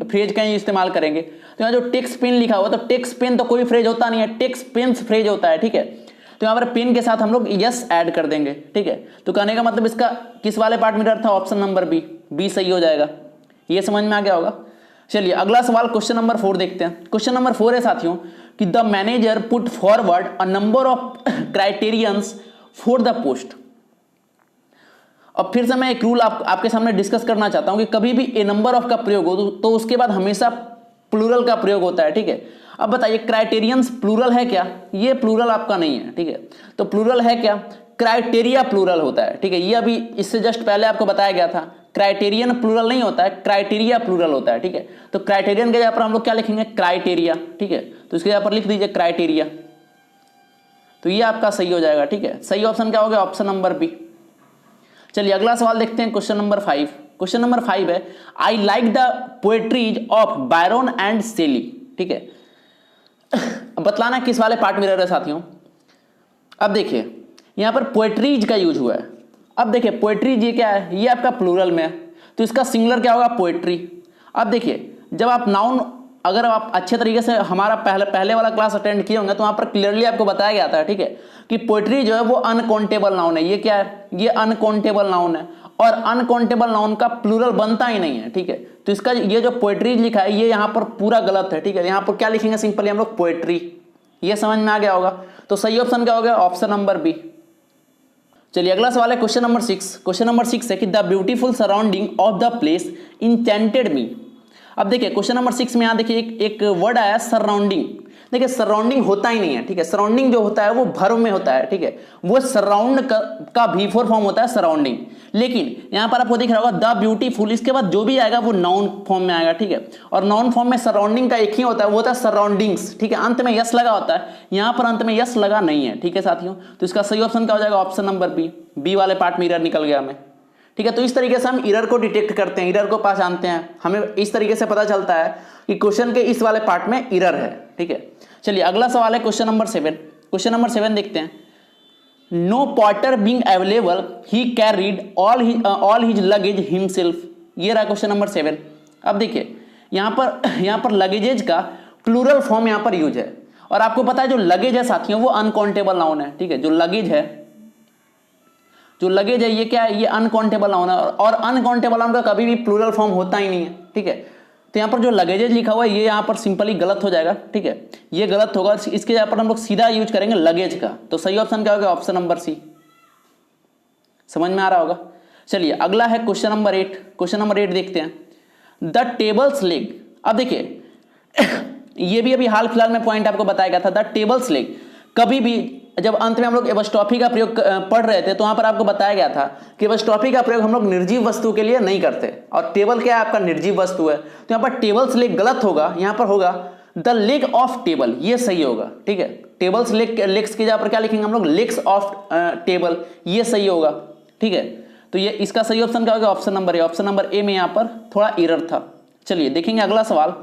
फ्रेज का ही इस्तेमाल करेंगे। तो यहां जो टेक्स पेन लिखा हुआ, तो टेक्स पेन तो कोई फ्रेज होता नहीं है, टेक्स पेन्स फ्रेज होता है, ठीक है। तो यहां पर पेन के साथ हम लोग यस ऐड कर देंगे, ठीक है। तो कहने का मतलब इसका किस वाले पार्ट में एरर था, ऑप्शन नंबर बी सही हो जाएगा। ये समझ में आ गया होगा। चलिए अगला सवाल क्वेश्चन नंबर 4 देखते हैं। क्वेश्चन नंबर 4 है साथियों कि the manager put forward a number of criterions for the post. अब फिर से मैं एक रूल आपके सामने डिस्कस करना चाहता हूं कि कभी भी ए नंबर ऑफ का प्रयोग हो तो उसके बाद हमेशा प्लूरल का प्रयोग होता है, ठीक है। अब बताइए क्राइटेरियंस प्लूरल है क्या? ये प्लूरल आपका नहीं है, ठीक है। तो प्लूरल है क्या? क्राइटेरिया प्लूरल होता है, ठीक है। ये अभी इससे जस्ट पहले आपको बताया गया था। क्राइटेरियन प्लूरल नहीं होता है, क्राइटेरिया प्लूरल होता है, ठीक है। तो क्राइटेरियन के जगह पर हम लोग क्या लिखेंगे? क्राइटेरिया, ठीक है। तो इसके जगह पर लिख दीजिए क्राइटेरिया, तो ये आपका सही हो जाएगा, ठीक है। सही ऑप्शन क्या हो गया? Option number B. चलिए अगला सवाल देखते हैं, क्वेश्चन नंबर 5। क्वेश्चन नंबर 5 है, I like the poetries of Byron and Shelley, ठीक है। अब बतलाना किस वाले पार्ट में रह रहे साथियों। अब देखिए यहां पर पोएट्रीज का यूज हुआ है। अब देखिए पोएट्रीज ये क्या है? ये आपका प्लूरल में है, तो इसका सिंगुलर क्या होगा? पोएट्री। अब देखिए जब आप नाउन, अगर आप अच्छे तरीके से हमारा पहले वाला क्लास अटेंड किए होंगे तो वहां पर क्लियरली आपको बताया गया था, ठीक है, कि पोएट्री जो है वो अनकाउंटेबल नाउन है। ये क्या है? ये अनकाउंटेबल नाउन है, और अनकाउंटेबल नाउन का प्लूरल बनता ही नहीं है, ठीक है। तो इसका ये जो पोएट्री लिखा है ये यहाँ पर पूरा गलत है, ठीक है। यहाँ पर क्या लिखेंगे? सिंपली हम लोग पोएट्री। ये समझ में आ गया होगा। तो सही ऑप्शन क्या हो गया? Option number B. चलिए अगला सवाल है क्वेश्चन नंबर 6। क्वेश्चन नंबर 6 है कि the beautiful surrounding of the place enchanted me. अब देखिए क्वेश्चन नंबर 6 में यहां देखिए एक वर्ड आया सराउंडिंग। देखिए सराउंडिंग होता ही नहीं है, ठीक है। सराउंडिंग जो होता है वो वर्ब में होता है, ठीक है। वो सराउंड का V4 फॉर्म होता है सराउंडिंग। लेकिन यहां पर आपको दिख रहा होगा द ब्यूटीफुल, इसके बाद जो भी आएगा वो नाउन फॉर्म में आएगा, ठीक है। और नाउन फॉर्म में सराउंडिंग का एक ही होता है, वो होता है सराउंडिंग्स, ठीक है। अंत में यस लगा होता है, यहां पर अंत में यस लगा नहीं है, ठीक है साथियों। तो इसका सही ऑप्शन क्या हो जाएगा? Option number B. बी वाले पार्ट में इरर निकल गया हमें, ठीक है। तो इस तरीके से हम इरर को डिटेक्ट करते हैं, इरर को पहचानते हैं। हमें इस तरीके से पता चलता है कि क्वेश्चन के इस वाले पार्ट में इरर है, ठीक है। चलिए अगला सवाल है क्वेश्चन नंबर 7। क्वेश्चन नंबर 7 देखते हैं। No porter being available he carried all his luggage himself. ये रहा क्वेश्चन नंबर 7। अब देखिए यहां पर लगेजेज का प्लूरल फॉर्म यहां पर यूज है, और आपको पता है जो लगेज है साथियों वो अनकाउंटेबल नाउन है, ठीक है। जो लगेज है ये क्या है? ये अनकाउंटेबल नाउन है, और अनकाउंटेबल नाउन का कभी भी प्लूरल फॉर्म होता ही नहीं है, ठीक है। तो यहाँ पर जो लगेजेज लिखा हुआ है ये यहाँ पर सिंपली गलत हो जाएगा, ठीक है। ये गलत होगा, इसके यहाँ पर हम लोग सीधा यूज करेंगे लगेज का। तो सही ऑप्शन क्या होगा? Option number C. समझ में आ रहा होगा। चलिए अगला है क्वेश्चन नंबर 8। क्वेश्चन नंबर 8 देखते हैं। The tables leg. अब देखिए ये भी अभी हाल फिलहाल में पॉइंट आपको बताया गया था। द टेबल्स लेग कभी भी जब अंत में हम लोग एपॉस्ट्रोफी का प्रयोग पढ़ रहे थे तो वहां पर आपको बताया गया था कि एपॉस्ट्रोफी का प्रयोग हम लोग निर्जीव वस्तु के लिए नहीं करते, और टेबल क्या है? आपका निर्जीव वस्तु है। तो यहाँ पर टेबल्स लेग गलत होगा, यहाँ पर होगा द लेग ऑफ टेबल, ये सही होगा, ठीक है। टेबल्स लेग्स के जगह पर क्या लिखेंगे हम लोग? लेग्स ऑफ टेबल, ये सही होगा, ठीक है। तो ये इसका सही ऑप्शन क्या होगा? Option number A. Option number A में यहाँ पर थोड़ा एरर था। चलिए देखेंगे अगला सवाल।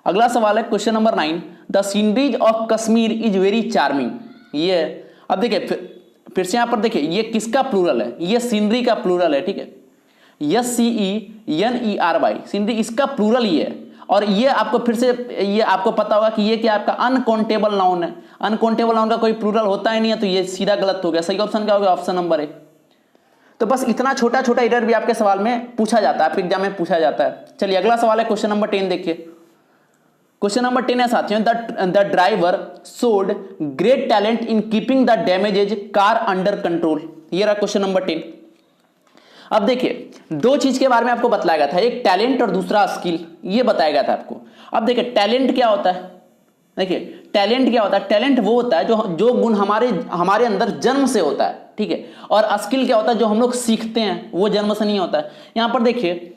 अगला सवाल है question number 9। The sceneries of Kashmir is very charming. ये अब देखिए फिर से यहां पर देखिए ये किसका प्लूरल है? ये सीनरी का प्लूरल है, ठीक है। SCENERY सीनरी, इसका प्लूरल ये है। और ये आपको फिर से ये आपको पता होगा कि ये क्या आपका अनकाउंटेबल नाउन है। अनकाउंटेबल नाउन का कोई प्लूरल होता ही नहीं है, तो ये सीधा गलत हो गया। सही ऑप्शन क्या होगा? Option number A. तो बस इतना छोटा छोटा एरर भी आपके सवाल में पूछा जाता है, आपके एग्जाम में पूछा जाता है। चलिए अगला सवाल है क्वेश्चन नंबर 10 देखिए। क्वेश्चन नंबर 10 है साथियों, the driver showed great talent in keeping the damages car under control. ये रहा क्वेश्चन नंबर 10। अब देखिए दो चीज के बारे में आपको बताया गया था, एक टैलेंट और दूसरा स्किल, ये बताया गया था आपको। अब देखिए टैलेंट क्या होता है? देखिए टैलेंट क्या होता है? टैलेंट वो होता है जो गुण हमारे अंदर जन्म से होता है, ठीक है। और स्किल क्या होता है? जो हम लोग सीखते हैं, वो जन्म से नहीं होता है। यहां पर देखिए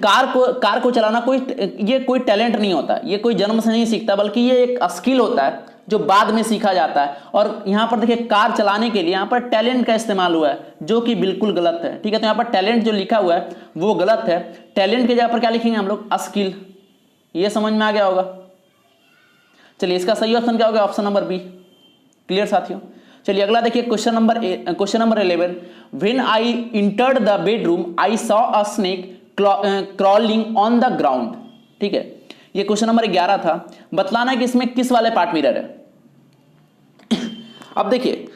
कार को चलाना कोई टैलेंट नहीं होता, ये कोई जन्म से नहीं सीखता, बल्कि ये एक स्किल होता है जो बाद में सीखा जाता है। और यहां पर देखिए कार चलाने के लिए यहां पर टैलेंट का इस्तेमाल हुआ है, जो कि बिल्कुल गलत है, ठीक है। तो यहां पर टैलेंट जो लिखा हुआ है वो गलत है। टैलेंट की जगह पर क्या लिखेंगे हम लोग? स्किल। ये समझ में आ गया होगा। चलिए इसका सही ऑप्शन क्या होगा? Option number B. क्लियर साथियों। चलिए अगला देखिए question number 11। When I entered the bedroom I saw a snake crawling on the ground, ठीक है। ये क्वेश्चन नंबर 11 था। बतलाना है कि इसमें किस वाले पार्ट मिरर है। अब देखिए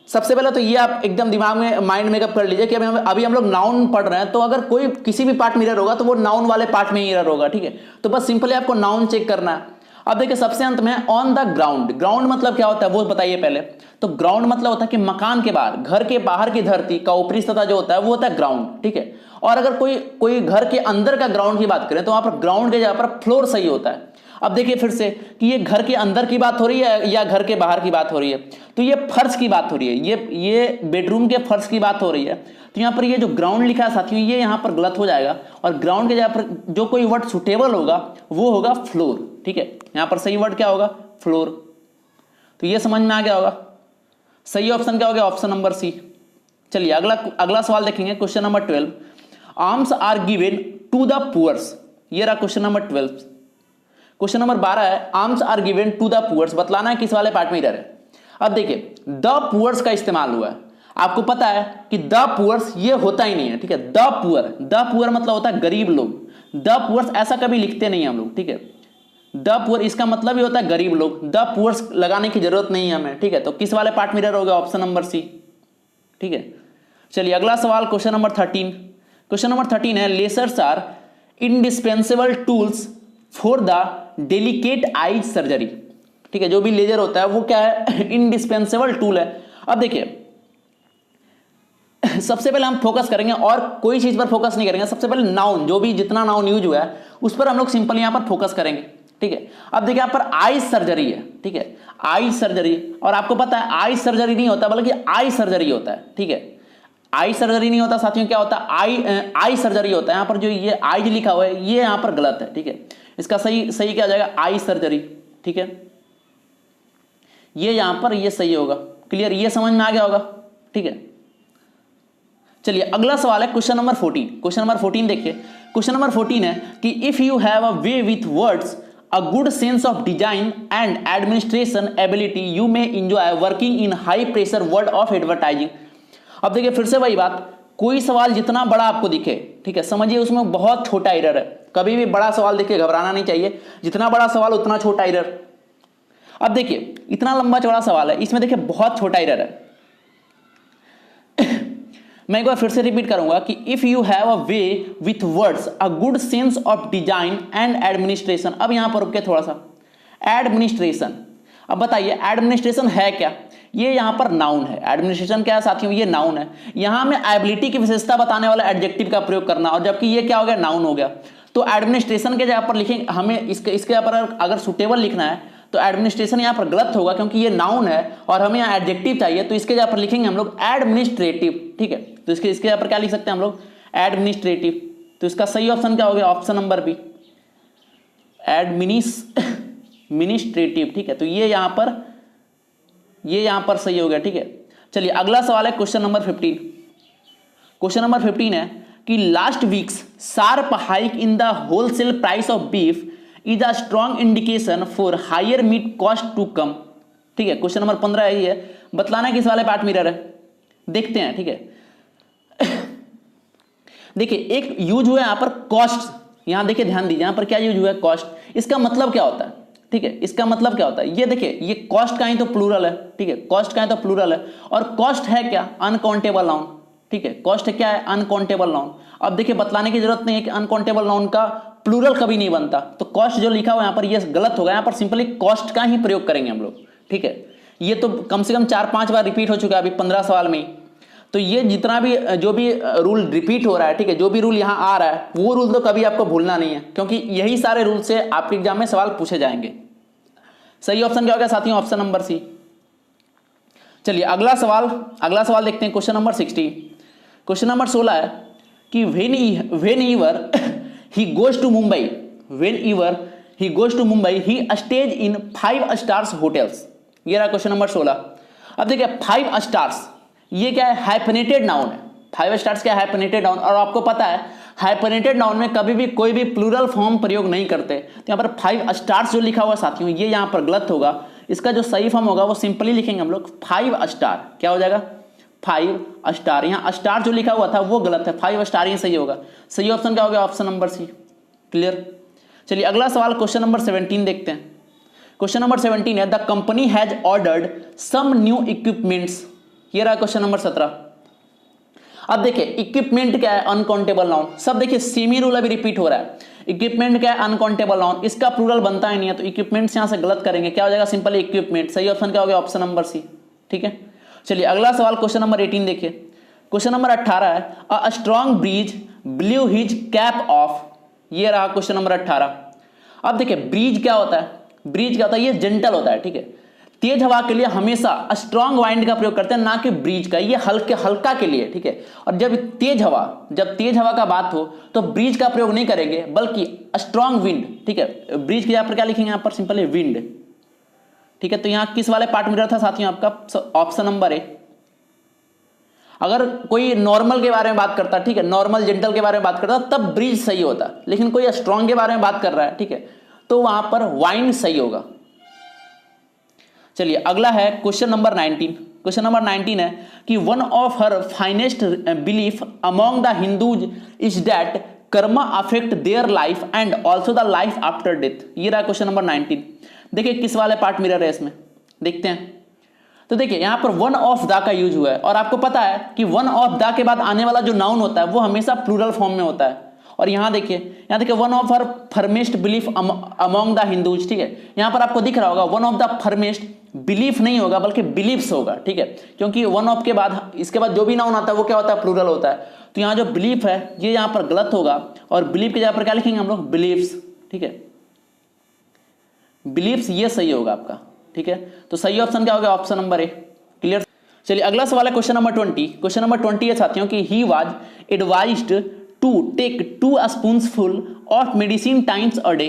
सबसे पहले तो ये आप एकदम दिमाग में माइंड मेकअप कर लीजिए कि अभी हम लोग नाउन पढ़ रहे हैं, तो अगर कोई किसी भी पार्ट मिरर होगा तो वो नाउन वाले पार्ट में ही मिरर होगा, ठीक है। तो बस सिंपली आपको नाउन चेक करना है। अब देखिए सबसे अंत में ऑन द ग्राउंड, ग्राउंड मतलब क्या होता है वो बताइए पहले। तो ग्राउंड मतलब होता है कि मकान के बाहर, घर के बाहर की धरती का ऊपरी सतह जो होता है वो होता है ग्राउंड, ठीक है। और अगर कोई घर के अंदर का ग्राउंड की बात करें तो वहां पर ग्राउंड के जगह पर फ्लोर सही होता है। अब देखिए फिर से कि ये घर के अंदर की बात हो रही है या घर के बाहर की बात हो रही है, तो ये फर्श की बात हो रही है, ये बेडरूम के फर्श की बात हो रही है। तो यहाँ पर ये जो ग्राउंड लिखा है साथियों ये यहाँ पर गलत हो जाएगा, और ग्राउंड के जगह पर जो कोई वर्ड सुटेबल होगा वो होगा फ्लोर, ठीक है। यहाँ पर सही वर्ड क्या होगा, फ्लोर। तो ये समझ में आ गया होगा। सही ऑप्शन क्या हो गया, ऑप्शन नंबर सी। चलिए अगला सवाल देखेंगे, question number 12। Arms are given to the poors, ये रहा क्वेश्चन नंबर 12। क्वेश्चन नंबर 12 है arms are given to the poors, बतलाना है किस वाले पार्ट में इधर है। अब देखिए द पुअर्स का इस्तेमाल हुआ है, आपको पता है कि द पुअर्स ये होता ही नहीं है, ठीक है। द पुअर मतलब होता है गरीब लोग, द पुअर्स ऐसा कभी लिखते नहीं हम लोग, ठीक है। द पुअर इसका मतलब ही होता है गरीब लोग, द पुअर्स लगाने की जरूरत नहीं है हमें, ठीक है। तो किस वाले पार्ट में इधर हो गया, ऑप्शन नंबर सी, ठीक है। चलिए अगला सवाल क्वेश्चन नंबर 13। क्वेश्चन नंबर 13 है lasers are indispensable tools for the delicate eye surgery, ठीक है। जो भी लेजर होता है वो क्या है, इंडिस्पेंसेबल टूल है। अब देखिए सबसे पहले हम फोकस करेंगे और कोई चीज पर फोकस नहीं करेंगे, सबसे पहले नाउन, जो भी जितना नाउन यूज हुआ है उस पर हम लोग सिंपल यहां पर फोकस करेंगे, ठीक है। अब देखिए यहां पर आई सर्जरी है, ठीक है, आई सर्जरी, और आपको पता है आई सर्जरी नहीं होता बल्कि आई सर्जरी होता है, ठीक है। आई सर्जरी नहीं होता साथियों, क्या होता है, आई सर्जरी होता है। यहां पर जो ये आई लिखा हुआ है ये यहां पर गलत है, ठीक है। इसका सही क्या हो जाएगा, आई सर्जरी, ठीक है। ये यहां पर ये सही होगा, क्लियर, ये समझ में आ गया होगा, ठीक है। चलिए अगला सवाल है क्वेश्चन नंबर 14। क्वेश्चन नंबर 14 देखिए, क्वेश्चन नंबर 14 है कि if you have a way with words, a good sense of design and administration ability, you may enjoy working in high pressure world of advertising. अब देखिए फिर से वही बात, कोई सवाल जितना बड़ा आपको दिखे, ठीक है, समझिए उसमें बहुत छोटा एरर है। कभी भी बड़ा सवाल देखिए घबराना नहीं चाहिए, जितना बड़ा सवाल उतना छोटा एरर। अब देखिए इतना लंबा चौड़ा सवाल है, इसमें देखिए बहुत छोटा एरर है। मैं एक बार फिर से रिपीट करूंगा कि if you have a way with words, a good sense of design and administration. अब यहां पर रुके थोड़ा सा, एडमिनिस्ट्रेशन। अब बताइए एडमिनिस्ट्रेशन है क्या, ये यहां पर नाउन है। एडमिनिस्ट्रेशन क्या है साथियों, ये नाउन है। यहां में एबिलिटी की विशेषता बताने वाला एडजेक्टिव का प्रयोग करना, और जबकि ये क्या हो गया, नाउन हो गया। तो एडमिनिस्ट्रेशन के जगह पर लिखेंगे, हमें इसके जगह पर अगर सुटेबल लिखना है तो एडमिनिस्ट्रेशन यहाँ पर गलत होगा क्योंकि ये नाउन है और हमें यहाँ एडजेक्टिव चाहिए, तो इसके जगह पर लिखेंगे हम लोग एडमिनिस्ट्रेटिव, ठीक है। तो इसके जगह पर क्या लिख सकते हैं हम लोग, एडमिनिस्ट्रेटिव। तो इसका सही ऑप्शन क्या हो गया, ऑप्शन नंबर बी, एडमिनिस्ट्रेटिव, ठीक है। तो ये यहाँ पर सही हो गया, ठीक है। चलिए अगला सवाल है क्वेश्चन नंबर 15। क्वेश्चन नंबर 15 है कि last week's sharp hike in the wholesale price of beef is a strong indication for higher meat cost to come, ठीक है। क्वेश्चन नंबर 15 यही है, बतलाना किस वाले पार्ट में है, देखते हैं, ठीक है। देखिए एक यूज हुआ है यहां पर कॉस्ट, यहां देखिए ध्यान दीजिए यहां पर क्या यूज हुआ है, कॉस्ट। इसका मतलब क्या होता है, ठीक है, इसका मतलब क्या होता है, ये देखिए ये कॉस्ट का ही तो प्लूरल है, ठीक है, कॉस्ट का ही तो प्लूरल है। और कॉस्ट है क्या, अनकाउंटेबल नाउन, ठीक है। कॉस्ट क्या है, अनकाउंटेबल नाउन। अब देखिए बतलाने की जरूरत नहीं है कि अनकाउंटेबल नाउन का प्लूरल कभी नहीं बनता, तो कॉस्ट जो लिखा हुआ यहां पर ये गलत होगा, यहां पर सिंपली कॉस्ट का ही प्रयोग करेंगे हम लोग, ठीक है। ये तो कम से कम 4-5 बार रिपीट हो चुका है अभी 15 सवाल में ही। तो ये जितना भी जो भी रूल रिपीट हो रहा है, ठीक है, जो भी रूल यहां आ रहा है वो रूल तो कभी आपको भूलना नहीं है, क्योंकि यही सारे रूल से आपके एग्जाम में सवाल पूछे जाएंगे। सही ऑप्शन क्या होगा साथियों, ऑप्शन नंबर सी। चलिए अगला सवाल देखते हैं, क्वेश्चन नंबर 16। क्वेश्चन नंबर 16 है कि whenever he goes to Mumbai, he stays in 5 stars hotels। ये रहा क्वेश्चन नंबर 16। अब देखिए 5 स्टार्स ये क्या है, हाइफेनेटेड नाउन है। 5 स्टार्स क्या है, हाइफेनेटेड नाउन। और आपको पता है हाइफेनेटेड नाउन में कभी भी कोई भी प्लूरल फॉर्म प्रयोग नहीं करते। तो यहाँ पर 5 स्टार्स जो लिखा हुआ साथियों ये यहाँ पर गलत होगा। इसका जो सही फॉर्म होगा वो सिंपली लिखेंगे हम लोग 5 स्टार। क्या हो जाएगा, 5 स्टार। यहाँ स्टार जो लिखा हुआ था वो गलत है, 5 स्टार ही सही होगा। सही ऑप्शन क्या हो गया, ऑप्शन नंबर सी। क्लियर। चलिए अगला सवाल क्वेश्चन नंबर 17 देखते हैं। क्वेश्चन नंबर 17 है the company has ordered some new equipments. ये रहा क्वेश्चन नंबर 17। अब देखिए इक्विपमेंट क्या है, अनकाउंटेबल नाउन। सब देखिए सेमी रूल अभी रिपीट हो रहा है। इक्विपमेंट क्या है, अनकाउंटेबल नाउन, इसका प्लूरल बनता ही नहीं है, तो इक्विपमेंट्स यहां से गलत करेंगे, क्या हो जाएगा, सिंपल इक्विपमेंट। सही ऑप्शन क्या हो गया, ऑप्शन नंबर सी। ठीक है, चलिए अगला सवाल क्वेश्चन नंबर 18 देखिए। क्वेश्चन नंबर 18 है, a strong breeze blew his cap off. ये रहा क्वेश्चन नंबर 18। अब देखिए ब्रीज क्या होता है, ब्रीज क्या होता है, ये जेंटल होता है। ठीक है, तेज हवा के लिए हमेशा स्ट्रॉन्ग वाइंड का प्रयोग करते हैं, ना कि ब्रीज का, ये हल्का के लिए। ठीक है, और जब तेज हवा का बात हो तो ब्रीज का प्रयोग नहीं करेंगे, बल्कि स्ट्रॉन्ग विंड। ठीक है, ब्रीज के यहाँ पर क्या लिखेंगे, यहाँ पर सिंपल विंड। ठीक है, तो यहाँ किस वाले पार्ट में रहा था साथियों, आपका ऑप्शन नंबर ए। अगर कोई नॉर्मल के बारे में बात करता है, ठीक है, नॉर्मल जेंटल के बारे में बात करता है, तब ब्रीज सही होता, लेकिन कोई स्ट्रॉन्ग के बारे में बात कर रहा है, ठीक है, तो वहां पर वाइंड सही होगा। चलिए अगला है क्वेश्चन नंबर 19। क्वेश्चन नंबर 19 है कि one of her finest belief among the Hindus is that Karma affect their life and also the life after death. ये रहा क्वेश्चन नंबर 19। देखिए किस वाले पार्ट मिरर है इसमें, देखते हैं। तो देखिए यहां पर वन ऑफ द का यूज हुआ है, और आपको पता है कि वन ऑफ द के बाद आने वाला जो नाउन होता है वो हमेशा प्लूरल फॉर्म में होता है। और यहां देखिए one of her firmest belief among the Hindus. ठीक है, यहां पर आपको दिख रहा होगा one of the firmest, belief नहीं होगा बल्कि बिलीफ्स होगा। ठीक है, क्योंकि वन ऑफ के बाद इसके बाद जो भी नाउन आता है वो क्या होता है, प्लूरल होता है। तो यहाँ जो बिलीफ है ये यहाँ पर गलत होगा, और बिलीफ के जगह पर क्या लिखेंगे हम लोग, बिलीव्स। ठीक है, बिलीव्स ये सही होगा आपका। ठीक है, तो सही ऑप्शन क्या होगा, ऑप्शन नंबर ए। क्लियर। चलिए अगला सवाल है क्वेश्चन नंबर 20। क्वेश्चन नंबर 20 है साथियों कि he was advised to take 2 spoonsful of medicine times a day.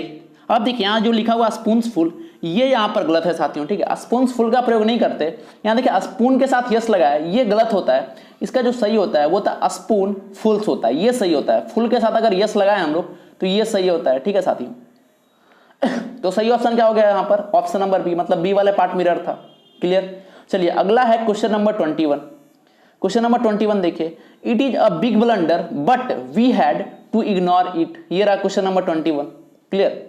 अब देखिए यहाँ जो लिखा हुआ स्पून्सफुल, ये यहाँ पर गलत है साथियों। ठीक है, स्पून्सफुल का प्रयोग नहीं करते। यहाँ देखिए स्पून के साथ यस लगा है, ये गलत होता है। इसका जो सही होता है वो था स्पून फुल्स होता है, ये सही होता है। फुल के साथ अगर यस लगाए हम लोग तो ये सही होता है। ठीक है साथियों, तो सही ऑप्शन क्या हो गया यहाँ पर, ऑप्शन नंबर बी, मतलब बी वाले पार्ट मिरर था। क्लियर। चलिए अगला है क्वेश्चन नंबर 21। क्वेश्चन नंबर 21 देखिए, it is a big blunder but we had to ignore it. ये रहा क्वेश्चन नंबर 21। क्लियर।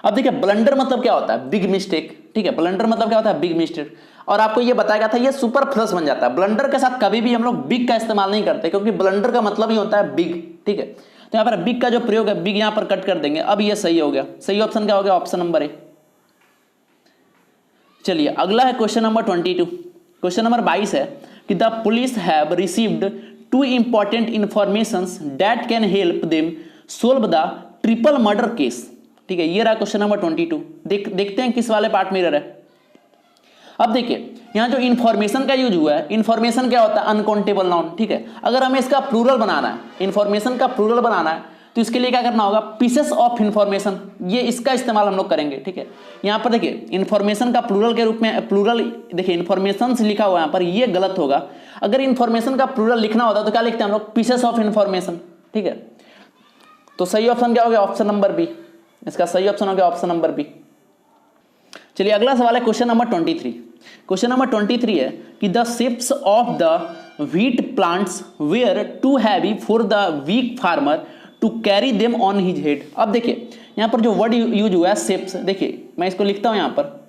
अब देखिए ब्लंडर मतलब क्या होता है, बिग मिस्टेक। ठीक है, ब्लंडर मतलब क्या होता है, बिग मिस्टेक। और आपको ये बताया गया था ये सुपर प्लस बन जाता है। ब्लंडर के साथ कभी भी हम लोग बिग का इस्तेमाल नहीं करते, क्योंकि ब्लंडर का मतलब ही होता है बिग। ठीक है, तो यहाँ पर बिग का जो प्रयोग है, बिग यहाँ पर कट कर देंगे। अब ये सही हो गया। सही ऑप्शन क्या हो गया, ऑप्शन नंबर ए। चलिए अगला है क्वेश्चन नंबर 22। क्वेश्चन नंबर 22 है कि the police have received 2 important informations that can help them solve the triple murder case. ठीक है, ये रहा क्वेश्चन नंबर 22। देखते हैं किस वाले पार्ट मिरर है। अब देखिए यहां जो इंफॉर्मेशन का यूज हुआ है, इंफॉर्मेशन क्या होता है, अनकाउंटेबल नाउन। ठीक है, अगर हमें इसका प्लूरल बनाना है, इंफॉर्मेशन का प्लूरल बनाना है, तो इसके लिए क्या करना होगा, पीसेस ऑफ इंफॉर्मेशन, ये इसका इस्तेमाल हम लोग करेंगे। ठीक है, यहां पर देखिए इंफॉर्मेशन का प्लूरल के रूप में, प्लूरल देखिए इंफॉर्मेशन लिखा हुआ है यहाँ पर, ये गलत होगा। अगर इंफॉर्मेशन का प्लूरल लिखना होता तो क्या लिखते हैं हम लोग, पीसेस ऑफ इंफॉर्मेशन। ठीक है, तो सही ऑप्शन क्या हो गया, ऑप्शन नंबर बी। इसका सही ऑप्शन हो गया ऑप्शन नंबर बी। चलिए अगला सवाल है क्वेश्चन नंबर 23। क्वेश्चन नंबर 23 है कि द शिप्स of the wheat plants were too heavy for the weak farmer to carry them on his head. अब देखिए यहां पर जो वर्ड यूज हुआ है शिप्स, देखिए मैं इसको लिखता हूं यहां पर।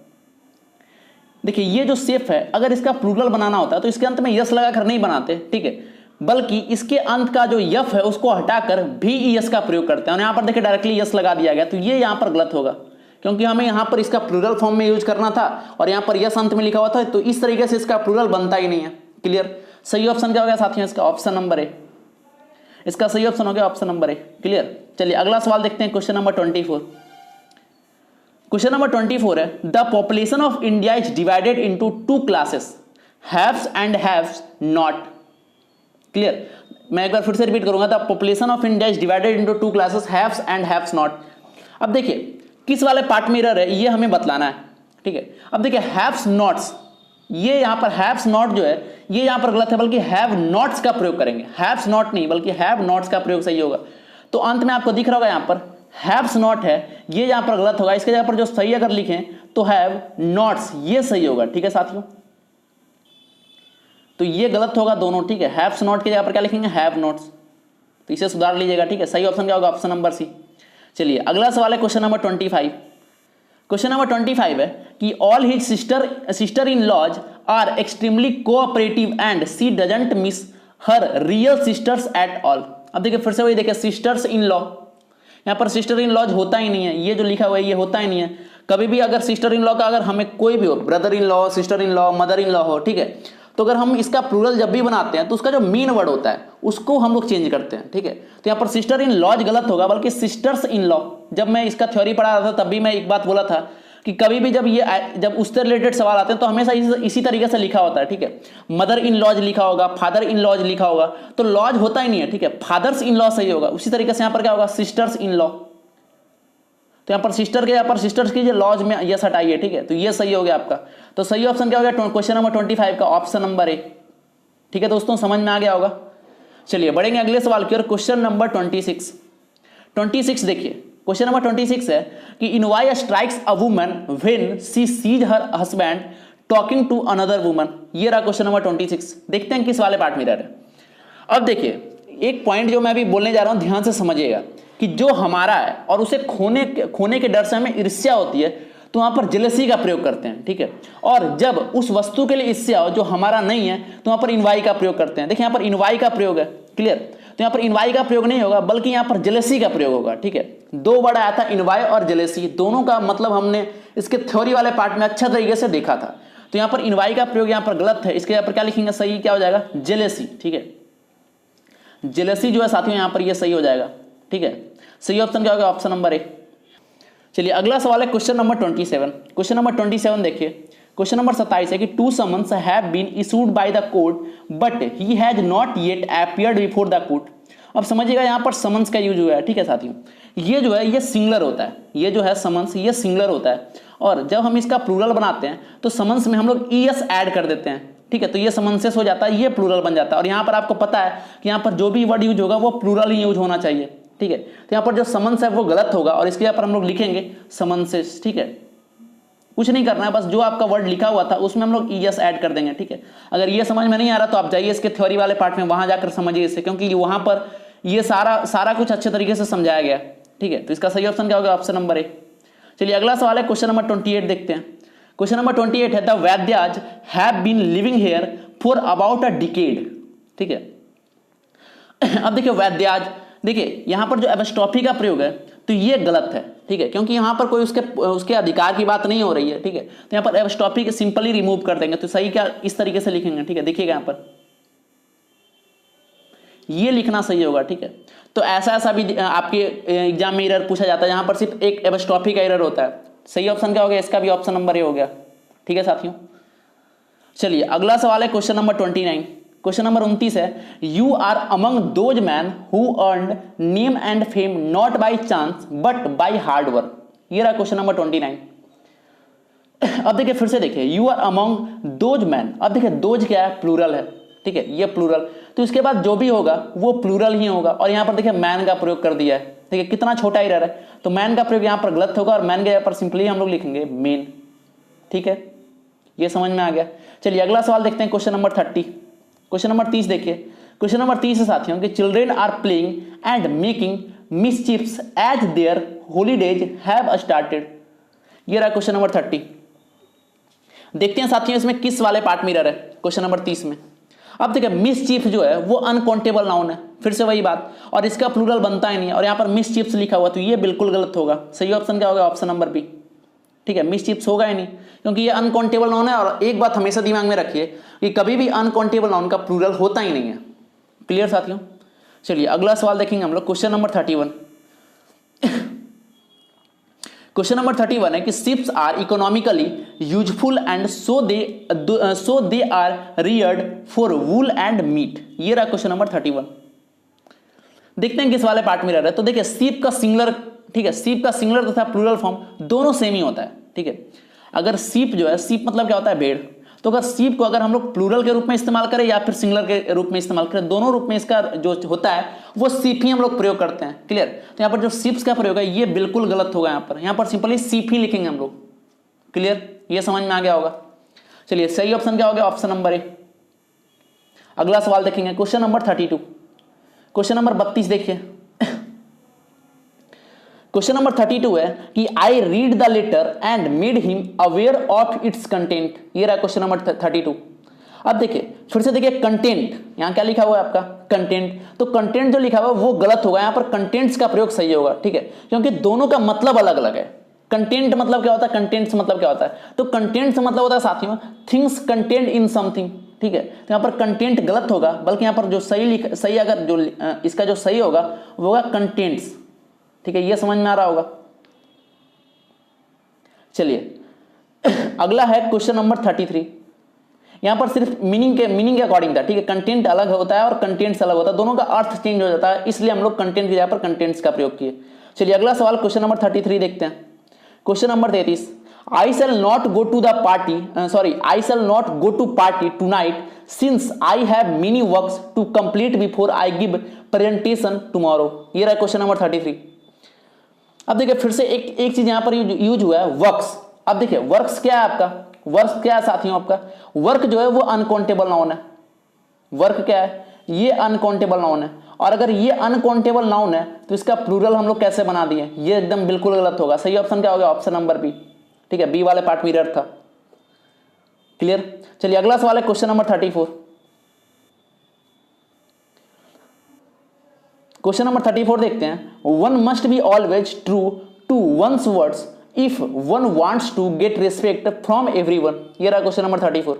देखिए ये जो शिप है, अगर इसका प्लूरल बनाना होता है तो इसके अंत में यस लगाकर नहीं बनाते। ठीक है, बल्कि इसके अंत का जो यफ है उसको हटाकर भी यस का प्रयोग करते हैं, और यहां पर देखिए डायरेक्टली यस लगा दिया गया, तो ये यहां पर गलत होगा, क्योंकि हमें यहां पर इसका प्लूरल फॉर्म में यूज करना था और यहां पर यस अंत में लिखा हुआ था, तो इस तरीके से इसका प्लूरल बनता ही नहीं है। क्लियर। सही ऑप्शन क्या हो गया साथियों, इसका ऑप्शन नंबर ए। इसका सही ऑप्शन हो गया ऑप्शन नंबर ए। क्लियर। चलिए अगला सवाल देखते हैं, क्वेश्चन नंबर 24। क्वेश्चन नंबर 24 है the population of India is divided into 2 classes, haves and haves not. Clear. मैं एक बार फिर से रिपीट करूंगा, the population of India is divided into 2 classes, haves and haves not. अब देखिए किस वाले पार्ट मिरर है ये हमें बतलाना है। ठीक है, अब देखिए हैव्स नॉट्स, ये यहां पर हैव्स नॉट जो है ये यहां पर गलत है, बल्कि हैव नॉट्स का प्रयोग करेंगे। हैव्स नॉट नहीं बल्कि हैव नॉट्स का प्रयोग सही होगा। तो अंत में आपको दिख रहा होगा यहां पर हैव्स नॉट है, ये यहां पर गलत होगा। इसके जगह पर जो सही अगर लिखें तो हैव नॉट्स, ये सही होगा। ठीक है साथियों, तो ये गलत होगा दोनों। ठीक है, हैव्स नॉट की जगह पर क्या लिखेंगे, हैव नॉट्स, तो इसे सुधार लीजिएगा। ठीक है, सही ऑप्शन क्या होगा, ऑप्शन नंबर सी। चलिए अगला सवाल है क्वेश्चन नंबर 25। क्वेश्चन नंबर 25 है कि all his sister in laws are extremely cooperative and she doesn't miss her real sisters at all. अब देखिए फिर से वही देखिए, सिस्टर्स इन लॉ, यहाँ पर सिस्टर इन लॉज होता ही नहीं है, ये जो लिखा हुआ है ये होता ही नहीं है। कभी भी अगर सिस्टर इन लॉ का अगर हमें कोई भी हो, brother in law, sister in law, mother in law हो, ठीक है, तो अगर हम इसका प्लूरल जब भी बनाते हैं तो उसका जो मेन वर्ड होता है उसको हम लोग चेंज करते हैं, ठीक है। तो यहाँ पर सिस्टर इन लॉज गलत होगा, बल्कि सिस्टर्स इन लॉ। जब मैं इसका थ्योरी पढ़ा रहा था तब भी मैं एक बात बोला था कि कभी भी जब उससे रिलेटेड सवाल आते हैं तो हमेशा इसी तरीके से लिखा होता है, ठीक है। मदर इन लॉज लिखा होगा, फादर इन लॉज लिखा होगा, तो लॉज होता ही नहीं है, ठीक है। फादर्स इन लॉ सही होगा। उसी तरीके से यहाँ पर क्या होगा, सिस्टर्स इन लॉ। तो यहाँ पर सिस्टर के यहाँ पर सिस्टर्स की जो लॉज में यस हटाइए, ठीक है, तो ये सही हो गया आपका। तो सही ऑप्शन क्या हो गया, क्वेश्चन नंबर 25 का ऑप्शन नंबर ए, ठीक है दोस्तों, समझ में आ गया होगा। चलिए बढ़ेंगे अगले सवाल की ओर। क्वेश्चन नंबर 26 देखिए, क्वेश्चन नंबर 26 है कि envy strikes a woman when she sees her husband talking to another woman. ये रहा क्वेश्चन नंबर 26। देखते हैं किस वाले पार्ट में रह रहे। अब देखिए एक पॉइंट जो मैं अभी बोलने जा रहा हूं, ध्यान से समझिएगा कि जो हमारा है और उसे खोने के डर से हमें ईर्ष्या होती है, तो वहां पर जेलसी का प्रयोग करते हैं, ठीक है। और जब उस वस्तु के लिए ईर्ष्या हो जो हमारा नहीं है, तो वहां पर इनवाई का प्रयोग करते हैं। देखिए यहाँ पर इनवाई का प्रयोग है, क्लियर। तो यहाँ पर इनवाई का प्रयोग नहीं होगा, बल्कि यहाँ पर जेलसी का प्रयोग होगा, ठीक है। दो वर्ड आया था, इनवाई और जेलसी, दोनों का मतलब हमने इसके थ्योरी वाले पार्ट में अच्छा तरीके से देखा था। तो यहाँ पर इनवाई का प्रयोग यहाँ पर गलत है, इसके यहाँ पर क्या लिखेंगे, सही क्या हो जाएगा, जेलसी, ठीक है। जेलसी जो है साथियों यहाँ पर ये सही हो जाएगा, ठीक है। सही ऑप्शन क्या होगा, ऑप्शन नंबर ए। चलिए अगला सवाल है क्वेश्चन नंबर 27। क्वेश्चन नंबर 27 देखिए, क्वेश्चन नंबर 27 है कि 2 summons have been issued by the court but he has not yet appeared before the court. अब समझिएगा यहाँ पर समन्स का यूज हुआ है, ठीक है साथियों। ये जो है ये सिंगुलर होता है, ये जो है समन्स ये सिंगुलर होता है, और जब हम इसका प्लूरल बनाते हैं तो समन्स में हम लोग ईएस ऐड कर देते हैं, ठीक है। तो ये समन्सेस हो जाता है, ये प्लूरल बन जाता है। और यहाँ पर आपको पता है कि यहाँ पर जो भी वर्ड यूज होगा वो प्लूरल ही यूज होना चाहिए, ठीक है। तो यहाँ पर जो समन्स है वो गलत होगा और इसके यहाँ पर हम लोग लिखेंगे समन्सेस, ठीक है। कुछ नहीं करना है, बस जो आपका वर्ड लिखा हुआ था उसमें हम लोग ईएस ऐड कर देंगे, ठीक है। अगर ये समझ में नहीं आ रहा तो आप जाइए इसके थ्योरी वाले पार्ट में, वहां जाकर समझिए इसे, क्योंकि वहां पर ये सारा कुछ अच्छे तरीके से समझाया गया, ठीक है। तो इसका सही ऑप्शन क्या होगा, ऑप्शन नंबर ए। चलिए अगला सवाल है क्वेश्चन नंबर 28 देखते हैं। क्वेश्चन नंबर 28 है the Vaidyas have been living here for about a decade, ठीक है। अब देखिए वैद्याज, देखिए यहां पर जो एपस्ट्रॉफी का प्रयोग है तो ये गलत है, ठीक है, क्योंकि यहां पर कोई उसके अधिकार की बात नहीं हो रही है, ठीक है। तो यहां पर एपस्ट्रॉफी सिंपली रिमूव कर देंगे, तो सही क्या इस तरीके से लिखेंगे, ठीक है। देखिएगा यहां पर ये लिखना सही होगा, ठीक है। तो ऐसा भी आपके एग्जाम में एरर पूछा जाता है, यहां पर सिर्फ एक एपस्ट्रॉफी का एरर होता है। सही ऑप्शन क्या हो गया, इसका भी ऑप्शन नंबर ए हो गया, ठीक है साथियों। चलिए अगला सवाल है क्वेश्चन नंबर 29। क्वेश्चन नंबर 29 है you are among those man who earned name and fame not by chance but by hard work. ये रहा क्वेश्चन नंबर 29। अब देखिए फिर से देखिए, you are among those man. अब देखिए दोज क्या है, प्लूरल है, ठीक है, ये प्लूरल। तो इसके बाद जो भी होगा वो प्लूरल ही होगा, और यहां पर देखिए मैन का प्रयोग कर दिया है, ठीक है। कितना छोटा एरर है, तो मैन का प्रयोग यहां पर गलत होगा और मैन के यहां पर सिंपली हम लोग लिखेंगे मेन, ठीक है। ये समझ में आ गया। चलिए अगला सवाल देखते हैं क्वेश्चन नंबर 30। क्वेश्चन नंबर 30 देखिए, क्वेश्चन नंबर 30 है साथियों कि children are playing and making mischiefs as their holidays have started. ये रहा क्वेश्चन नंबर 30। देखते हैं साथियों इसमें किस वाले पार्ट में एरर है क्वेश्चन नंबर 30 में। अब देखिए मिसचीफ जो है वो अनकाउंटेबल नाउन है, फिर से वही बात, और इसका प्लूरल बनता ही नहीं है, और यहाँ पर मिसचीफ्स लिखा हुआ, तो ये बिल्कुल गलत होगा। सही ऑप्शन क्या होगा, ऑप्शन नंबर बी, ठीक है। मिसचीफ्स होगा ही नहीं, क्योंकि ये अनकाउंटेबल नाउन है। और एक बात हमेशा दिमाग में रखिए कि कभी भी अनकाउंटेबल नाउन का प्लूरल होता ही नहीं है। क्लियर साथियों। चलिए अगला सवाल देखेंगे हम लोग, क्वेश्चन नंबर 31। क्वेश्चन नंबर 31 है कि sheeps are economically useful and so they are reared for wool and meat. ये रहा क्वेश्चन नंबर 31। देखते हैं किस वाले पार्ट में रह रहा है। तो देखिए सीप का सिंगुलर, ठीक है, सीप का सिंगुलर तथा प्लूरल फॉर्म दोनों सेम ही होता है, ठीक है। अगर सीप जो है, सीप मतलब क्या होता है, भेड़। तो अगर सीप को अगर हम लोग प्लूरल के रूप में इस्तेमाल करें या फिर सिंगुलर के रूप में इस्तेमाल करें, दोनों रूप में इसका जो होता है वो सीप ही हम लोग प्रयोग करते हैं। क्लियर। तो यहाँ पर जो सीप्स का प्रयोग है ये बिल्कुल गलत होगा, यहाँ पर सिंपली सीप ही लिखेंगे हम लोग। क्लियर, ये समझ में आ गया होगा। चलिए सही ऑप्शन क्या हो गया, ऑप्शन नंबर ए। अगला सवाल देखेंगे क्वेश्चन नंबर 32। क्वेश्चन नंबर 32 देखिए, क्वेश्चन नंबर 32 है कि I read the letter and made him aware of its content. ये रहा क्वेश्चन नंबर 32। अब देखिए फिर से देखिए कंटेंट, यहाँ क्या लिखा हुआ है आपका कंटेंट, तो कंटेंट जो लिखा हुआ है वो गलत होगा, यहाँ पर कंटेंट्स का प्रयोग सही होगा, ठीक है, क्योंकि दोनों का मतलब अलग अलग है। कंटेंट मतलब क्या होता है, कंटेंट्स मतलब क्या होता है, तो कंटेंट्स मतलब होता है साथियों थिंग्स कंटेंट इन समथिंग, ठीक है, तो यहाँ पर कंटेंट गलत होगा, बल्कि यहाँ पर जो सही अगर जो इसका जो सही होगा वो होगा कंटेंट्स, ठीक है, ये समझ में आ रहा होगा। चलिए अगला है क्वेश्चन नंबर 33। यहां पर सिर्फ मीनिंग के अकॉर्डिंग था, ठीक है, कंटेंट अलग होता है और कंटेंट्स अलग होता है, दोनों का अर्थ चेंज हो जाता है, इसलिए हम लोग कंटेंट की जगह पर कंटेंट्स का प्रयोग किए। चलिए अगला सवाल क्वेश्चन नंबर 33 देखते हैं। Question number 33, I shall not go to the party I shall not go to party tonight since I have many works to complete before I give presentation tomorrow. ये रहा question number 33। अब देखिए फिर से एक चीज यहां पर यूज हुआ है वर्क्स। अब देखिए वर्क्स क्या है आपका, वर्क क्या है साथियों आपका, वर्क जो है वो अनकाउंटेबल नाउन है। वर्क क्या है, ये अनकाउंटेबल नाउन है, और अगर ये अनकाउंटेबल नाउन है तो इसका प्लूरल हम लोग कैसे बना दिए, ये एकदम बिल्कुल गलत होगा। सही ऑप्शन क्या होगा, ऑप्शन नंबर बी, ठीक है, बी वाले पार्ट में एरर था। क्लियर। चलिए अगला सवाल है क्वेश्चन नंबर 34। क्वेश्चन नंबर 34 देखते हैं। One must be always true to one's words if one wants to get respect from everyone. ये रहा क्वेश्चन नंबर 34।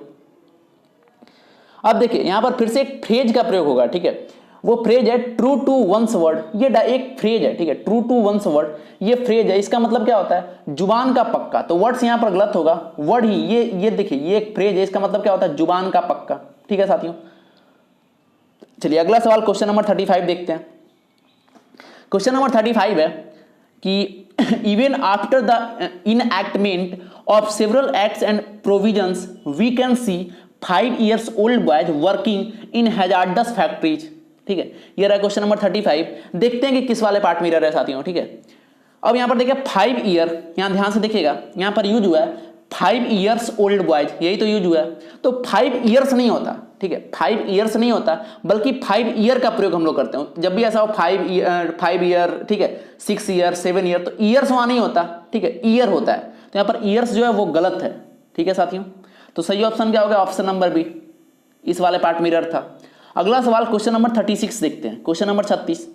अब देखिए यहां पर फिर से एक फ्रेज का प्रयोग होगा, ठीक है, वो फ्रेज है ट्रू टू वंस वर्ड। ये एक फ्रेज है, ठीक है, ट्रू टू वंस वर्ड, ये फ्रेज है, इसका मतलब क्या होता है, जुबान का पक्का। तो वर्ड्स यहां पर गलत होगा, वर्ड ही ये देखिए ये एक फ्रेज है, इसका मतलब क्या होता है, जुबान का पक्का, ठीक है साथियों। चलिए अगला सवाल क्वेश्चन नंबर 35 देखते हैं। क्वेश्चन नंबर 35 है कि even after the enactment of several acts and provisions we can see 5 years old boys working in hazardous factories। ठीक है, ये रहा क्वेश्चन नंबर 35। देखते हैं कि किस वाले पार्ट में रह रहे साथियों, ठीक है। अब यहां पर देखिए 5 ईयर, यहां ध्यान से देखिएगा, यहां पर यूज हुआ है 5 years old boys, यही तो यूज हुआ है। तो 5 years नहीं होता, ठीक है, 5 years नहीं होता, बल्कि 5 ईयर का प्रयोग हम लोग करते हैं। जब भी ऐसा हो 5 ईयर, ठीक है, 6 ईयर, 7 ईयर, तो ईयर्स वहां नहीं होता, ठीक है, ईयर होता है। तो यहां पर ईयर्स जो है वो गलत है, ठीक है साथियों। तो सही ऑप्शन क्या होगा, ऑप्शन नंबर बी, इस वाले पार्ट में एरर था। अगला सवाल क्वेश्चन नंबर 36 देखते हैं। क्वेश्चन नंबर 36,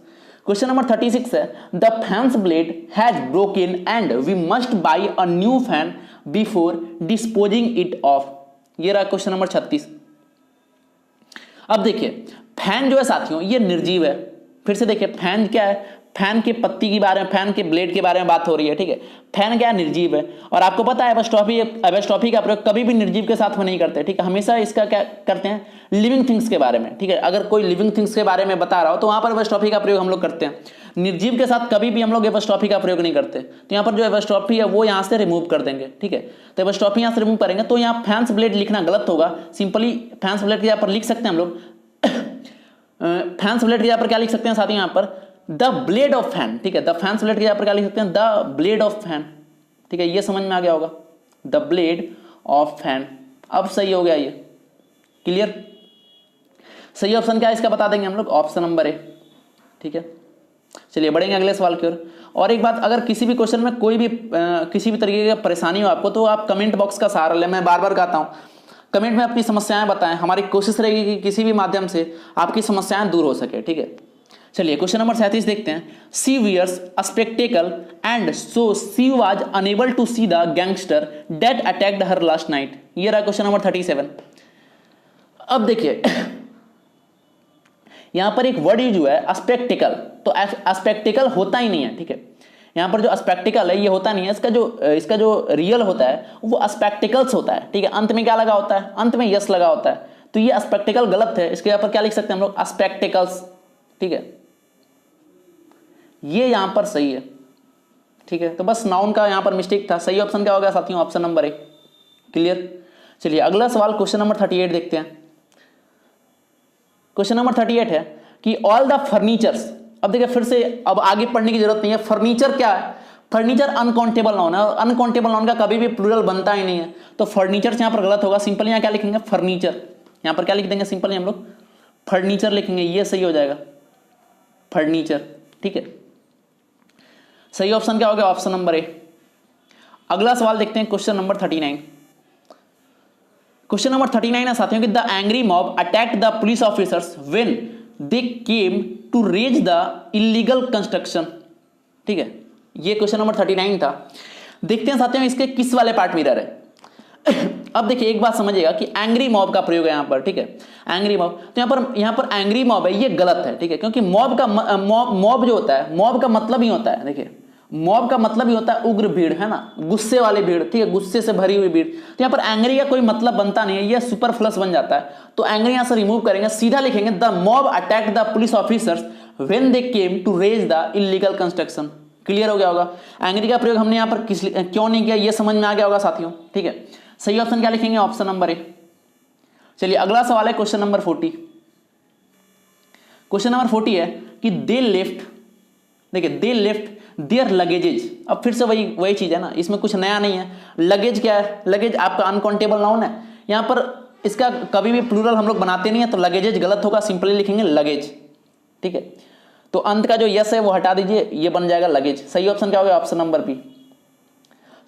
क्वेश्चन नंबर 36 है the fan's blade has broken and we must buy a new fan before disposing it off. ये रहा क्वेश्चन नंबर 36। अब देखिए फैन जो है साथियों ये निर्जीव है। फिर से देखिए फैन क्या है, फैन के पत्ती के बारे में, फैन के ब्लेड के बारे में बात हो रही है, ठीक है। फैन क्या है, निर्जीव है, और आपको पता है एपॉस्ट्रोफी का प्रयोग कभी भी निर्जीव के साथ में नहीं करते, ठीक है, हमेशा इसका क्या करते हैं, लिविंग थिंग्स के बारे में, ठीक है। अगर कोई लिविंग थिंग्स के बारे में बता रहा हो तो वहां पर एपॉस्ट्रोफी का प्रयोग हम लोग करते हैं। निर्जीव के साथ कभी भी हम लोग एपॉस्ट्रोफी का प्रयोग नहीं करते। तो यहाँ पर जो एपॉस्ट्रोफी है वो यहाँ से रिमूव कर देंगे, ठीक है। तो एपॉस्ट्रोफी यहाँ से रिमूव करेंगे तो यहाँ फैंस ब्लेड लिखना गलत होगा। सिंपली फैंस ब्लेड के यहाँ पर लिख सकते हैं हम लोग फैंस ब्लेड के यहाँ पर क्या लिख सकते हैं साथियों, यहाँ पर द ब्लेड ऑफ फैन, ठीक है, द फैंस ब्लेड के यहाँ पर क्या लिख सकते हैं, द ब्लेड ऑफ फैन, ठीक है, ये समझ में आ गया होगा, द ब्लेड ऑफ फैन। अब सही हो गया ये, क्लियर। सही ऑप्शन क्या है इसका बता देंगे हम लोग, ऑप्शन नंबर ए, ठीक है। चलिए बढ़ेंगे अगले सवाल की ओर। और एक बात, अगर किसी भी क्वेश्चन में कोई भी किसी भी तरीके की परेशानी हो आपको तो आप कमेंट बॉक्स का सहारा लें। मैं बार बार कहता हूँ कमेंट में अपनी समस्याएं बताएं, हमारी कोशिश रहेगी कि किसी भी माध्यम से आपकी समस्याएं दूर हो सके, ठीक है। चलिए क्वेश्चन नंबर 37 देखते हैं। She wears a spectacle and so she was unable to see the gangster that attacked her last night. ये रहा क्वेश्चन नंबर 37। अब देखिए यहां पर एक वर्ड यूज हुआ है स्पेक्टेकल, तो स्पेक्टेकल होता ही नहीं है, ठीक है। यहां पर जो स्पेक्टिकल है ये होता नहीं है, इसका जो रियल होता है वो स्पेक्टिकल्स होता है, ठीक है। अंत में क्या लगा होता है, अंत में यस लगा होता है, तो ये स्पेक्टिकल गलत है। इसके यहाँ पर क्या लिख सकते हैं हम लोग, स्पेक्टिकल्स, ठीक है, ये यहां पर सही है, ठीक है। तो बस नाउन का यहां पर मिस्टेक था। सही ऑप्शन क्या होगा साथियों, ऑप्शन नंबर ए, क्लियर। चलिए अगला सवाल क्वेश्चन नंबर 38 देखते हैं। क्वेश्चन नंबर 38 है कि ऑल द फर्नीचर्स। अब देखिए फिर से अब आगे पढ़ने की जरूरत नहीं है। फर्नीचर क्या है, फर्नीचर अनकाउंटेबल नाउन है, और अनकाउंटेबल नाउन का कभी भी प्लूरल बनता ही नहीं है, तो फर्नीचर यहां पर गलत होगा। सिंपल यहां क्या लिखेंगे, फर्नीचर, यहां पर क्या लिख देंगे, सिंपल हम लोग फर्नीचर लिखेंगे, ये सही हो जाएगा, फर्नीचर, ठीक है। सही ऑप्शन क्या हो गया, ऑप्शन नंबर ए। अगला सवाल देखते हैं क्वेश्चन नंबर 39। क्वेश्चन नंबर 39 है साथियों कि the angry mob attacked the police officers when they came to raze the illegal construction. ठीक है, ये क्वेश्चन नंबर 39 था। देखते हैं साथियों इसके किस वाले पार्ट में एरर है। अब देखिए एक बात समझिएगा कि एंग्री मॉब का प्रयोग है यहां पर। ठीक है, एंग्री मॉब, तो यहां पर एंग्री मॉब है, ये गलत है। ठीक है, क्योंकि मॉब जो होता है, मॉब का मतलब ही होता है, देखिए मॉब का मतलब ही होता है उग्र भीड़, है ना, गुस्से वाली भीड़। ठीक है, गुस्से से भरी हुई भीड़। तो यहाँ पर एंग्री का कोई मतलब बनता नहीं है, ये सुपरफ्लस बन जाता है। तो एंग्री यहां से रिमूव करेंगे, सीधा लिखेंगे the mob attack the police officers when they came to raze the illegal construction. Clear हो गया होगा। एंग्री का प्रयोग हमने यहाँ पर क्यों नहीं किया, ये समझ में आ गया होगा साथियों। ठीक है, सही ऑप्शन क्या लिखेंगे, ऑप्शन नंबर ए। चलिए अगला सवाल है क्वेश्चन नंबर 40। क्वेश्चन नंबर 40 है कि दे लेफ्ट, देखिए दे लेफ्ट देयर लगेजेज। अब फिर से वही चीज है ना, इसमें कुछ नया नहीं है। लगेज क्या है, लगेज आपका अनकाउंटेबल नाउन है। यहां पर इसका कभी भी प्लूरल हम लोग बनाते नहीं है, तो लगेजेज गलत होगा, सिंपली लिखेंगे लगेज। ठीक है, तो अंत का जो यस है वो हटा दीजिए, ये बन जाएगा लगेज। सही ऑप्शन क्या होगा, ऑप्शन नंबर बी।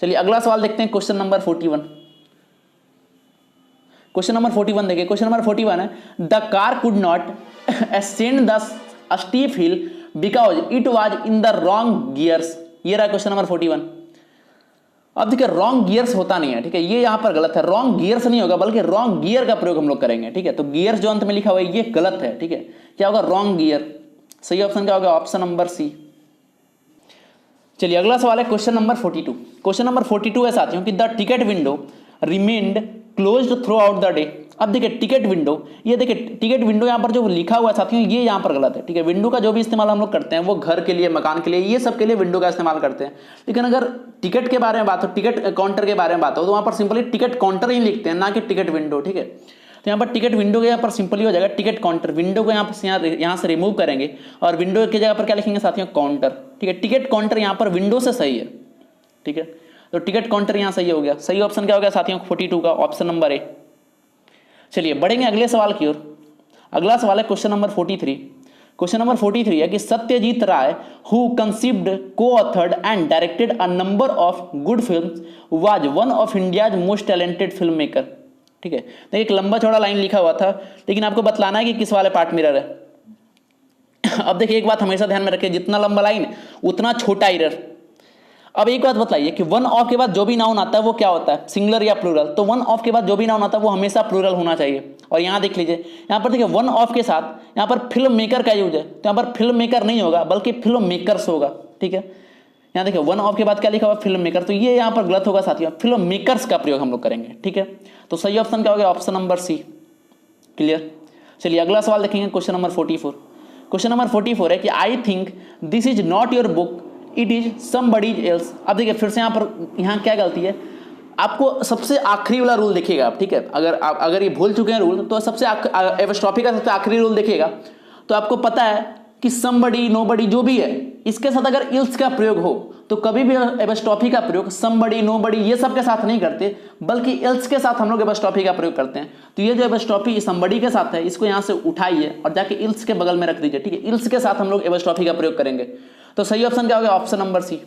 चलिए अगला सवाल देखते हैं क्वेश्चन नंबर 41। क्वेश्चन नंबर 41 देखिए, क्वेश्चन नंबर 41 है the car could not ascend the steep hill because it was in the wrong gears. ये रहा क्वेश्चन नंबर 41। अब देखिए रॉन्ग गियर्स होता नहीं है। ठीक है, ये यहां पर गलत है, रॉन्ग गियर्स नहीं होगा बल्कि रॉन्ग गियर का प्रयोग हम लोग करेंगे। ठीक है, तो गियर्स जो अंत में लिखा हुआ है ये गलत है। ठीक है, क्या होगा, रॉन्ग गियर। सही ऑप्शन क्या होगा, ऑप्शन नंबर सी। चलिए अगला सवाल है क्वेश्चन नंबर 42। क्वेश्चन नंबर 42 है साथियों कि the ticket window remained closed through out the day. अब देखिए टिकट विंडो, ये देखिए टिकट विंडो यहाँ पर जो लिखा हुआ है साथियों ये यहाँ पर गलत है। ठीक है, विंडो का जो भी इस्तेमाल हम लोग करते हैं वो घर के लिए, मकान के लिए, ये सब के लिए विंडो का इस्तेमाल करते हैं। लेकिन अगर टिकट के बारे में बात हो, टिकट काउंटर के बारे में बात हो, तो वहाँ पर सिंपली टिकट काउंटर ही लिखते हैं, ना कि टिकट विंडो। ठीक है, तो यहाँ पर टिकट विंडो के यहाँ पर सिंपली हो जाएगा टिकट काउंटर। विंडो को यहाँ से रिमूव करेंगे और विंडो की जगह पर क्या लिखेंगे साथियों, काउंटर। ठीक है, टिकट काउंटर यहाँ पर विंडो से सही है। ठीक है, तो टिकट काउंटर यहाँ सही हो गया। सही ऑप्शन क्या हो गया साथियों, 42 का ऑप्शन नंबर ए। चलिए बढ़ेंगे अगले सवाल की ओर। अगला सवाल है क्वेश्चन नंबर 43। क्वेश्चन नंबर 43 है कि Satyajit Ray who conceived, co-authored and directed a number of good films was one of India's most talented film maker. ठीक है, तो एक लंबा चौड़ा लाइन लिखा हुआ था, लेकिन आपको बतलाना है कि किस वाले पार्ट में एरर है। अब देखिए एक बात हमेशा ध्यान में रखिए, जितना लंबा लाइन उतना छोटा एरर। अब एक बात बताइए कि वन ऑफ के बाद जो भी नाउन आता है वो क्या होता है, सिंगुलर या प्लूरल। तो वन ऑफ के बाद जो भी नाउन आता है वो हमेशा प्लूरल होना चाहिए। और यहाँ देख लीजिए, यहाँ पर देखिए वन ऑफ के साथ यहाँ पर फिल्म मेकर का यूज है, तो यहाँ पर फिल्म मेकर नहीं होगा बल्कि फिल्म मेकर्स होगा। ठीक है, यहाँ देखिए वन ऑफ के बाद क्या लिखा हुआ, फिल्म मेकर, तो ये यहाँ पर गलत होगा साथियों, फिल्म मेकर्स का प्रयोग हम लोग करेंगे। ठीक है, तो सही ऑप्शन क्या होगा, ऑप्शन नंबर सी। क्लियर। चलिए अगला सवाल देखेंगे क्वेश्चन नंबर 44। क्वेश्चन नंबर 44 है कि I think this is not your book, it is somebody else. अब देखिए फिर से यहाँ क्या गलती है, आपको सबसे आखिरी वाला रूल देखिएगा आप। ठीक है, अगर ये भूल चुके हैं रूल, तो सबसे एपॉस्ट्रोफी का सबसे आखिरी रूल देखिएगा, तो आपको पता है कि समबडी, नोबडी जो भी है, इसके साथ अगर इल्स का प्रयोग हो तो कभी भी एपॉस्ट्रोफी का प्रयोग समबडी, नोबडी ये सब के साथ नहीं करते, बल्कि इल्स के साथ हम लोग एपॉस्ट्रोफी का प्रयोग करते हैं। तो ये जो एपॉस्ट्रोफी समबडी के साथ है, इसको यहाँ से उठाइए और जाके इल्स के बगल में रख दीजिए। ठीक है, इल्स के साथ हम लोग एपॉस्ट्रोफी का प्रयोग करेंगे। तो सही ऑप्शन क्या होगा, ऑप्शन नंबर सी।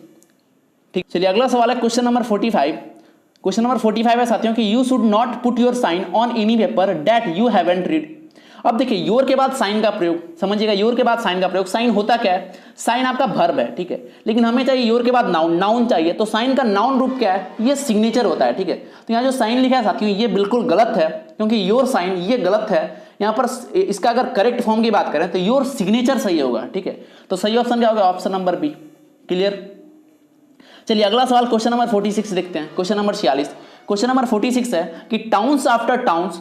ठीक, चलिए अगला सवाल है क्वेश्चन नंबर 45। क्वेश्चन नंबर 45 है साथियों कि you should not put your sign on any paper that you haven't read. अब देखिए योर के बाद साइन का प्रयोग समझिएगा, योर के बाद साइन का प्रयोग। साइन होता क्या है, साइन आपका वर्ब है। ठीक है, लेकिन हमें चाहिए योर के बाद नाउन, नाउन चाहिए, तो साइन का नाउन रूप क्या है, ये सिग्नेचर होता है। ठीक है, तो यहाँ जो साइन लिखा है साथियों ये बिल्कुल गलत है, क्योंकि योर साइन ये गलत है। यहाँ पर इसका अगर करेक्ट फॉर्म की बात करें तो योर सिग्नेचर सही होगा। ठीक है, तो सही ऑप्शन क्या होगा, ऑप्शन नंबर बी। क्लियर। चलिए अगला सवाल क्वेश्चन नंबर 46 देखते हैं। Question number 46। क्वेश्चन नंबर 46 है कि towns after towns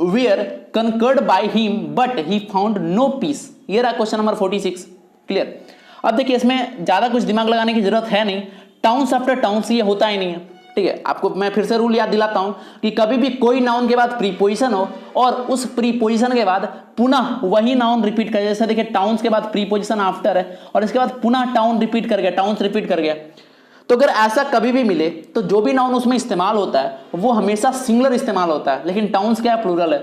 were conquered by him but he found no peace. ये रहा क्वेश्चन नंबर 46। क्लियर। अब देखिए इसमें ज्यादा कुछ दिमाग लगाने की जरूरत है नहीं, टाउन्स आफ्टर टाउन्स ये होता ही नहीं है। ठीक है, आपको मैं फिर से रूल याद दिलाता हूं कि कभी भी कोई नाउन के बाद प्रीपोजिशन हो और उस प्रीपोजिशन के बाद पुनः वही नाउन रिपीट कर, जैसे देखिए टाउन्स के बाद प्रीपोजिशन आफ्टर है और इसके बाद पुनः टाउन रिपीट कर गया, टाउन्स रिपीट कर गया, तो अगर ऐसा कभी भी मिले तो जो भी नाउन उसमें इस्तेमाल होता है वो हमेशा सिंगुलर इस्तेमाल होता है, लेकिन टाउन्स क्या है, प्लूरल है।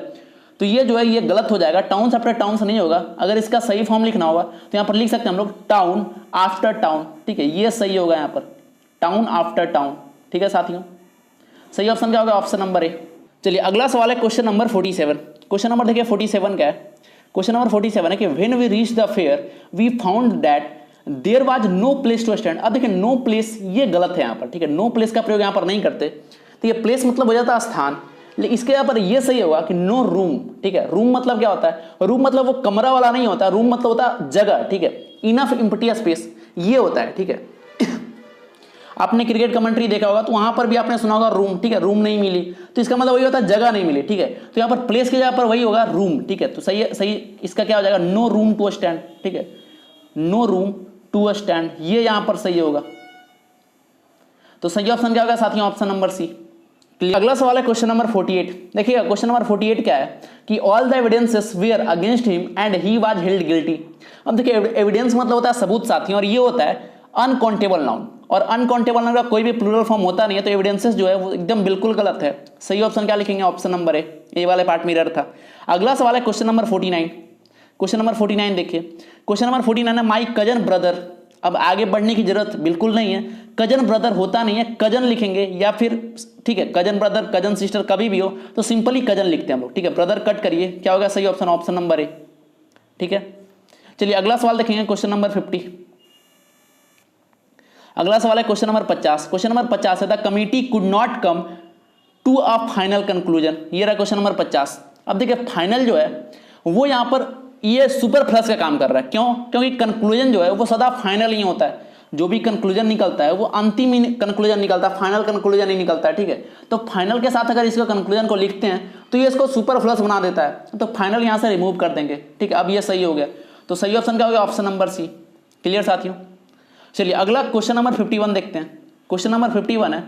तो ये जो है ये गलत हो जाएगा, टाउन्स आफ्टर टाउन्स नहीं होगा। अगर इसका सही फॉर्म लिखना होगा तो यहाँ पर लिख सकते हैं हम लोग टाउन आफ्टर टाउन। ठीक है, ये सही होगा यहाँ पर, टाउन आफ्टर टाउन। ठीक है साथियों, सही ऑप्शन क्या होगा, ऑप्शन नंबर ए। चलिए अगला सवाल है क्वेश्चन नंबर 47। क्वेश्चन नंबर देखिए 47 क्या है। क्वेश्चन नंबर 47 है कि when we reach the fair we found that there was no place to stand. अब देखिए नो प्लेस ये गलत है यहाँ पर, ठीक है, नो प्लेस का प्रयोग यहाँ पर नहीं करते। तो ये प्लेस मतलब हो जाता है स्थान, लेकिन इसके यहाँ पर ये सही होगा कि नो रूम, ठीक है। रूम मतलब क्या होता है, रूम मतलब वो कमरा वाला नहीं होता, रूम मतलब होता है जगह, ठीक है, इनफ एम्प्टी स्पेस ये होता है, ठीक है। आपने क्रिकेट कमेंट्री देखा होगा तो वहां पर भी आपने सुना होगा रूम, ठीक है, रूम नहीं मिली, तो इसका मतलब वही होता है जगह नहीं मिली, ठीक है। तो यहाँ पर प्लेस की जगह पर वही होगा रूम, ठीक है। तो सही है, सही इसका क्या हो जाएगा, नो रूम टू स्टैंड, ठीक है, नो रूम टू स्टैंड, ये यहां पर सही होगा। तो सही ऑप्शन क्या होगा साथियों, ऑप्शन नंबर सी। अगला सवाल है क्वेश्चन नंबर 48। देखिएगा क्वेश्चन नंबर 48 क्या है कि all the evidences were against him and he was held guilty. अब देखिए एविडेंस मतलब होता है सबूत साथियों, और ये होता है अनकाउंटेबल नाउन, और अनकाउंटेबल नाउन का कोई भी प्लूरल फॉर्म होता नहीं है, तो एविडेंसेस जो है वो एकदम बिल्कुल गलत है। सही ऑप्शन क्या लिखेंगे, ऑप्शन नंबर ए वाले पार्ट में एरर था। अगला सवाल है क्वेश्चन नंबर 49। क्वेश्चन नंबर 49 देखिए, क्वेश्चन नंबर 49 है माई कजन ब्रदर। अब आगे बढ़ने की जरूरत बिल्कुल नहीं है, कजन ब्रदर होता नहीं है, कजन लिखेंगे या फिर ठीक है कजन ब्रदर कजन सिस्टर कभी भी हो तो सिंपली कजन लिखते हैं हम लोग, ठीक है। ब्रदर कट करिए, क्या होगा सही ऑप्शन, ऑप्शन नंबर ए, ठीक है। चलिए अगला सवाल देखेंगे क्वेश्चन नंबर 50। अगला सवाल है क्वेश्चन नंबर 50। क्वेश्चन नंबर 50 है the committee could not come to a final conclusion. ये रहा क्वेश्चन नंबर 50। अब देखिए फाइनल जो है वो यहां पर ये सुपर प्लस का काम कर रहा है, क्यों, क्योंकि कंक्लूजन जो है वो सदा फाइनल ही होता है। जो भी कंक्लूजन निकलता है वो अंतिम ही कंक्लूजन निकलता है, फाइनल कंक्लूजन ही निकलता है, ठीक है। तो फाइनल के साथ अगर इसको कंक्लूजन को लिखते हैं तो ये इसको सुपर प्लस बना देता है, तो फाइनल यहां से रिमूव कर देंगे, ठीक है। अब ये सही हो गया, तो सही ऑप्शन क्या हो गया, ऑप्शन नंबर सी। क्लियर साथियों। चलिए अगला क्वेश्चन नंबर 51 देखते हैं। क्वेश्चन नंबर 51 है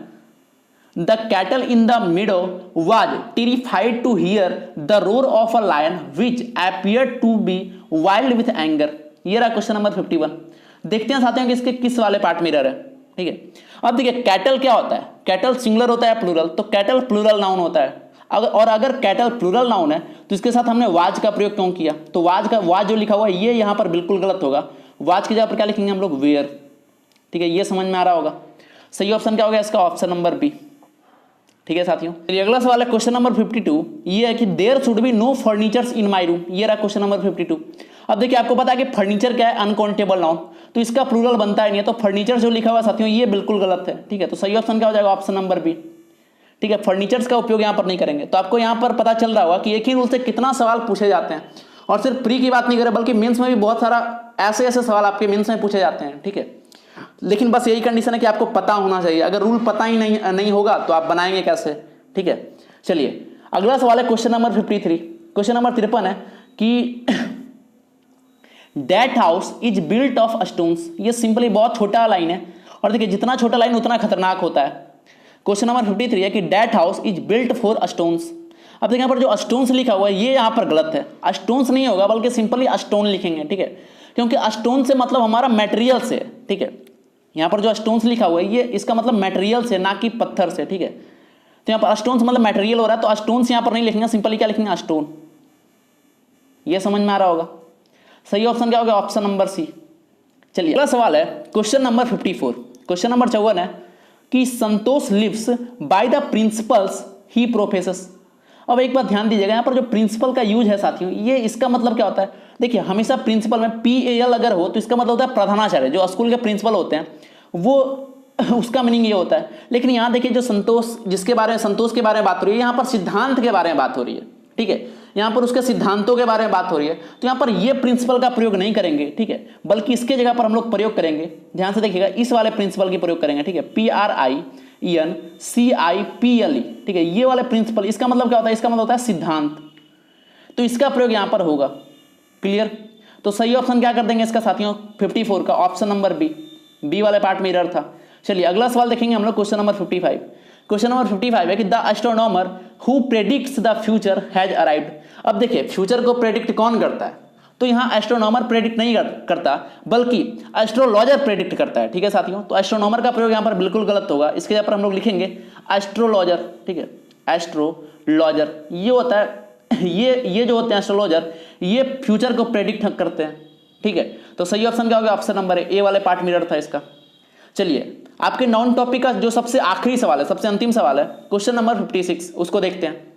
the cattle in the meadow was terrified to hear the roar of a lion which appeared to be wild with anger. ये रहा क्वेश्चन नंबर 51। देखते हैं साथियों कि इसके किस वाले पार्ट में एरर है, ठीक है। अब देखिए कैटल क्या होता है, कैटल सिंगुलर होता है प्लूरल, तो कैटल प्लूरल नाउन होता है। अगर कैटल प्लूरल नाउन है तो इसके साथ हमने वाज का प्रयोग क्यों किया, तो वाज जो लिखा हुआ है ये यहां पर बिल्कुल गलत होगा। वाज की जगह पर क्या लिखेंगे हम लोग, वेयर, ठीक है। ये समझ में आ रहा होगा। सही ऑप्शन क्या होगा इसका, ऑप्शन नंबर बी, ठीक है साथियों। चलिए अगला सवाल है क्वेश्चन नंबर 52। ये है कि there should be no furnitures in my room. ये रहा क्वेश्चन नंबर 52। अब देखिए आपको पता है कि फर्नीचर क्या है, अनकाउंटेबल नाउन, तो इसका प्लूरल बनता ही नहीं है, तो फर्नीचर जो लिखा हुआ साथियों ये बिल्कुल गलत है, ठीक है। तो सही ऑप्शन क्या हो जाएगा, ऑप्शन नंबर बी, ठीक है। फर्नीचर्स का उपयोग यहाँ पर नहीं करेंगे। तो आपको यहाँ पर पता चल रहा होगा कि एक ही रूल से कितना सवाल पूछे जाते हैं, और सिर्फ प्री की बात नहीं करें बल्कि मेंस में भी बहुत सारा ऐसे ऐसे सवाल आपके मेंस में पूछे जाते हैं, ठीक है। लेकिन बस यही कंडीशन है कि आपको पता होना चाहिए, अगर रूल पता ही नहीं होगा तो आप बनाएंगे कैसे, ठीक है। चलिए अगला सवाल है क्वेश्चन नंबर 53। क्वेश्चन नंबर 53 है कि that house is built of stones. ये सिंपली बहुत छोटा लाइन है, और देखिए जितना छोटा लाइन उतना खतरनाक होता है। क्वेश्चन नंबर 53 है कि that house is built for stones. अब देखिए यहाँ पर जो स्टोन्स लिखा हुआ है ये यहाँ पर गलत है, स्टोन्स नहीं होगा बल्कि सिंपली स्टोन लिखेंगे, ठीक है। क्योंकि स्टोन से मतलब हमारा मेटेरियल से, ठीक है। यहाँ पर जो स्टोन्स लिखा हुआ है ये इसका मतलब मेटेरियल से, ना कि पत्थर से, ठीक है। तो यहाँ पर स्टोन्स मतलब मेटेरियल हो रहा है, तो स्टोन्स यहाँ पर नहीं लिखेंगे, सिंपली क्या लिखेंगे, स्टोन। ये समझ में आ रहा होगा। सही ऑप्शन क्या होगा, ऑप्शन नंबर सी। चलिए अगला सवाल है क्वेश्चन नंबर 54। क्वेश्चन नंबर 54 है कि संतोष लिव्स बाय द प्रिंसिपल्स ही प्रोफेसस। अब एक बात ध्यान दीजिएगा, यहाँ पर जो प्रिंसिपल का यूज है साथियों ये इसका मतलब क्या होता है, देखिए हमेशा प्रिंसिपल में PAL अगर हो तो इसका मतलब होता है प्रधानाचार्य, जो स्कूल के प्रिंसिपल होते हैं वो उसका मीनिंग ये होता है। लेकिन यहाँ देखिए जो संतोष संतोष के बारे में बात हो रही है, यहाँ पर सिद्धांत के बारे में बात हो रही है, ठीक है। यहाँ पर उसके सिद्धांतों के बारे में बात हो रही है, तो यहाँ पर ये प्रिंसिपल का प्रयोग नहीं करेंगे, ठीक है, बल्कि इसके जगह पर हम लोग प्रयोग करेंगे, ध्यान से देखिएगा, इस वाले प्रिंसिपल की प्रयोग करेंगे, ठीक है, PRINCIPLE, ठीक है। ये वाले प्रिंसिपल, इसका मतलब क्या होता है, इसका मतलब होता है सिद्धांत, तो इसका प्रयोग यहाँ पर होगा। क्लियर। तो सही ऑप्शन क्या कर देंगे इसका साथियों, 54 का ऑप्शन नंबर बी वाले पार्ट में एरर था। चलिए अगला सवाल देखेंगे हम लोग क्वेश्चन नंबर 55। क्वेश्चन नंबर 55 है कि the astronomer who predicts the future has arrived. अब देखिए फ्यूचर को प्रेडिक्ट कौन करता है, तो यहाँ एस्ट्रोनॉमर प्रेडिक्ट नहीं करता बल्कि एस्ट्रोलॉजर प्रेडिक्ट करता है, ठीक है साथियों। तो एस्ट्रोनॉमर का प्रयोग यहाँ पर बिल्कुल गलत होगा, इसके जगह पर हम लोग लिखेंगे एस्ट्रोलॉजर, ठीक है। एस्ट्रोलॉजर ये होता है, ये जो होते हैं एस्ट्रोलॉजर ये फ्यूचर को प्रेडिक्ट करते हैं, ठीक है। तो सही ऑप्शन क्या होगा, ऑप्शन नंबर ए वाले पार्ट में एरर था इसका। चलिए आपके नॉन टॉपिक का जो सबसे आखिरी सवाल है, सबसे अंतिम सवाल है क्वेश्चन नंबर 56, उसको देखते हैं।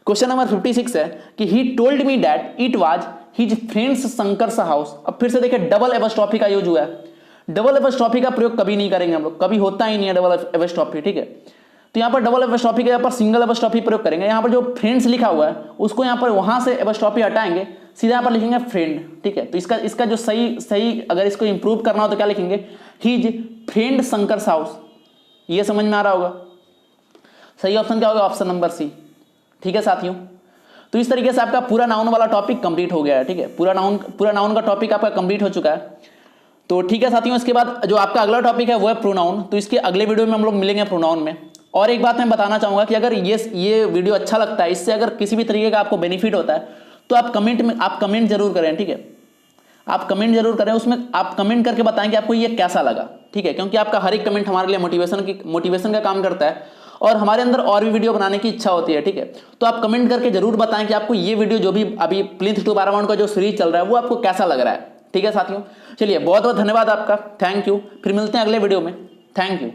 क्वेश्चन नंबर 56 है कि he told me that it was his friend's Shankar's house. अब फिर से देखिए डबल एपॉस्ट्रोफी का यूज हुआ है। डबल एपॉस्ट्रोफी का प्रयोग कभी नहीं करेंगे हम लोग, कभी होता ही नहीं है डबल एपॉस्ट्रोफी, ठीक है। तो यहाँ पर डबल एपॉस्ट्रोफी के यहाँ पर सिंगल एपॉस्ट्रोफी प्रयोग करेंगे। यहाँ पर जो फ्रेंड्स लिखा हुआ है उसको यहाँ पर वहां से एपॉस्ट्रोफी हटाएंगे, सीधा यहाँ पर लिखेंगे फ्रेंड, ठीक है। तो इसका जो सही अगर इसको इंप्रूव करना हो तो क्या लिखेंगे, हिज फ्रेंड शंकर्स हाउस। ये समझ में आ रहा होगा। सही ऑप्शन क्या होगा, ऑप्शन नंबर सी, ठीक है साथियों। तो इस तरीके से आपका पूरा नाउन वाला टॉपिक कंप्लीट हो गया है, ठीक है। पूरा नाउन का टॉपिक आपका कंप्लीट हो चुका है। तो ठीक है साथियों, इसके बाद जो आपका अगला टॉपिक है वो है प्रोनाउन। तो इसके अगले वीडियो में हम लोग मिलेंगे प्रोनाउन में। और एक बात मैं बताना चाहूंगा कि अगर ये वीडियो अच्छा लगता है, इससे अगर किसी भी तरीके का आपको बेनिफिट होता है तो आप कमेंट जरूर करें, ठीक है। आप कमेंट जरूर करें, उसमें आप कमेंट करके बताएं कि आपको ये कैसा लगा, ठीक है। क्योंकि आपका हर एक कमेंट हमारे लिए मोटिवेशन का काम करता है और हमारे अंदर और भी वीडियो बनाने की इच्छा होती है, ठीक है। तो आप कमेंट करके जरूर बताएं कि आपको ये वीडियो जो भी अभी प्लिंथ टू पैरामाउंट का जो सीरीज चल रहा है वो आपको कैसा लग रहा है, ठीक है साथियों। चलिए बहुत बहुत धन्यवाद आपका, थैंक यू। फिर मिलते हैं अगले वीडियो में, थैंक यू।